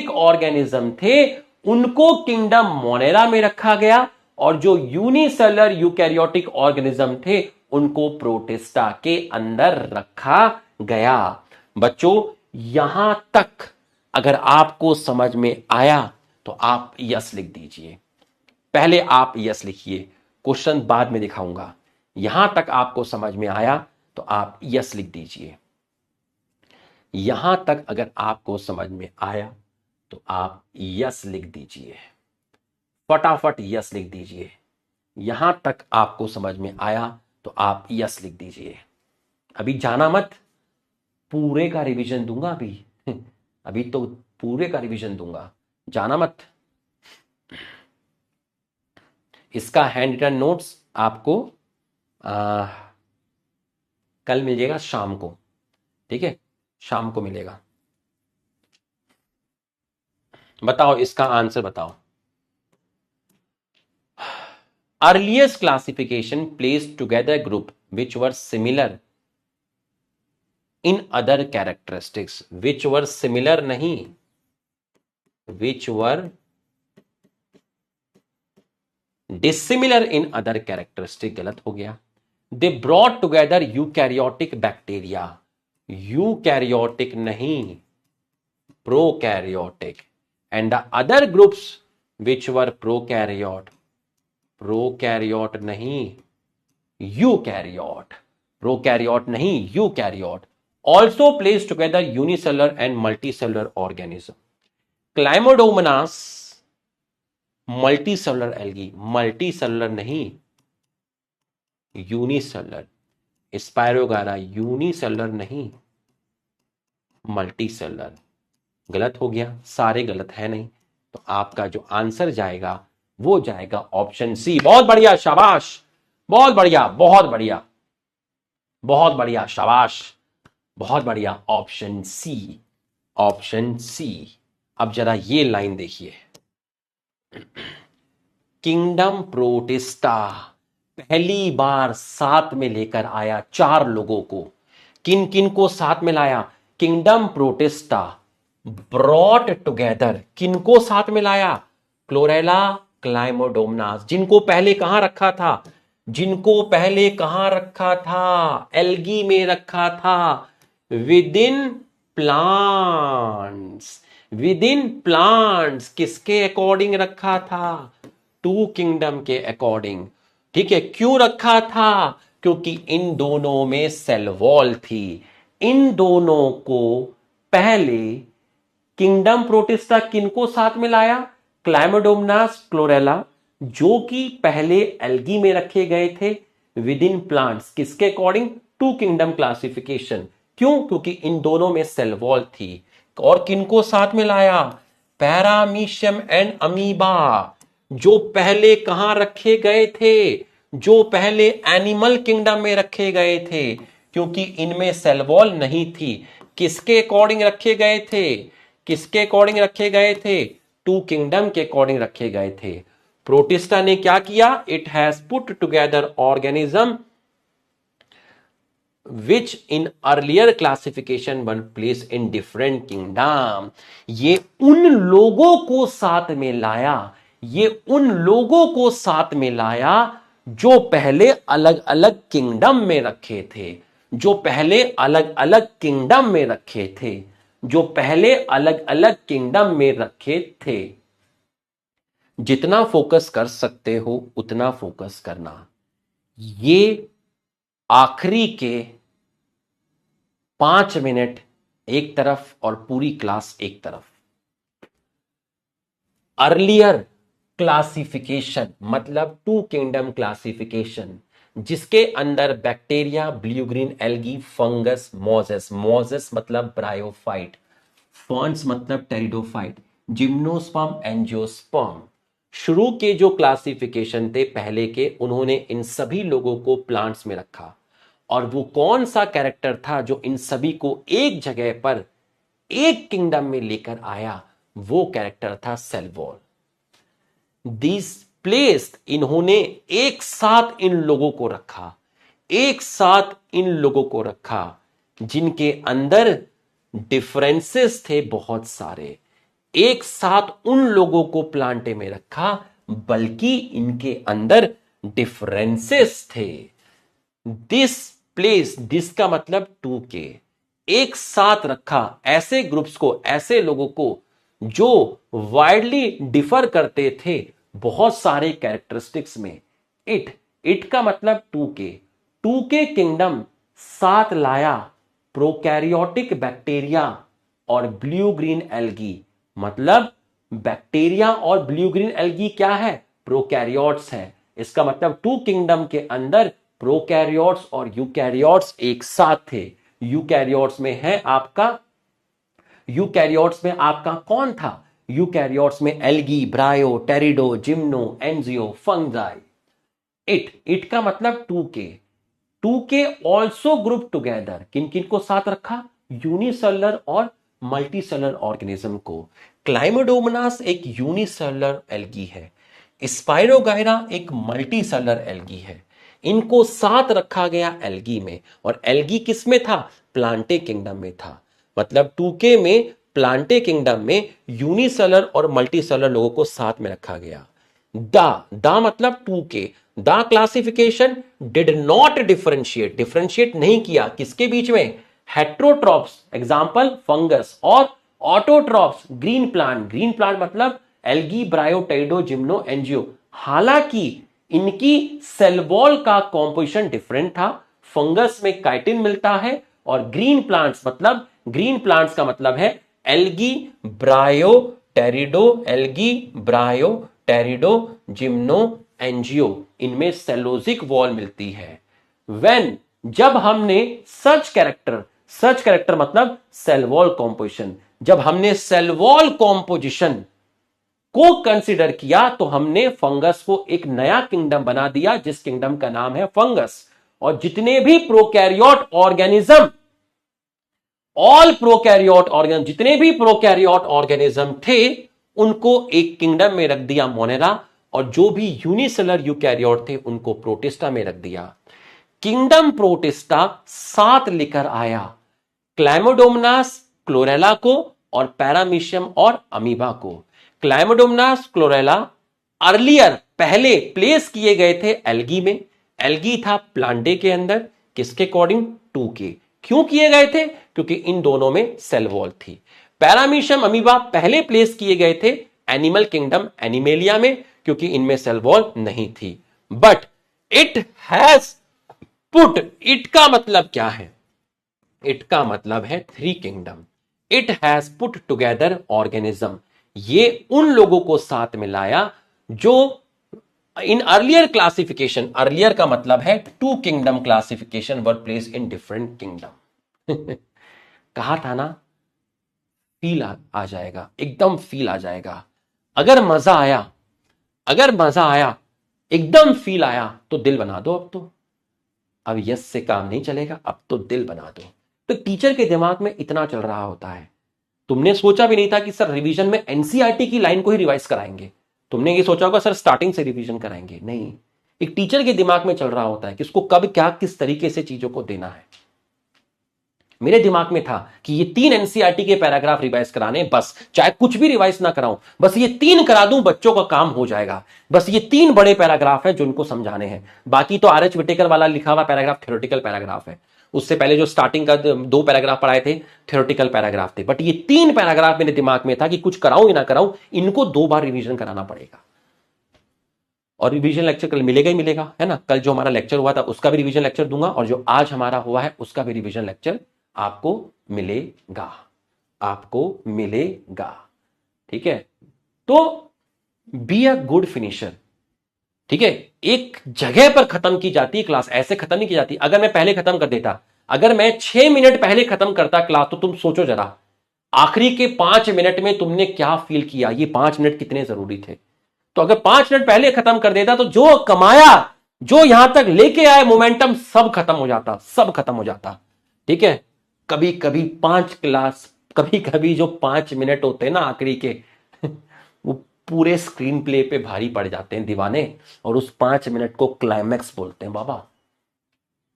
ऑर्गेनिज्म थे उनको किंगडम मोनेरा में रखा गया, और जो यूनिसेलर यूकैरियोटिक ऑर्गेनिज्म थे उनको प्रोटिस्टा के अंदर रखा गया। बच्चों, यहां तक अगर आपको समझ में आया तो आप यस लिख दीजिए। पहले आप यस लिखिए, क्वेश्चन बाद में दिखाऊंगा। यहां तक आपको समझ में आया तो आप यस लिख दीजिए। यहां तक अगर आपको समझ में आया तो आप यस लिख दीजिए, फटाफट यस लिख दीजिए। यहां तक आपको समझ में आया तो आप यस लिख दीजिए। अभी जाना मत, पूरे का रिवीजन दूंगा अभी तो पूरे का रिवीजन दूंगा, जाना मत। इसका हैंड रिटन नोट्स आपको कल मिल जाएगा शाम को, ठीक है? शाम को मिलेगा। बताओ इसका आंसर बताओ। Earliest classification placed together group which were similar in other characteristics, which were similar नहीं, which were dissimilar in other characteristic, गलत हो गया। They brought together eukaryotic bacteria, eukaryotic नहीं, prokaryotic, and the other groups which were prokaryote, prokaryote नहीं, eukaryote, prokaryote नहीं, eukaryote, also place together unicellular and multicellular organism. Chlamydomonas multicellular algae, multicellular नहीं, unicellular. Spirogyra unicellular नहीं, multicellular. गलत हो गया, सारे गलत है नहीं, तो आपका जो आंसर जाएगा वो जाएगा ऑप्शन सी। बहुत बढ़िया, शाबाश, बहुत बढ़िया, बहुत बढ़िया, बहुत बढ़िया, शाबाश, बहुत बढ़िया, ऑप्शन सी, ऑप्शन सी। अब जरा ये लाइन देखिए, किंगडम प्रोटिस्टा पहली बार साथ में लेकर आया 4 लोगों को। किन किन को साथ में लाया? किंगडम प्रोटिस्टा ब्रॉट टुगेदर, किनको साथ में लाया? क्लोरेला, क्लाइमोडोमनास, जिनको पहले कहां रखा था? जिनको पहले कहां रखा था, एल्गी में रखा था, with in plants. With in plants किसके अकॉर्डिंग रखा था, टू किंगडम के अकॉर्डिंग। ठीक है, क्यों रखा था, क्योंकि इन दोनों में सेल वॉल थी। इन दोनों को पहले किंगडम प्रोटिस्टा किनको साथ में लाया, क्लाइमोडोमोनास क्लोरेला, जो कि पहले एल्गी में रखे गए थे विद इन प्लांट्स, किसके अकॉर्डिंग, टू किंगडम क्लासिफिकेशन। क्यों, क्योंकि इन दोनों में सेल वॉल थी। और किनको साथ में लाया, पैरामीशियम एंड अमीबा, जो पहले कहां रखे गए थे, जो पहले एनिमल किंगडम में रखे गए थे, क्योंकि इनमें सेल वॉल नहीं थी। किसके अकॉर्डिंग रखे गए थे, किसके अकॉर्डिंग रखे गए थे, टू किंगडम के अकॉर्डिंग रखे गए थे। प्रोटिस्टा ने क्या किया, it has put together organism which in earlier classification one place in different kingdom। ये उन लोगों को साथ में लाया, ये उन लोगों को साथ में लाया जो पहले अलग अलग किंगडम में रखे थे, जो पहले अलग अलग किंगडम में रखे थे, जो पहले अलग अलग किंगडम में रखे थे। जितना फोकस कर सकते हो उतना फोकस करना। ये आखिरी के 5 मिनट एक तरफ और पूरी क्लास एक तरफ। अर्लियर क्लासिफिकेशन मतलब टू किंगडम क्लासिफिकेशन, जिसके अंदर bacteria, blue green algae, fungus, mosses, Moses मतलब ब्रायोफाइट, फर्न्स मतलब टेरिडोफाइट, जिम्नोस्पर्म, एंजियोस्पर्म। शुरू के जो क्लासिफिकेशन थे पहले के, उन्होंने इन सभी लोगों को प्लांट्स में रखा। और वो कौन सा कैरेक्टर था जो इन सभी को एक जगह पर एक किंगडम में लेकर आया, वो कैरेक्टर था सेल वॉल। दिस प्लेस्ड, इन्होंने एक साथ इन लोगों को रखा, एक साथ इन लोगों को रखा जिनके अंदर डिफरेंसेस थे बहुत सारे। एक साथ उन लोगों को प्लांटे में रखा, बल्कि इनके अंदर डिफरेंसेस थे। दिस प्लेस, दिस का मतलब टू के, एक साथ रखा ऐसे ग्रुप्स को, ऐसे लोगों को जो वाइडली डिफर करते थे बहुत सारे कैरेक्टरिस्टिक्स में। इट का मतलब टू के किंगडम साथ लाया प्रोकैरियोटिक बैक्टीरिया और ब्लू ग्रीन एल्गी। मतलब बैक्टीरिया और ब्लू ग्रीन एल्गी क्या है, प्रोकैरियोट्स है। इसका मतलब टू किंगडम के अंदर प्रोकैरियोट्स और यूकैरियोट्स एक साथ थे। यूकैरियोट्स में है आपका, यूकैरियोट्स में आपका कौन था, यूकैरियोट्स में algae, bryo, pterido, gymno, angio, fungi. It का मतलब टू के ऑल्सो ग्रुप टुगेदर, किन किन को साथ रखा, यूनिसेलुलर और मल्टीसेलुलर ऑर्गेनिज्म को। क्लाइमोडोमोनास एक यूनिसेलुलर एल्गी है, स्पाइरोगायरा एक मल्टीसेलुलर एल्गी है। इनको साथ रखा गया एल्गी में, और एल्गी किस में था, प्लांटे किंगडम में था। मतलब 2K में प्लांटे किंगडम में यूनिसेलुलर और मल्टीसेलुलर लोगों को साथ में रखा गया। दा मतलब 2K, the classification did not differentiate नहीं किया किसके बीच में, हेट्रोट्रॉप्स एग्जांपल फंगस, और ऑटोट्रॉप्स ग्रीन प्लांट मतलब algae, bryo, pterido, gymno, angio. हालांकि इनकी सेल वॉल का कॉम्पोजिशन डिफरेंट था। फंगस में काइटिन मिलता है, और ग्रीन प्लांट्स का मतलब है algae, bryo, टेरिडो, algae, bryo, pterido, gymno, angio. इनमें सेलोजिक वॉल मिलती है। जब हमने सच कैरेक्टर मतलब सेल वॉल कॉम्पोजिशन, जब हमने सेल वॉल कॉम्पोजिशन को कंसीडर किया तो हमने फंगस को एक नया किंगडम बना दिया, जिस किंगडम का नाम है फंगस। और जितने भी प्रोकैरियोट ऑर्गेनिज्म, जितने भी प्रोकैरियोट ऑर्गेनिज्म थे, उनको एक किंगडम में रख दिया मोनेरा, और जो भी यूनिसेलुलर यूकैरियोट थे उनको प्रोटिस्टा में रख दिया। किंगडम प्रोटिस्टा साथ लेकर आया क्लाइमोडोमोनास क्लोरेला को और पैरामीशियम और अमीबा को। क्लाइमोडोमोनास क्लोरेला अर्लियर पहले प्लेस किए गए थे एल्गी में, एल्गी था प्लांटे के अंदर, किसके अकॉर्डिंग? 2 के। क्यों किए गए थे? क्योंकि इन दोनों में सेल वॉल थी। पैरामीशियम अमीबा पहले प्लेस किए गए थे एनिमल किंगडम एनिमेलिया में, क्योंकि इनमें सेल वॉल नहीं थी। But it has put, it का मतलब क्या है? इट का मतलब है 3 kingdom. It has put together organism, ये उन लोगों को साथ मिलाया जो इन अर्लियर क्लासिफिकेशन, अर्लियर का मतलब है 2 kingdom classification were place in different kingdom. कहा था ना, फील आ जाएगा, एकदम फील आ जाएगा। अगर मजा आया, अगर मजा आया, एकदम फील आया, तो दिल बना दो अब तो। अब यस से काम नहीं चलेगा, अब तो दिल बना दो। तो टीचर के दिमाग में इतना चल रहा होता है। तुमने सोचा भी नहीं था कि सर रिवीजन में एनसीईआरटी की लाइन को ही रिवाइज कराएंगे। तुमने ये सोचा होगा सर स्टार्टिंग से रिवीजन कराएंगे, नहीं। एक टीचर के दिमाग में चल रहा होता है कि उसको कब क्या किस तरीके से चीजों को देना है। मेरे दिमाग में था कि ये 3 एनसीईआरटी के पैराग्राफ रिवाइज कराने, बस चाहे कुछ भी रिवाइज ना कराऊं, बस ये 3 करा दूं, बच्चों का काम हो जाएगा। बस ये 3 बड़े पैराग्राफ है जो उनको समझाने हैं। बाकी तो आर एच विटेकर वाला लिखा हुआ पैराग्राफ थ्योरेटिकल पैराग्राफ है। उससे पहले जो स्टार्टिंग का 2 पैराग्राफ पढ़ाए थे थ्योरेटिकल पैराग्राफ थे। बट ये 3 पैराग्राफ मेरे दिमाग में था कि कुछ कराऊं या ना कराऊं, इनको 2 बार रिवीजन कराना पड़ेगा। और रिवीजन लेक्चर कल मिलेगा ही मिलेगा, है ना। कल जो हमारा लेक्चर हुआ था उसका भी रिवीजन लेक्चर दूंगा, और जो आज हमारा हुआ है उसका भी रिवीजन लेक्चर आपको मिलेगा, आपको मिलेगा। ठीक है, तो बी अ गुड फिनिशर। ठीक है, एक जगह पर खत्म की जाती है क्लास, ऐसे खत्म नहीं की जाती। अगर मैं पहले खत्म कर देता, अगर मैं 6 मिनट पहले खत्म करता क्लास, तो तुम सोचो जरा आखिरी के 5 मिनट में तुमने क्या फील किया, ये 5 मिनट कितने जरूरी थे। तो अगर 5 मिनट पहले खत्म कर देता, तो जो कमाया, जो यहां तक लेके आए मोमेंटम, सब खत्म हो जाता, सब खत्म हो जाता। ठीक है, कभी कभी 5 क्लास, कभी कभी जो 5 मिनट होते हैं ना आखिरी के, वो पूरे स्क्रीन प्ले पे भारी पड़ जाते हैं दीवाने, और उस 5 मिनट को क्लाइमैक्स बोलते हैं बाबा।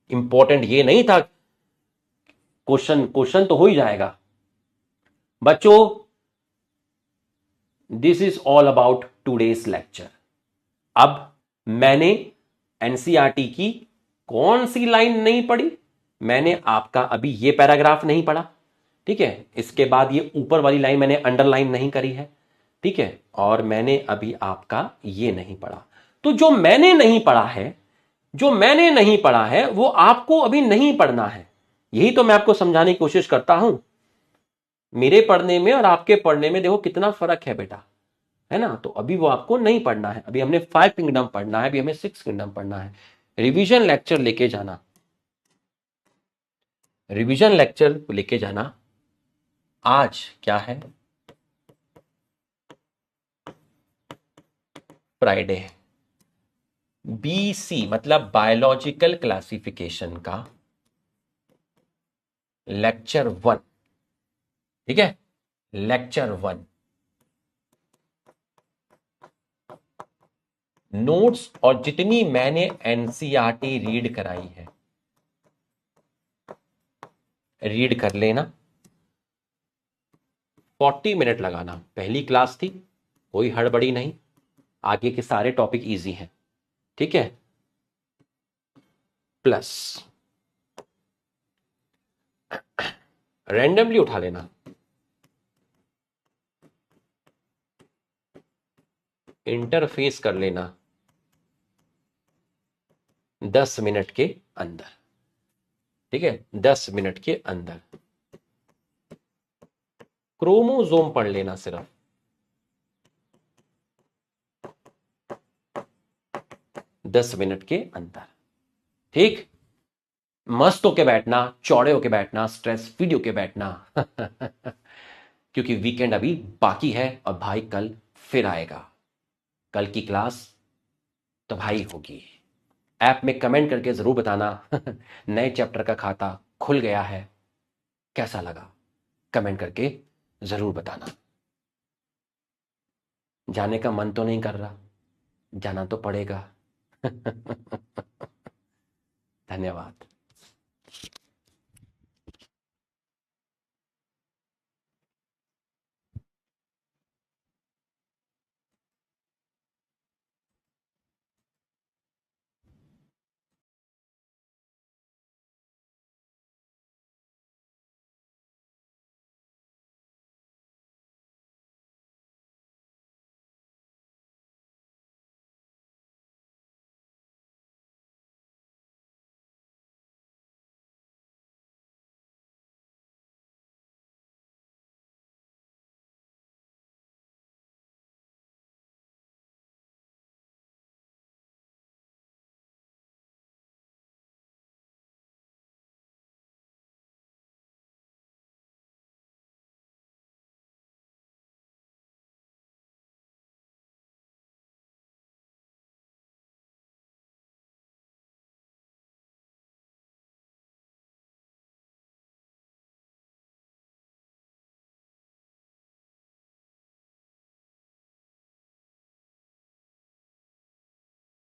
इंपॉर्टेंट ये नहीं था, क्वेश्चन क्वेश्चन तो हो ही जाएगा बच्चों। This is all about today's lecture. अब मैंने एनसीईआरटी की कौन सी लाइन नहीं पढ़ी? मैंने आपका अभी ये पैराग्राफ नहीं पढ़ा, ठीक है। इसके बाद ये ऊपर वाली लाइन मैंने अंडरलाइन नहीं करी है, ठीक है। और मैंने अभी आपका ये नहीं पढ़ा। तो जो मैंने नहीं पढ़ा है, जो मैंने नहीं पढ़ा है, वो आपको अभी नहीं पढ़ना है। यही तो मैं आपको समझाने की कोशिश करता हूं। मेरे पढ़ने में और आपके पढ़ने में देखो कितना फर्क है बेटा, है ना। तो अभी वो आपको नहीं पढ़ना है। अभी हमने 5 किंगडम पढ़ना है, अभी हमें 6 किंगडम पढ़ना है। रिवीजन लेक्चर लेके जाना, रिवीजन लेक्चर लेके जाना। आज क्या है? फ्राइडे है। बीसी मतलब बायोलॉजिकल क्लासिफिकेशन का लेक्चर 1, ठीक है, लेक्चर 1। नोट्स और जितनी मैंने एनसीईआरटी रीड कराई है, रीड कर लेना। 40 मिनट लगाना। पहली क्लास थी, कोई हड़बड़ी नहीं, आगे के सारे टॉपिक इजी हैं, ठीक है। प्लस रैंडमली उठा लेना, इंटरफेस कर लेना 10 मिनट के अंदर, ठीक है, 10 मिनट के अंदर। क्रोमोसोम पढ़ लेना सिर्फ, 10 मिनट के अंदर, ठीक। मस्त होके बैठना, चौड़े होके बैठना, स्ट्रेस फ्री होके बैठना। क्योंकि वीकेंड अभी बाकी है, और भाई कल फिर आएगा। कल की क्लास तबाही होगी। ऐप में कमेंट करके जरूर बताना नए चैप्टर का खाता खुल गया है, कैसा लगा, कमेंट करके जरूर बताना। जाने का मन तो नहीं कर रहा, जाना तो पड़ेगा। धन्यवाद।